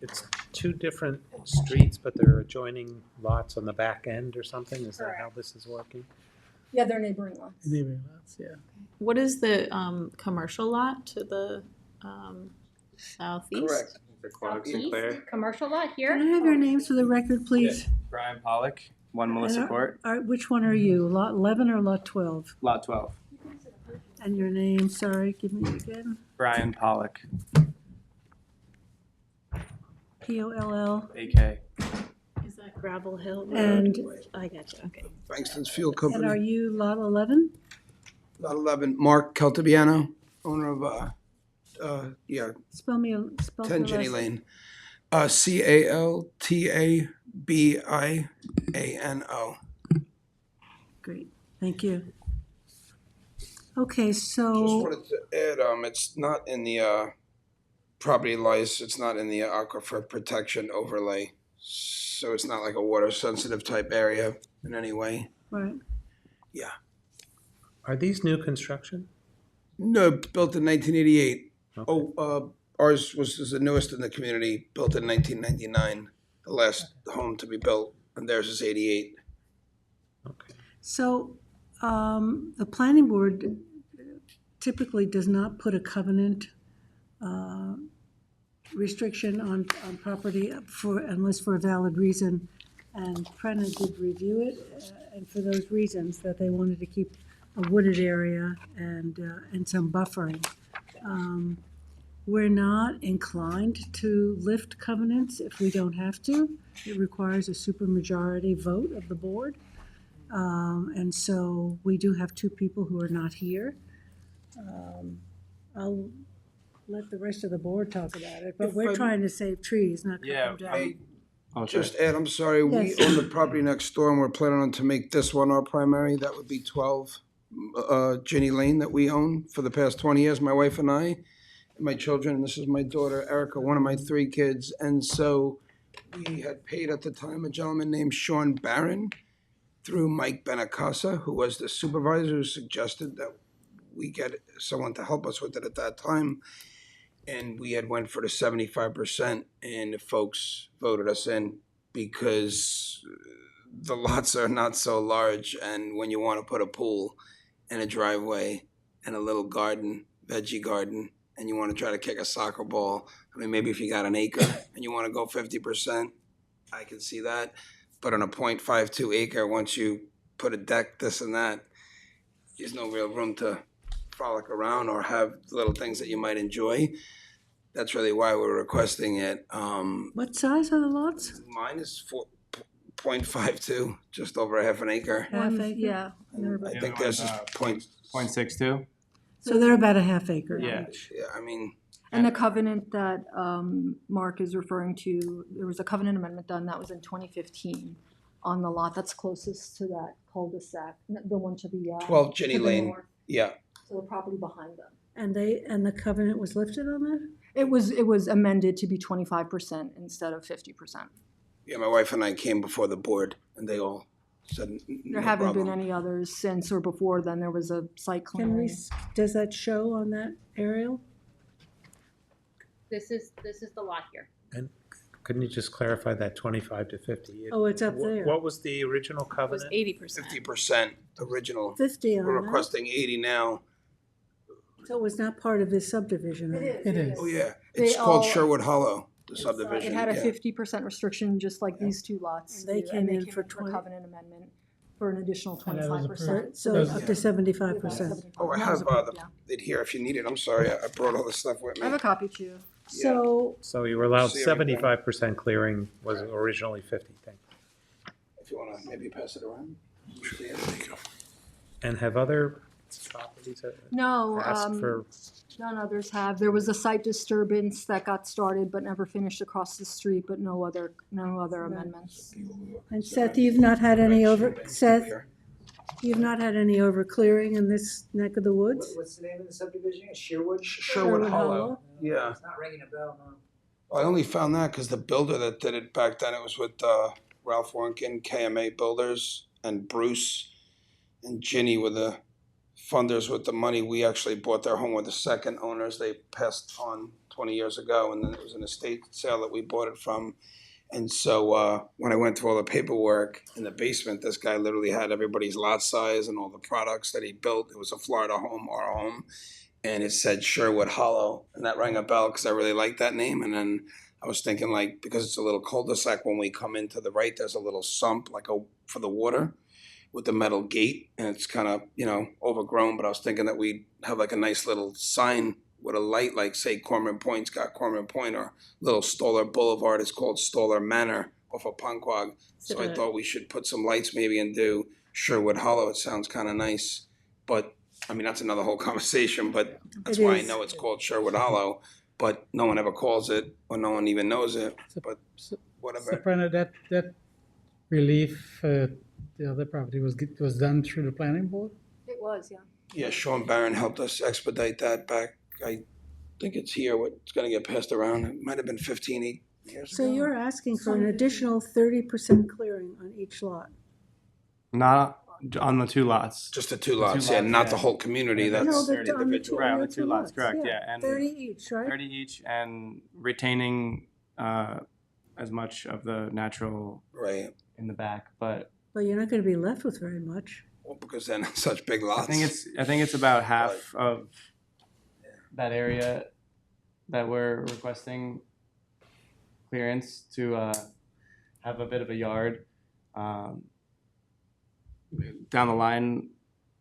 It's two different streets, but they're adjoining lots on the back end or something? Is that how this is working? Yeah, they're neighboring lots. Neighboring lots, yeah. What is the commercial lot to the southeast? Correct. Southeast, commercial lot here. Can I have your names for the record, please? Brian Pollock, 1 Melissa Court, Which one are you? Lot 11 or lot 12? lot 12. And your name, sorry, give me again. Brian Pollock, Poll. AK. Is that Gravel Hill Road? And I gotcha, okay. Frankston's Fuel and Company. are you lot 11? Lot 11, Mark Caltabiano, owner of, Spell the 10 Jenny last- Lane. Caltabiano. Great, thank you. Okay, Just so, wanted to add, it's not in the, property license, it's not in the aquifer protection overlay. So it's not like a water sensitive type area in any way. right, Are these new construction? No, built in 1988. Okay. Ours is the newest in the community, built in 1999, the last home to be built, and theirs is 88. Okay. so, the planning board typically does not put a covenant, restriction on property unless for a valid reason. And Prena did review it, and for those reasons, that they wanted to keep a wooded area and some buffering. We're not inclined to lift covenants if we don't have to. It requires a supermajority vote of the board. And so we do have two people who are not here. I'll let the rest of the board talk about it, but we're trying to save trees, not cut them down. Just Ed, I'm sorry, we Yes. own the property next door and we're planning on to make this one our primary. That would be 12 Jenny Lane that we own for the past 20 years, my wife and I, and my children. This is my daughter Erica, one of my 3 kids. And so we had paid at the time a gentleman named Sean Barron through Mike Benacasa, who was the supervisor, who suggested that we get someone to help us with it at that time. And we had went for the 75%, and the folks voted us in because the lots are not so large, and when you want to put a pool and a driveway, and a little garden, veggie garden, and you want to try to kick a soccer ball, I mean, maybe if you got an acre and you want to go 50%, I can see that. But on a 0.52 acre, once you put a deck, this and that, there's no real room to frolic around or have little things that you might enjoy. That's really why we're requesting it. What size are the lots? Mine is 0.52, just over a half an acre. Half acre? Yeah. I think theirs is point. 0.62? So they're about a half acre Yeah. each. Yeah, I mean, And the covenant that Mark is referring to, there was a covenant amendment done, that was in 2015 on the lot that's closest to that cul-de-sac, the one to the. 12 Ginny to the Lane. north. Yeah. So the property behind them. And the covenant was lifted on that? It was amended to be 25% instead of 50%. Yeah, my wife and I came before the board, and they all said There no haven't problem. been any others since or before then. There was a site Can we, clearing. does that show on that aerial? This is the lot here. And couldn't you just clarify that 25 to 50? Oh, it's up Wh- there. What was the original It was covenant? 80%. 50% original. 50 on We're that? requesting 80 now. So it was not part of this subdivision? right? It is. Oh, yeah. They It's called all- Sherwood Hollow, the subdivision. It had a yeah. 50% restriction, just like these two lots. And they do, came in for a 20 covenant amendment for an additional And that was 25%. So Those- up to 75%. Oh, I That was have approved, it here if you need it. I'm sorry, I brought all this stuff with I have me. a copy too. So, So you were allowed See everything. 75% clearing, was originally 50, thank you. If you want to maybe pass it around. And have other properties No, asked for, none others have. There was a site disturbance that got started but never finished across the street, but no other amendments. and Seth, you've not had any you've not had any overclearing in this neck of the woods? What's the name of the subdivision? Sherwood? Sherwood Hollow. Yeah. It's not ringing a bell, no. I only found that because the builder that did it back then, it was with Ralph Warnken, KMA Builders, and Bruce and Ginny were the funders with the money. We actually bought their home with the second owners. They passed on 20 years ago, and then it was an estate sale that we bought it from. And so when I went through all the paperwork in the basement, this guy literally had everybody's lot size and all the products that he built. It was a Florida home, our home. And it said Sherwood Hollow. And that rang a bell because I really liked that name. And then I was thinking, like, because it's a little cul-de-sac, when we come in to the right, there's a little sump for the water with the metal gate. And it's kind of, overgrown. But I was thinking that we'd have like a nice little sign with a light, like say Cormorant Point's got Cormorant Point, or little Stoller Boulevard is called Stoller Manor off of Ponquag. So I thought we should put some lights maybe and do Sherwood Hollow. It sounds kind of nice. But, I mean, that's another whole conversation, but that's why I know it's called Sherwood Hollow. But no one ever calls it, or no one even knows it, but whatever. Soprano, that relief, the other property was done through the planning board? It was, yeah. Yeah, Sean Barron helped us expedite that back. I think it's here, it's gonna get passed around. It might have been 15 years ago. So you're asking for an additional 30% clearing on each lot? Not on the two lots. Just the two lots, yeah, not the whole community, that's No, the- individual. on the two- Right, on on the two lots, correct, yeah. And 30 each, right? 30 each, and retaining as much of the natural Right. in the back, but Well, you're not gonna be left with very much. Well, because then such big lots. I think it's about half of that area that we're requesting clearance to have a bit of a yard down the line.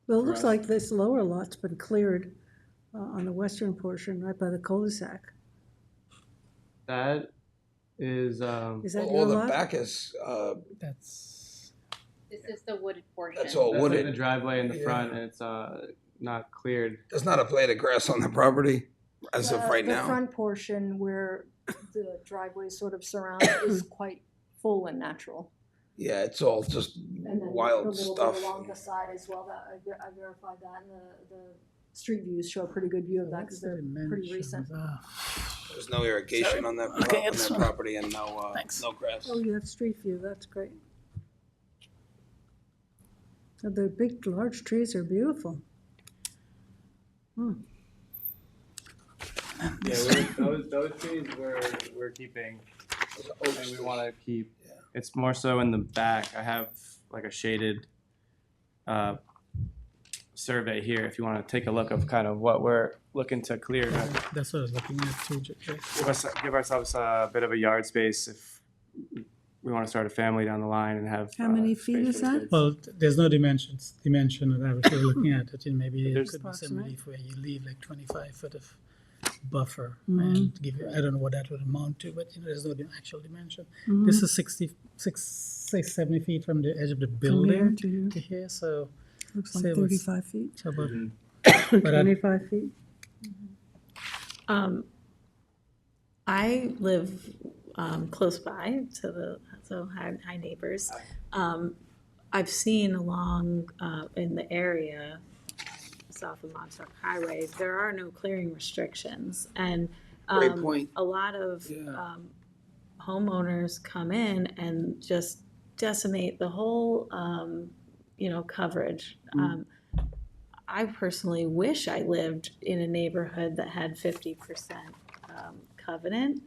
Well, it for looks us. like this lower lot's been cleared on the western portion, right by the cul-de-sac. That is Is that Well, your all the lot? back is, That's, This is the wooded portion. that's all that's like wooded. the driveway in the Yeah. front, and it's not cleared. There's not a blade of grass on the property as of right The now. front portion where the driveway sort of surrounds is quite full and natural. Yeah, it's all just And then the wild little stuff. bit along the side as well, that I verified that, and the street views show a pretty good view of that because they're pretty recent. There's no irrigation on that, Okay, on it's that fine. property and no grass. Oh, you have street view, that's great. Oh, the big, large trees are beautiful. Hmm. Yeah, those trees we're keeping, and we want to keep. It's more so in the back. I have like a shaded survey here, if you want to take a look of kind of what we're looking to clear. That's what I was looking at too. Give ourselves a bit of a yard space if we want to start a family down the line and have. How many feet is that? Well, there's no dimension of that, which we're looking at it, maybe there could be some relief where you leave like 25 foot of buffer and give you, I don't know what that would amount to, but there's no actual dimension. This is 70 feet from the edge of the building to here, so. Looks like 35 feet. So about, 25 feet. I live close by to the, so hi neighbors. I've seen along in the area south of Montauk Highway, there are no clearing restrictions, and Great point. a lot of homeowners come in and just decimate the whole coverage. I personally wish I lived in a neighborhood that had 50% covenant.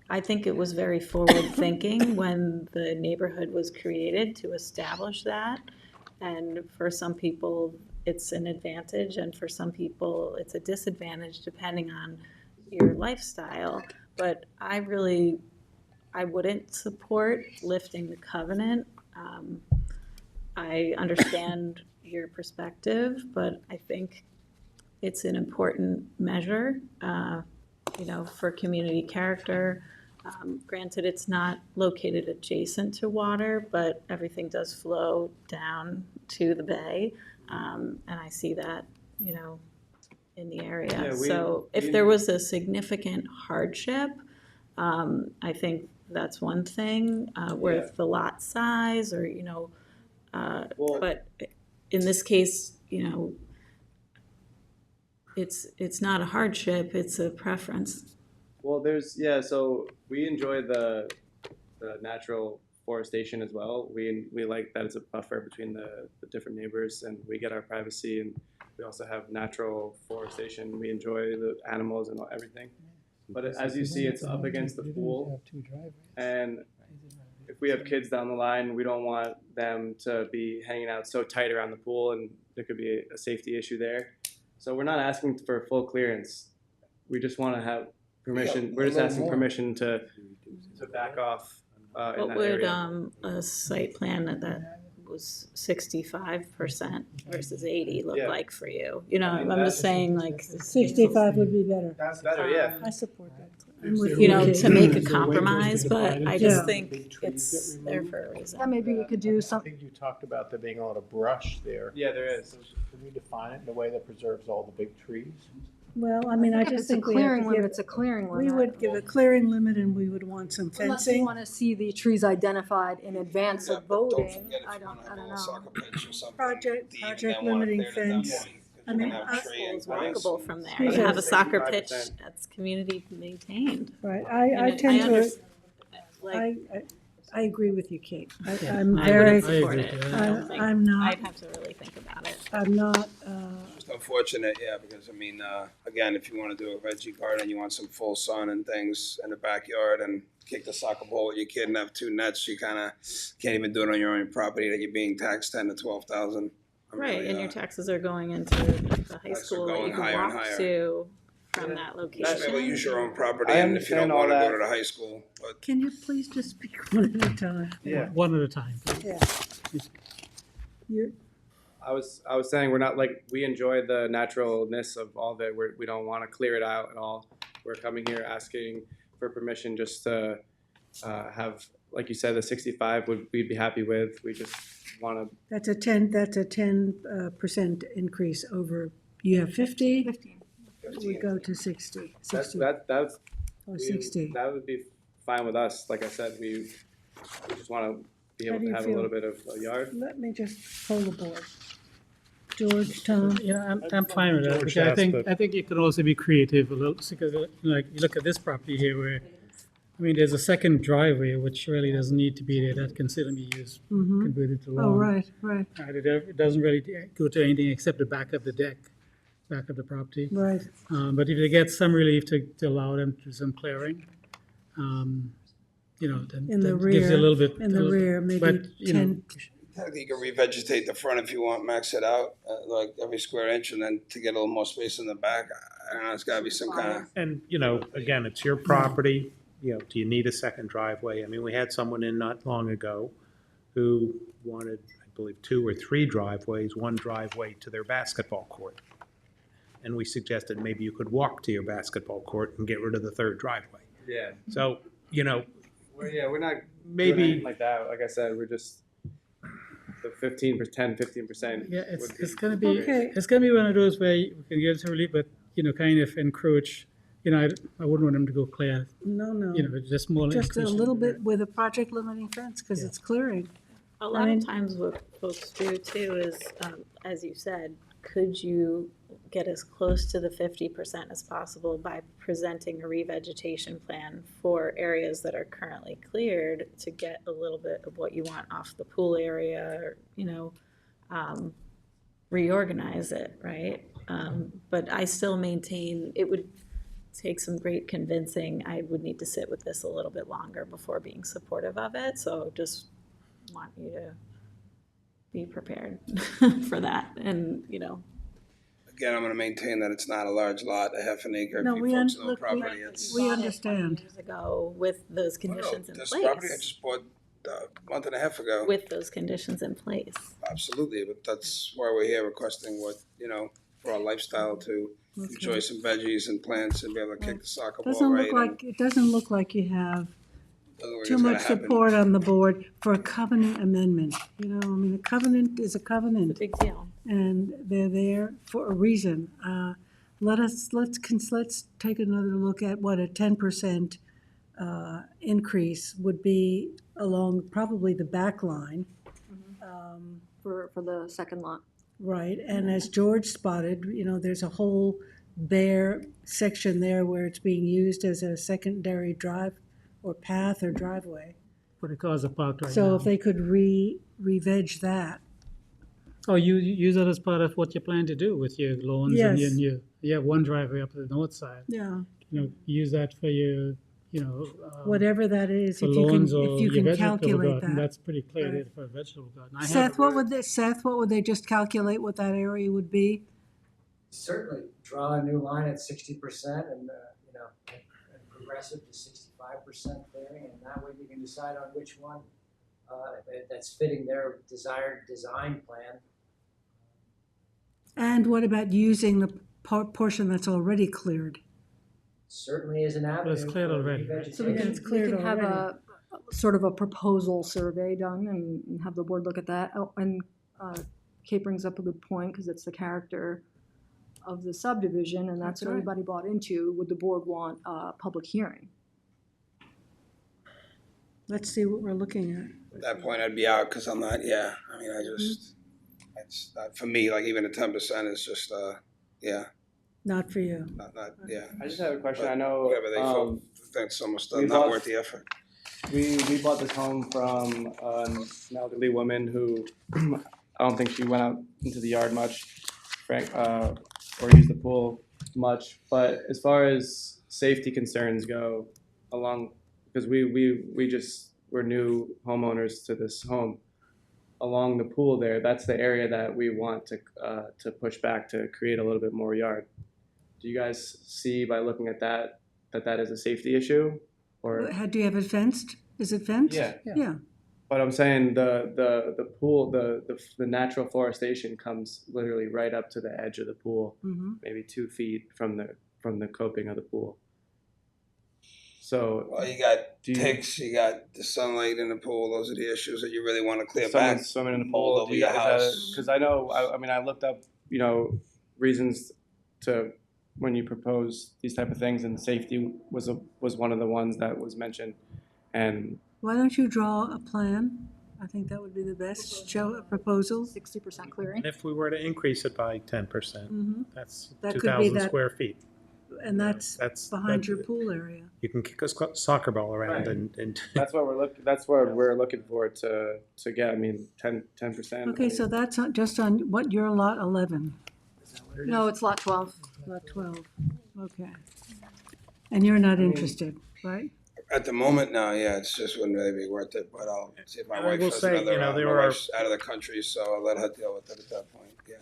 I think it was very forward thinking when the neighborhood was created to establish that. And for some people, it's an advantage, and for some people, it's a disadvantage depending on your lifestyle. But I wouldn't support lifting the covenant. I understand your perspective, but I think it's an important measure, for community character. Granted, it's not located adjacent to water, but everything does flow down to the bay, and I see that, in the area. So if there was a significant hardship, I think that's one thing, with the lot size or, but in this case, it's not a hardship, it's a preference. Well, so we enjoy the natural forestation as well. We like that it's a buffer between the different neighbors, and we get our privacy, and we also have natural forestation. We enjoy the animals and everything. But as you see, it's up against the pool, and if we have kids down the line, we don't want them to be hanging out so tight around the pool, and there could be a safety issue there. So we're not asking for full clearance. We just want to have permission. We're just asking permission to back off in What that would area. a site plan that was 65% versus 80 look like for you? I'm just saying, like 65 would be better. That's better, yeah. I support that. I'm with you, Kate. to make a compromise, but I just think it's there for a reason. Yeah, maybe we could do I something. think you talked about there being a lot of brush there. Yeah, there is. Can we define it in a way that preserves all the big trees? Well, I mean, I just think we have to give. It's a clearing limit. We would give a clearing limit, and we would want some Unless you fencing. want to see the trees identified in advance of voting, I don't know. Project limiting fence. I mean, It's walkable from there. Excuse You have a us. soccer pitch that's community maintained. right, I tend to, Like, I agree with you, Kate. Yeah, I'm I very, wouldn't support it. I don't think- I'm not, I'd have to really think about it. I'm not, It's unfortunate, yeah, because again, if you want to do a veggie garden, you want some full sun and things in the backyard and kick the soccer ball with your kid and have two nets, you kind of can't even do it on your own property that you're being taxed 10 to 12,000. Right, and your taxes are going into the high school that going you can higher and walk higher. to from that You location. should be able to use your own property, I and if you don't understand all want to go that. to the high school, but can you please just speak one at a time? Yeah. One at a time. Yeah. You're, I was saying we enjoy the naturalness of all of it. We don't want to clear it out at all. We're coming here asking for permission just to have, like you said, the 65 we'd be happy with. We just want to. that's a 10% increase over, you have 50? 15. We go to 60. That's Or 60. That would be fine with us. Like I said, we just want to be How able do to you have feel? a little bit of a yard. Let me just pull the board. George, Tom? I'm fine with that, George because asked, but- I think you could also be creative a little, because like, you look at this property here where, there's a second driveway which really doesn't need to be there, that can certainly be used, converted to lawn. Oh, right. It doesn't really go to anything except the back of the deck, back of the property. Right. But if they get some relief to allow them to do some clearing, then In the that gives you a little bit. rear, maybe but, 10, Technically, you can revegetate the front if you want, max it out, like every square inch, and then to get a little more space in the back, I don't know, it's gotta be some kind of. And, you know, again, it's your property, you know, do you need a second driveway? I mean, we had someone in not long ago who wanted, I believe, 2 or 3 driveways, one driveway to their basketball court. And we suggested maybe you could walk to your basketball court and get rid of the 3rd driveway. Yeah. So, you know, We're not maybe- doing anything like that. Like I said, we're just the 15%. Yeah, it's gonna be, it's gonna be one of those where we can give some relief, but, you know, kind of encroach, you know, I wouldn't want them to go clear, No. you know, just more. Just a encroach. little bit with a project limiting fence, because it's clearing. A lot of times what folks do too is, as you said, could you get as close to the 50% as possible by presenting a revegetation plan for areas that are currently cleared to get a little bit of what you want off the pool area, or, you know, reorganize it, right? But I still maintain it would take some great convincing. I would need to sit with this a little bit longer before being supportive of it, so just want you to be prepared for that. And, you know, Again, I'm gonna maintain that it's not a large lot, a half an acre. No, If we you un- folks know look, property, it's. we understand. years ago with those conditions in This place. property I just bought a month and a half ago. With those conditions in place. Absolutely, but that's why we're here requesting what, you know, for our lifestyle to enjoy some veggies and plants and be able to kick the soccer ball Doesn't right. look like, it doesn't look like you have Doesn't look like too it's gonna much happen. support on the board for a covenant amendment. You know, I mean, a covenant is a covenant. Big deal. And they're there for a reason. Let's take another look at what a 10% increase would be along probably the back line. For the second lot. Right, and as George spotted, you know, there's a whole bare section there where it's being used as a secondary drive or path or driveway. Where the cars are parked right now. So if they could re-veg that. Oh, you use that as part of what you plan to do with your lawns and Yes. you have one driveway up to the north side. Yeah. You know, use that for your, you know. Whatever that is, for if you can, lawns or if you your can vegetable calculate garden. that. That's pretty clear Right. data for a vegetable garden. I have- Seth, what would they just calculate what that area would be? Certainly draw a new line at 60% and, you know, and progressive to 65% clearing, and that way you can decide on which one that's fitting their desired design plan. And what about using the portion that's already cleared? Certainly is an avenue. it's cleared for already. revegetation. So we can, it's cleared we can have already. a sort of a proposal survey done and have the board look at that. Oh, and Kate brings up a good point, because it's the character of the subdivision, and that's That's what right. everybody bought into. Would the board want a public hearing? Let's see what we're looking at. At that point, I'd be out, cause I'm not, yeah, I mean, I just, it's not, for me, like even a 10% is just, yeah, Not for you. not, yeah. I just have a question. I But know. Whatever they feel, that's almost we not bought- worth the effort. We bought this home from an elderly woman who I don't think she went out into the yard much, or used the pool much. But as far as safety concerns go, because we're new homeowners to this home, along the pool there, that's the area that we want to push back to create a little bit more yard. Do you guys see by looking at that is a safety issue, or? Do you have it fenced? Is it fenced? Yeah. Yeah. But I'm saying the pool, the natural forestation comes literally right up to the edge of the pool, Mhm. maybe 2 feet from the coping of the pool. So Well, you got ticks, you got the sunlight in the pool, those are the issues that you really wanna clear someone back. swimming in the Mold pool, over do you your guys house. because I know I mean I looked up reasons to when you propose these type of things, and safety was one of the ones that was mentioned. And Why don't you draw a plan? I think that would be the best. Show a proposal. 60% clearing. And if we were to increase it by 10%, Mhm. that's That could be 2,000 that- square feet. And that's That's behind that- your pool area. You can kick a soccer ball around Right. and that's what we're looking for to get. I mean 10%. Okay, so that's just on what, your lot 11? No, it's lot 12. Lot 12, okay. And you're not interested, right? At the moment, no, yeah, it's just wouldn't really be worth it, but I'll see if my And I wife will has say, another, you know, there my are- wife's out of the country, so I'll let her deal with it at that point, yeah.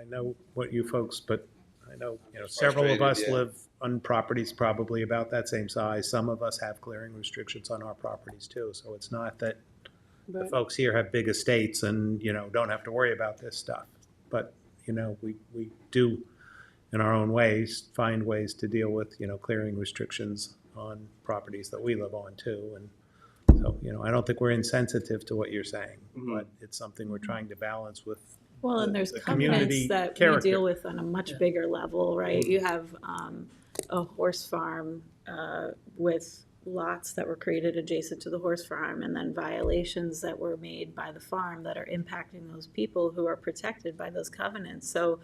I know what you folks, but I know, you know, It's several of us frustrated, yeah. live on properties probably about that same size. Some of us have clearing restrictions on our properties too, so it's not that the Right. folks here have big estates and, you know, don't have to worry about this stuff. But, you know, we do, in our own ways, find ways to deal with, you know, clearing restrictions on properties that we live on too. And so, you know, I don't think we're insensitive to what you're saying, but it's something we're trying to balance with Well, and there's the covenants community that we character. deal with on a much bigger level, right? You have a horse farm with lots that were created adjacent to the horse farm, and then violations that were made by the farm that are impacting those people who are protected by those covenants. So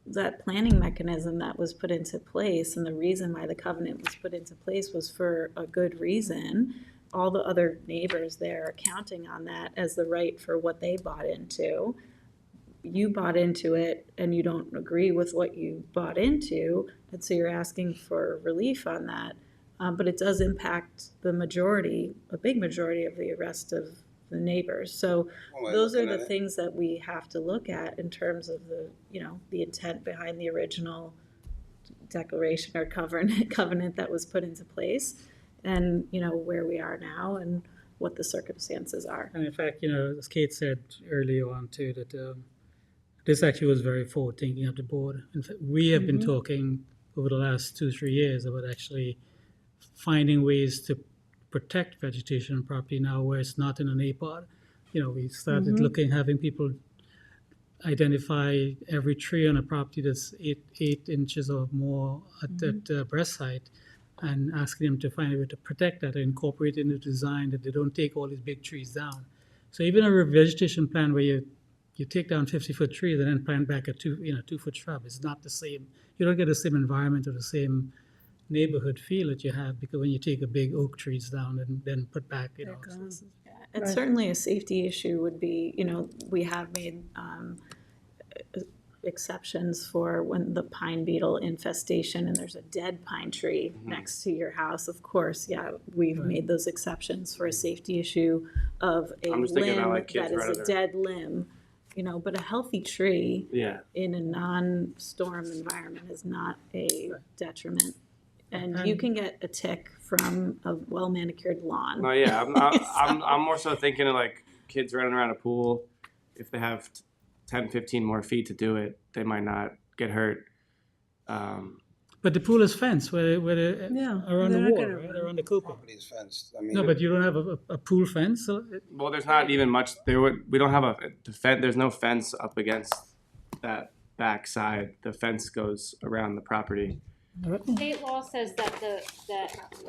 that planning mechanism that was put into place, and the reason why the covenant was put into place was for a good reason. All the other neighbors there are counting on that as the right for what they bought into. You bought into it and you don't agree with what you bought into, and so you're asking for relief on that. But it does impact the majority, a big majority of the rest of the neighbors. So Well, those are looking the at it. things that we have to look at in terms of the, you know, the intent behind the original declaration or covenant that was put into place, and, you know, where we are now and what the circumstances are. And in fact, you know, as Kate said earlier on too, that this actually was very forward thinking of the board. In fact, we have been talking over the last 2-3 years about actually finding ways to protect vegetation on property now where it's not in an APOD. You know, we started having people identify every tree on a property that's eight inches or more at that breast height, and asking them to find a way to protect that and incorporate it into design, that they don't take all these big trees down. So even a revegetation plan where you take down 50-foot trees and then plant back a 2-foot shrub, it's not the same. You don't get the same environment or the same neighborhood feel that you have, because when you take a big oak trees down and then put back, you know. And certainly a safety issue would be, you know, we have made exceptions for when the pine beetle infestation and there's a dead pine tree next to your house. Of course, yeah, we've made those exceptions for a safety issue of a I'm just thinking about, limb like, kids that right is a there. dead limb, you know, but a healthy tree in a non-storm environment is not a detriment. And you can get a tick from a well-manicured lawn. No, yeah, I'm more so thinking of like kids running around a pool. If they have 10, 15 more feet to do it, they might not get hurt. But the pool is fenced where around the wall, right? Around the Cooper. Property's fenced, I mean. No, but you don't have a pool fence? So Well, there's not even much. We don't have a defense. There's no fence up against that back side. The fence goes around the property. State law says that the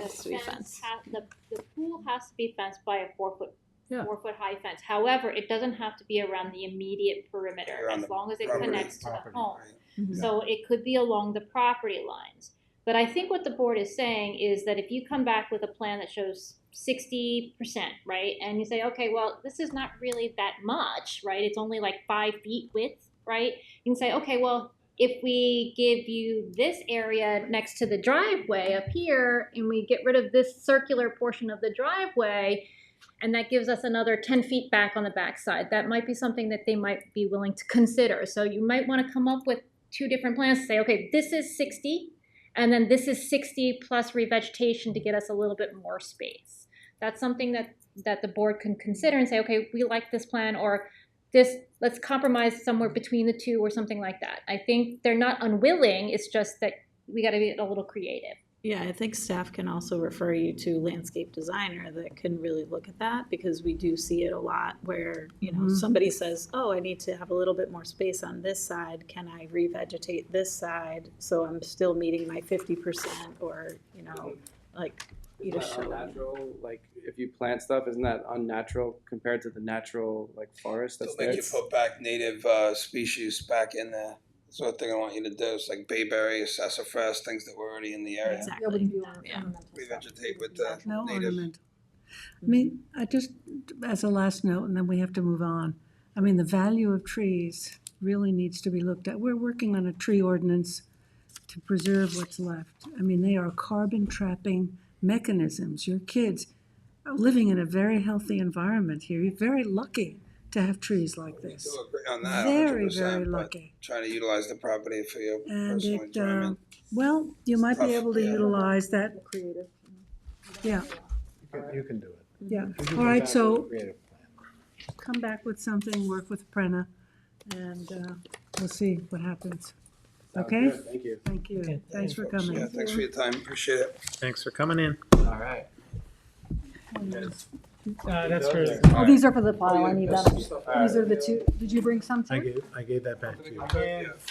Has to be fence fenced. the pool has to be fenced by a 4-foot Yeah. 4-foot high fence. However, it doesn't have to be around the immediate perimeter Around as the long as it property. connects to the home. Right. So it could be along the property lines. But I think what the board is saying is that if you come back with a plan that shows 60%, right, and you say, okay, well, this is not really that much, right? It's only like 5 feet width, right? You can say, okay, well, if we give you this area next to the driveway up here and we get rid of this circular portion of the driveway, and that gives us another 10 feet back on the backside, that might be something that they might be willing to consider. So you might want to come up with 2 different plans to say, okay, this is 60, and then this is 60 plus revegetation to get us a little bit more space. That's something that the board can consider and say, okay, we like this plan, or this, let's compromise somewhere between the two or something like that. I think they're not unwilling, it's just that we got to be a little creative. Yeah, I think staff can also refer you to landscape designer that can really look at that, because we do see it a lot where, you know, somebody says, oh, I need to have a little bit more space on this side. Can I revegetate this side so I'm still meeting my 50%, or, you know, like you just show them. Unnatural, like if you plant stuff, isn't that unnatural compared to the natural like forest that's They'll there? make you put back native species back in there. That's what thing I want you to do. It's like bayberry, sassafras, things that were already in the area. Exactly. Yeah. Revegetate with the No native. ornament. I mean, I just, as a last note, and then we have to move on. I mean, the value of trees really needs to be looked at. We're working on a tree ordinance to preserve what's left. I mean, they are carbon trapping mechanisms. Your kids are living in a very healthy environment here. You're very lucky to have trees like this. Do agree on that, Very, 100%, very but lucky. trying to utilize the property for your And personal enjoyment. well, you might be Tough, able to yeah. utilize that. Creative. Yeah, You can do it. yeah. You can All do right, that so with a creative plan. come back with something, work with Brenna, and we'll see what happens. Sounds Okay? good. Thank you. Thank you. Thanks for coming. Yeah, thanks for your time, appreciate it. Thanks for coming in. All right. That's for, Oh, these are for the file, I need that. These are the two, did you bring some too? I gave that back to you.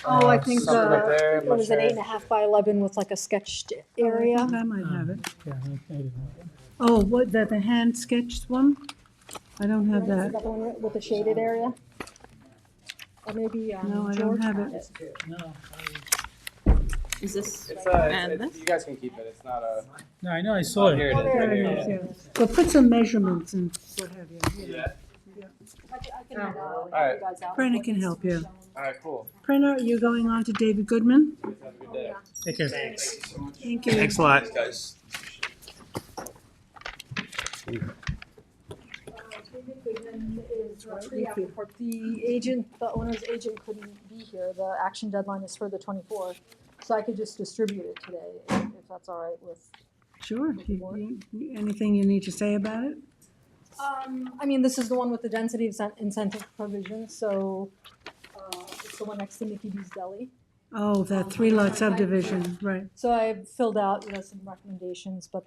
Oh, I think Something up there, what is it, much 8.5 by 11 with like a sketched area? I might have it. yeah, I didn't know. Oh, what, the hand sketched one? I don't have Is that. that the one with the shaded area? Or maybe, No, I don't George have had it. No, Is this, It's and it's, you guys can keep it. It's not a. no, I know, I saw Here it. it is. There Right it here. is, yeah. So put some measurements and what have you. Yeah. I can All right. you guys out. Brenna can help you. All right. Cool. Brenna, are you going on to David Goodman? Have a good day. Take care. Thank you. Thanks a lot. Guys. The agent, the owner's agent couldn't be here. The action deadline is for the 24th. So I could just distribute it today, if that's all right with. Sure. Anything you need to say about it? I mean, this is the one with the density incentive provision, so, it's the one next to Mickey D's Deli. Oh, that 3-lot subdivision, right. So I filled out, some recommendations, but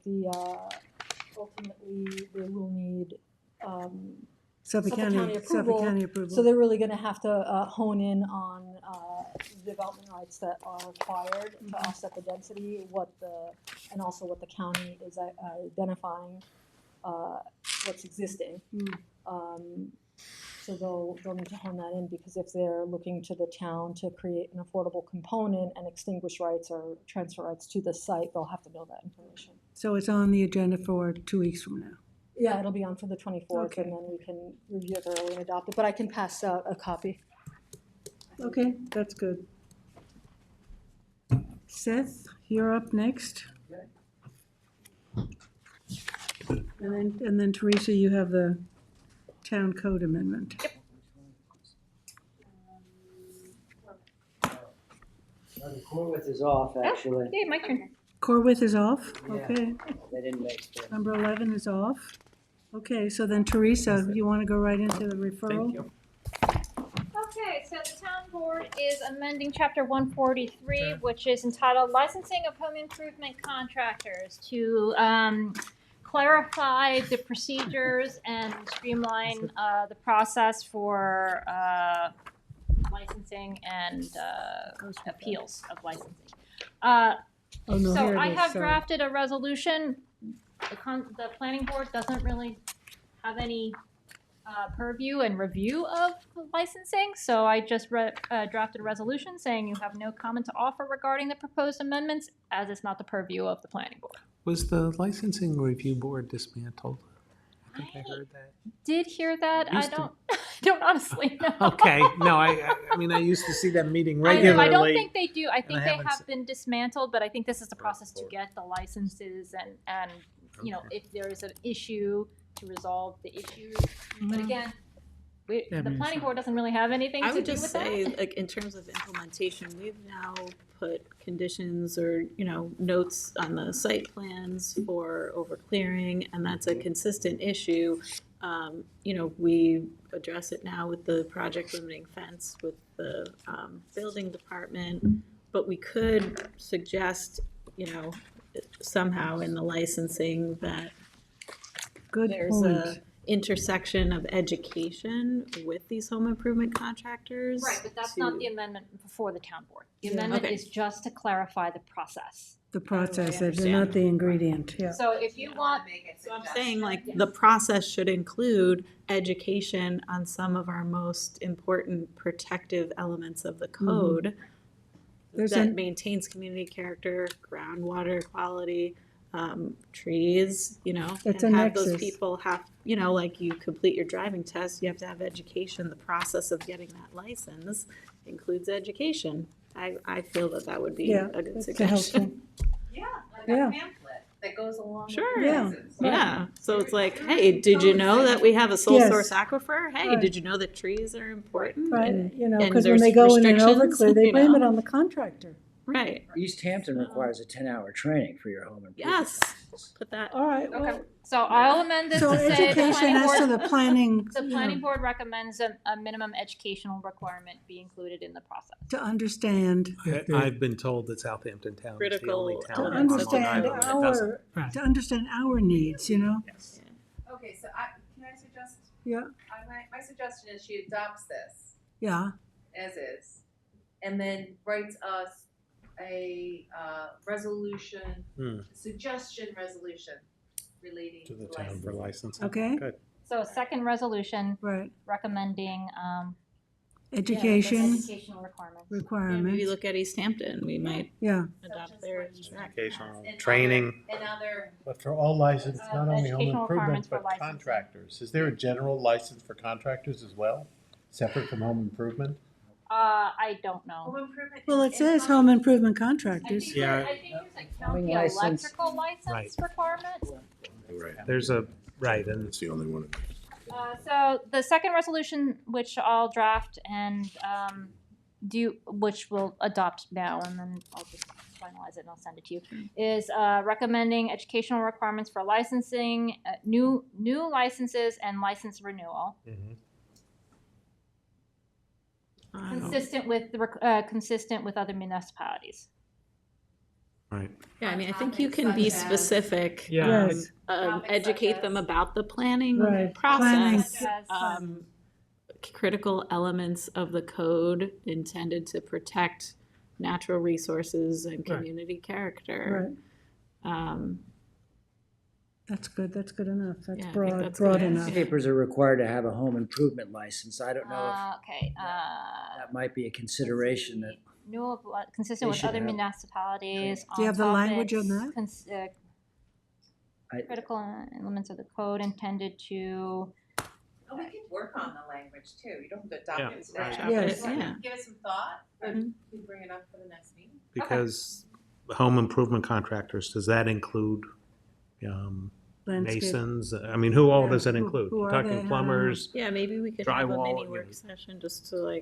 ultimately, they will need, Suffolk County approval. So they're really gonna have to hone in on development rights that are required to offset the density, and also what the county is identifying, what's existing. So they'll need to hone that in, because if they're looking to the town to create an affordable component and extinguish rights or transfer rights to the site, they'll have to know that information. So it's on the agenda for 2 weeks from now. Yeah, it'll be on for the 24th, Okay. and then we can review it early and adopt it, but I can pass out a copy. Okay, that's good. Seth, you're up next. And then Teresa, you have the town code amendment. The core width is off, actually. Yeah, my turn. Core width is off, Yeah. okay. They didn't make it. Number 11 is off. Okay, so then Teresa, you want to go right into the referral? Thank you. Okay, so the town board is amending chapter 143, which is entitled Licensing of Home Improvement Contractors, to clarify the procedures and streamline the process for licensing and appeals of licensing. Oh, no, So here it I is, have sorry. drafted a resolution. The planning board doesn't really have any purview and review of licensing, so I just drafted a resolution saying you have no comment to offer regarding the proposed amendments, as it's not the purview of the planning board. Was the licensing review board dismantled? I think I heard that. Did hear that? I Used to- don't, I don't honestly know. Okay, no, I mean, I used to see them meeting I know, regularly. I don't think they do. I think I they haven't have been dismantled, but I think this is the process to get the licenses and you know, if there is an issue, to resolve the issues. But again, the planning board doesn't really have anything I to would do just with say, that. like, in terms of implementation, we've now put conditions or, notes on the site plans for overclearing, and that's a consistent issue. We address it now with the project limiting fence with the building department, but we could suggest, somehow in the licensing that Good there's a point. intersection of education with these home improvement contractors. Right, but that's to- not the amendment before the town board. The Yeah. amendment Okay. is just to clarify the process. The process, they're understand. not the ingredient, yeah. So if you want, So I'm saying, like, the process should include education on some of our most important protective elements of the code There's that an- maintains community character, groundwater quality, trees, It's and a have those nexus. people have, like you complete your driving test, you have to have education. The process of getting that license includes education. I feel that would be Yeah, a good that's suggestion. helpful. Yeah, like Yeah. a pamphlet. that goes along with Sure. the Yeah. license. Yeah, so it's like, hey, did you know that we have a sole Yes. source aquifer? Hey, Right. did you know that trees are important? Right, And, you know, and because when there's they go in and restrictions, overclear, they you blame know? it on the contractor. Right, East Hampton requires a 10-hour training for your home improvement. yes, put that, All right, Okay, well, so I'll amend this so to say the education planning as to board, the planning, the you planning know, board recommends a minimum educational requirement be included in the process. to understand, I've been told that Southampton Town is the only Critical town to on Long understand Island that doesn't. to understand our needs, you know? Okay, so can I suggest, Yeah, my suggestion is she adopts this yeah, as is, and then writes us a resolution, suggestion resolution relating To the to town for licensing. licensing. okay, Good. So a second resolution right. recommending, Education educational requirements. yeah, maybe requirements, look at East Hampton, we might yeah. adopt their track. Educational And training. and other, But for all licensed, not only home educational improvement, requirements for but licensing. contractors, is there a general license for contractors as well, separate from home improvement? I don't know. home improvement. Well, and- it says and home improvement I contractors. think, Yeah. I think there's a Plumbing county license. electrical license Right. requirement. Right. There's a, right, and It's the only one. So the second resolution, which I'll draft and which we'll adopt now, and then I'll just finalize it and I'll send it to you, is recommending educational requirements for licensing, new licenses and license renewal, consistent with other municipalities. right. Yeah, I mean, I think you can be Such as- specific, Yeah. Yes. educate them about the planning Right, process, planning. critical elements of the code intended to protect natural resources and community character. Right, that's good enough, that's Yeah, I think broad, that's broad good. enough. Landscapers are required to have a home improvement license. I don't know if Okay, that might be a consideration that consistent They with should other have- municipalities. Do you have the language on topics, critical elements of the code intended to. Oh, we can work on the language too. You don't have to adopt Yeah, it today. right. Yes. Just Yeah. Give it some thought, and Mm-hmm. we can bring it up for the next meeting. Because home improvement contractors, does that include Landscape. masons? I mean, who all Yeah, does it who- include? who We're are they? I talking don't plumbers, Yeah, maybe we could have a Drywall, mini you work know. session just to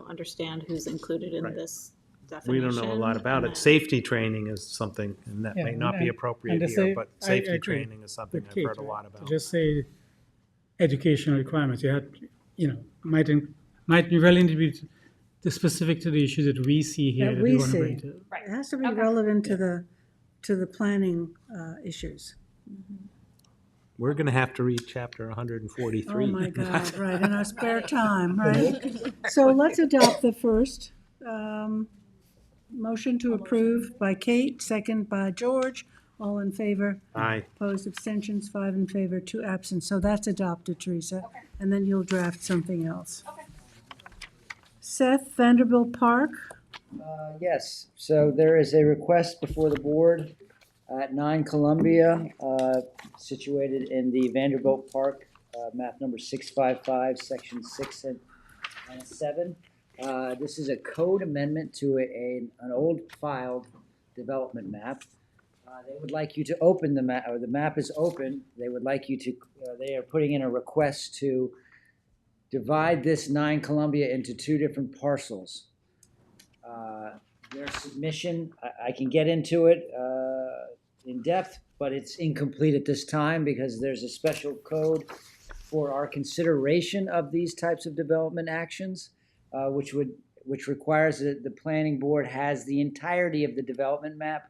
understand who's included in Right. this we definition. don't know a lot about and it. then- Safety training is something, and that Yeah, may not be and- appropriate and to here, say- but I safety agree training is something with I've Kate, heard a lot To about. just say educational requirements, you had, might really need to be specific to the issue that we see here That that we we want to bring see. to. It has to be relevant to the planning issues. We're gonna have to read chapter 143. Oh, my God, right, in our spare time, right? So let's adopt the first. Motion to approve by Kate, second by George. All in favor? Aye. Opposed, abstentions, 5 in favor, 2 absent. So that's adopted, Teresa. And then you'll draft something else. Seth, Vanderbilt Park. Yes, so there is a request before the board at 9 Columbia, situated in the Vanderbilt Park, map number 655, section 6 and 7. This is a code amendment to an old filed development map. They would like you to open the map, or the map is open. They would like you to, they are putting in a request to divide this 9 Columbia into 2 different parcels. Their submission, I can get into it in depth, but it's incomplete at this time because there's a special code for our consideration of these types of development actions, which requires that the planning board has the entirety of the development map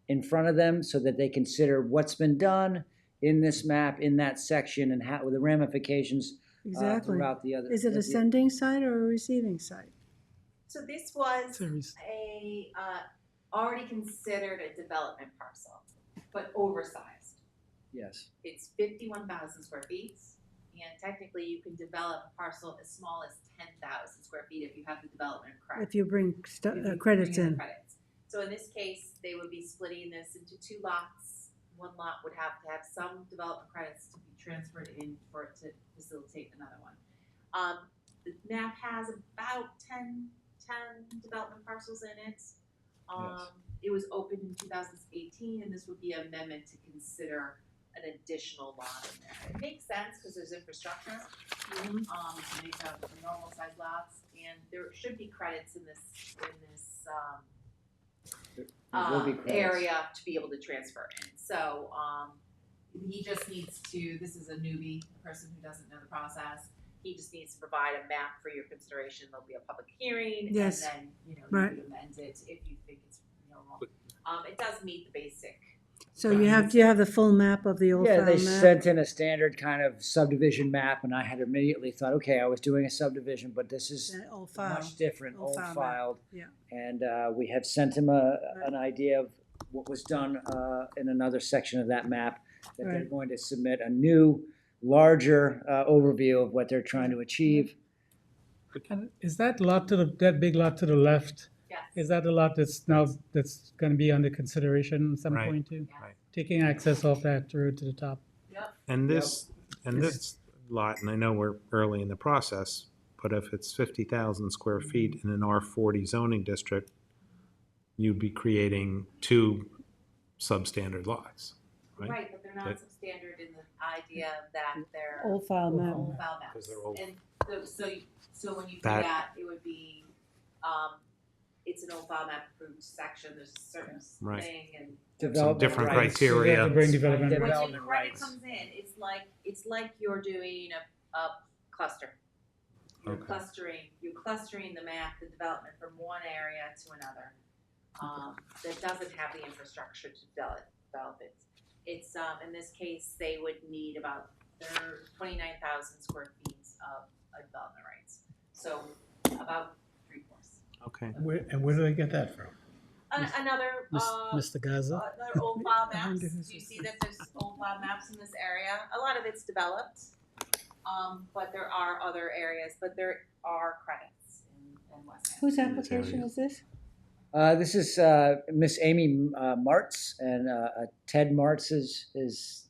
in front of them so that they consider what's been done in this map, in that section, and how the ramifications Exactly. throughout the other. Is it a sending site or a receiving site? So this was a already considered a development parcel, but oversized. Yes. It's 51,000 square feet, and technically you can develop a parcel as small as 10,000 square feet if you have the development credit. If you bring If you credits bring in. credits. So in this case, they would be splitting this into 2 lots. One lot would have to have some development credits to be transferred in for it to facilitate another one. The map has about 10 development parcels in it. It would was opened in 2018, and this would be an amendment to consider an additional lot in there. It makes sense because there's infrastructure, and these are normal size lots, and there should be credits in this There will be credits. area to be able to transfer in. So he just needs to. This is a newbie, a person who doesn't know the process. He just needs to provide a map for your consideration. There'll be a public hearing, Yes. and then you Right. can amend it if you think it's wrong. It does meet the basic. So you have the full map of the old Yeah, file they map? sent in a standard kind of subdivision map, and I had immediately thought, okay, I was doing a subdivision, but this is An old file. much different, Old old file map. filed. Yeah. And we had sent him an idea of what was done in another section of that map, that they're Right. going to submit a new, larger overview of what they're trying to achieve. And is that lot that big lot to the left? Yes. Is that the lot that's gonna be under consideration at some Right. point too? Right. Taking access off that road to the top. Yep. And this lot, and I know we're early in the process, but if it's 50,000 square feet in an R40 zoning district, you'd be creating 2 substandard lots, right? Right, but they're not That- substandard in the idea that they're Old file map. old file maps. 'Cause they're old. And so when you do That- that, it would be it's an old file map approved section. There's a certain Right. thing and. Some different rights. criteria. You have to bring development When rights. your credit comes in, it's like you're doing a cluster. You're Okay. clustering the map, the development from one area to another. That doesn't have the infrastructure to develop it. It's in this case, they would need about 29,000 square feet of development rights. So about 3/4. Okay. Where do they get that from? Another Mr. Gaza? another old file maps. Do you see that there's old file maps in this area? A lot of it's developed, but there are other areas. But there are credits in West End. Whose application is this? This is Miss Amy Martz, and Ted Martz is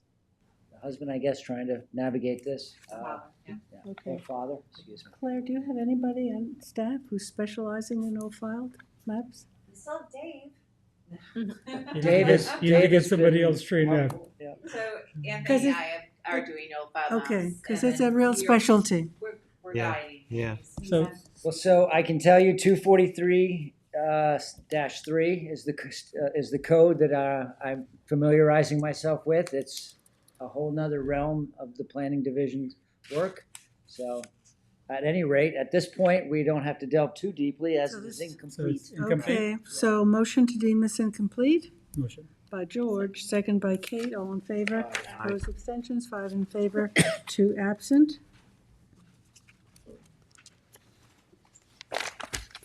the husband, I guess, trying to navigate this. Okay. Or father, excuse me. Claire, do you have anybody on staff who's specializing in old filed maps? We still have Dave. Davis. You need to get somebody else trained up. Yeah. So 'Cause Anthony it- and I are doing old file maps. Okay, because and it's a real we're- specialty. We're Yeah, guiding. yeah. So I can tell you 243 -3 is the code that I'm familiarizing myself with. It's a whole nother realm of the planning division's work. So at any rate, at this point, we don't have to delve too deeply as So it is this- incomplete. Okay, so motion to deem this incomplete Motion. by George, second by Kate, all in favor. Aye. Opposed, abstentions, 5 in favor, 2 absent.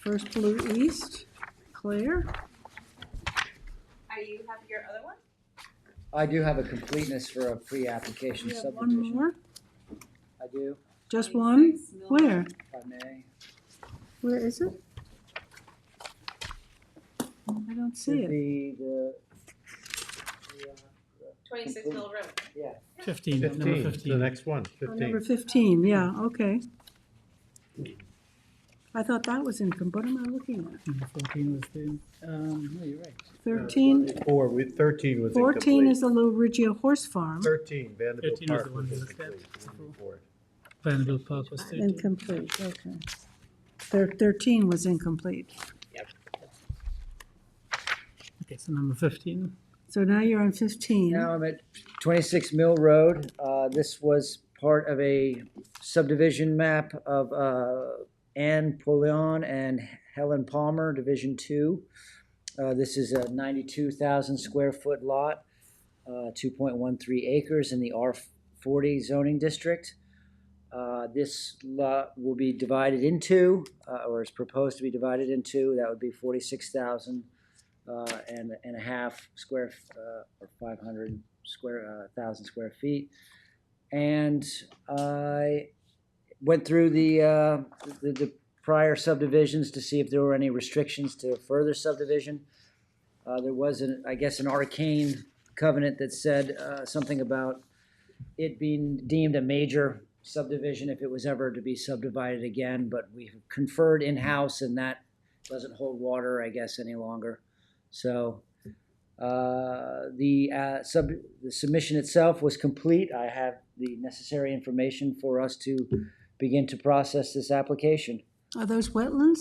First Blue East, Claire. You have your other one? I do have a completeness for a pre-application We have subdivision. one more, I do, just one? Where? if I may. Where is it? I don't see Should it. be the 26 Mill Road. Yeah. 15, number 15. The next one, Oh, 15. number 15, yeah, okay. I thought that was income, what am I looking at? Number 14 was the, no, you're right. 13, 13 was 14 incomplete. is the Little Ridgeo Horse Farm. 13, Vanderbilt 13 was Park the one was we looked at incomplete. Vanderbilt Park was 13. Incomplete, okay. 13 was incomplete. Okay, so number 15. So now you're on 15. Now I'm at 26 Mill Road. This was part of a subdivision map of Ann Polion and Helen Palmer, Division 2. This is a 92,000 square foot lot, 2.13 acres in the R40 zoning district. This lot will be divided into, or is proposed to be divided into, that would be 46,000 and a half square, or 500 square, thousand square feet. And I went through the prior subdivisions to see if there were any restrictions to further subdivision. There was, I guess, an arcane covenant that said something about it being deemed a major subdivision if it was ever to be subdivided again, but we conferred in-house and that doesn't hold water, I guess, any longer. So The submission itself was complete. I have the necessary information for us to begin to process this application. Are those wetlands?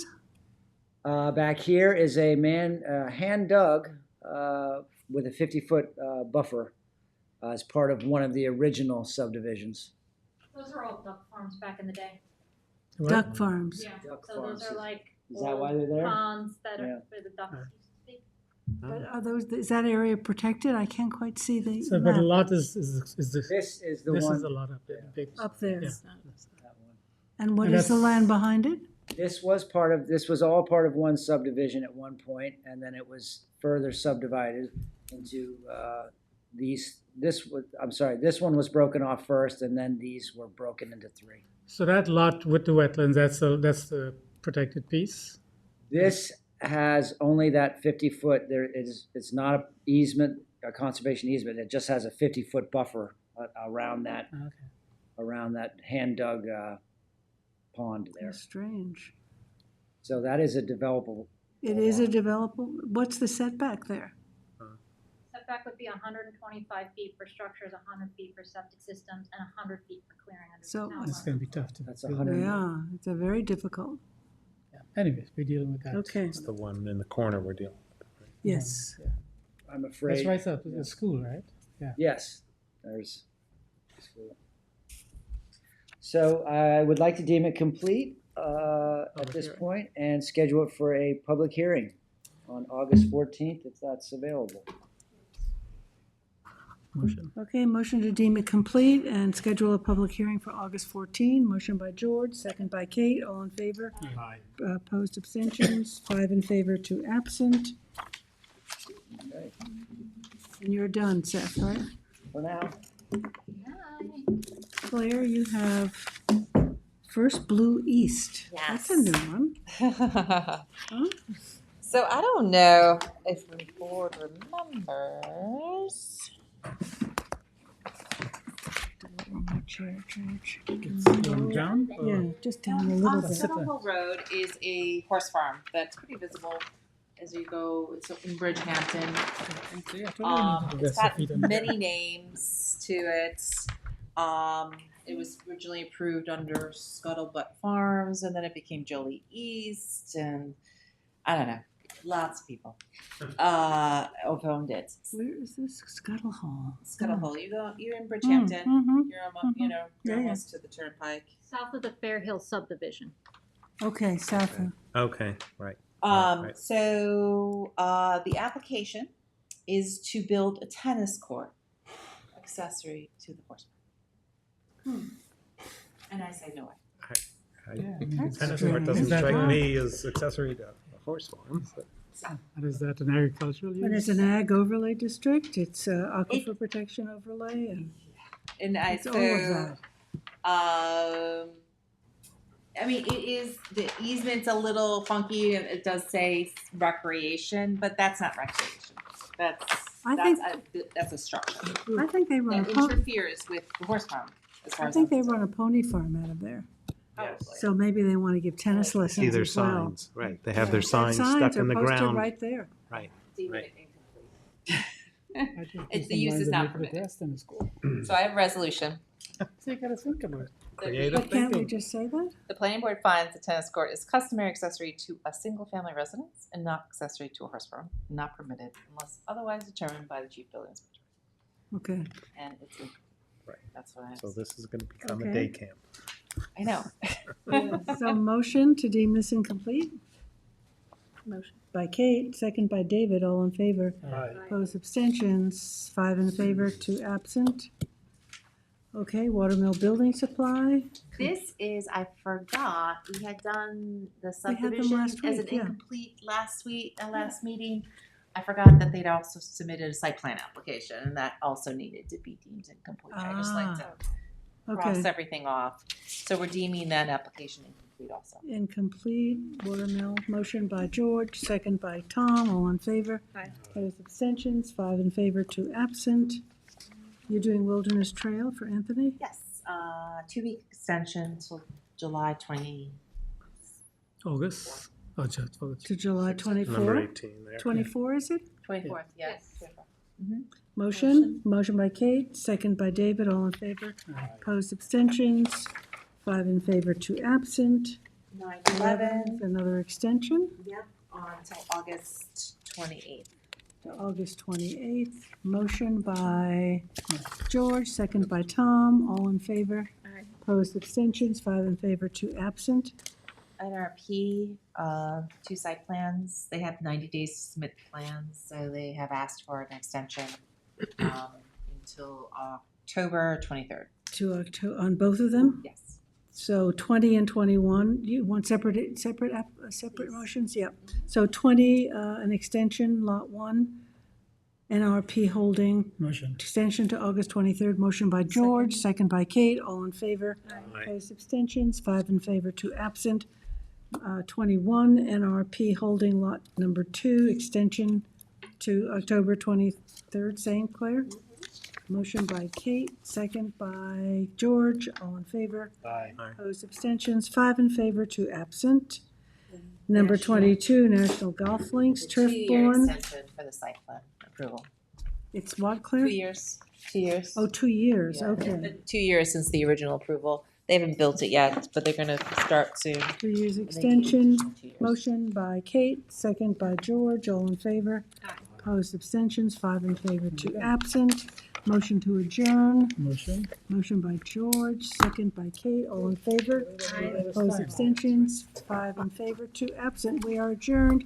Back here is a man, hand dug, with a 50-foot buffer as part of one of the original subdivisions. Those are all duck farms back in the day. Duck farms. Yeah, Duck so those farms. are like Is that why old they're there? ponds that Yeah. are where the ducks used to be. But are those, is that area protected? I can't quite see the So, but a map. lot is this. This is the This one. is a lot up there. Big. Up there. Yeah. That one. And what And is the that's- land behind it? This was all part of one subdivision at one point, and then it was further subdivided into this one was broken off first, and then these were broken into 3. So that lot with the wetlands, that's the protected piece. This has only that 50-foot, it's not a easement, a conservation easement, it just has a 50-foot buffer around that, hand dug pond there. That's strange. So that is a developable. It is a developable, what's the setback there? Setback would be 125 feet for structures, 100 feet for septic systems, and 100 feet for clearing under So- the town It's line. going to be tough to. That's build. 100. Yeah, it's a very difficult. Anyways, we're dealing with that. Okay, It's the one in the corner we're dealing with. yes. I'm afraid. That's right up to the school, right? Yeah. Yes, there's. So I would like to deem it complete at this point and schedule it for a public hearing on August 14th, if that's available. Motion. Okay, motion to deem it complete and schedule a public hearing for August 14. Motion by George, second by Kate, all in favor. Aye. Opposed, abstentions, 5 in favor, 2 absent. Okay, And you're done, Seth, right? for now. Claire, you have First Blue East. That's a new one. So I don't know if the board remembers. Going down? or- Yeah, just down a little bit. Scuttle Hill Road is a horse farm that's pretty visible as you go. It's in Bridgehampton. Yeah, totally need to It's rest the got feet on the many ground. names to it. It was originally approved under Scuttlebutt Farms, and then it became Jolie East, and I don't know, lots of people have owned it. Where is this? Scuttle Hall. Scuttle Hole. You're in Bridgehampton. mhm, You're almost, you're Yeah, yeah. almost to the turnpike. South of the Fair Hill subdivision. Okay, south of. Okay, right. Right. So the application is to build a tennis court accessory to the horse farm. And I say no way. Yeah, I mean, The it's tennis strange. court doesn't Is that strike right? me as accessory to a horse farm. but- And is that an agricultural use? But it's an ag overlay district, it's aquifer protection overlay, and And it's all of that. I mean, it is, the easement's a little funky, and it does say recreation, but that's not recreation. That's a structure. I think they run a That pony, interferes with the horse farm, as far I as think I'm they run a pony farm out of there. Probably. So maybe they want to give tennis lessons See their as well. signs, right. They have their Their signs stuck in the are posted ground. right there. Right. Deem Right. it incomplete. I think It's the some use lines is that not make the permitted. best in the school. So I have a resolution. So you gotta think about it. Creative But can't we thinking. just say that? The planning board finds the tennis court is customary accessory to a single-family residence and not accessory to a horse farm, not permitted unless otherwise determined by the chief building inspector. Okay. And it's incomplete. Right. That's what I have. So this is gonna become a Okay. day camp. I know. So motion to deem this incomplete Motion. by Kate, second by David, all in favor. Aye. Opposed, abstentions, 5 in favor, 2 absent. Okay, Watermill Building Supply. This is, I forgot, we had done the We had them subdivision last as an week, yeah. incomplete last meeting. I forgot that they'd also submitted a site plan application, and that also needed to be deemed incomplete. I just like to cross Okay, everything off. So we're deeming that application incomplete also. incomplete, Watermill, motion by George, second by Tom, all in favor. Aye. Opposed, abstentions, 5 in favor, 2 absent. You're doing Wilderness Trail for Anthony? Yes, 2-week extension till July 20. August? Oh, just for To July Number 24? 18 there. 24, is it? 24th, yes. Motion by Kate, second by David, all in favor. Opposed, abstentions, 5 in favor, 2 absent. 9/11. Another extension Yep, until August 28th. to August 28th. Motion by George, second by Tom, all in favor. Opposed, abstentions, 5 in favor, 2 absent. NRP, 2 site plans, they have 90 days to submit plans, so they have asked for an extension until October 23rd. To October, on both of them? Yes. So 20 and 21, you want separate motions? Yep. So 20, an extension, lot 1, NRP holding. Motion. Extension to August 23rd, motion by George, second by Kate, all in favor. Opposed, abstentions, 5 in favor, 2 absent. 21, NRP holding lot number 2, extension to October 23rd, St. Clair. Motion by Kate, second by George, all in favor. Aye. Opposed, abstentions, 5 in favor, 2 absent. Number 22, National Golf Links, Two-year Turfborn. extension for the site plan approval. It's what, Claire? 2 years. 2 years. Oh, 2 years, Yeah. okay. 2 years since the original approval. They haven't built it yet, but they're gonna start soon. 2 years They need extension. 2 years. Motion by Kate, second by George, all in favor. Opposed, abstentions, 5 in favor, 2 absent. Motion to adjourn. Motion. Motion by George, second by Kate, all in favor. Opposed, abstentions, 5 in favor, 2 absent. We are adjourned.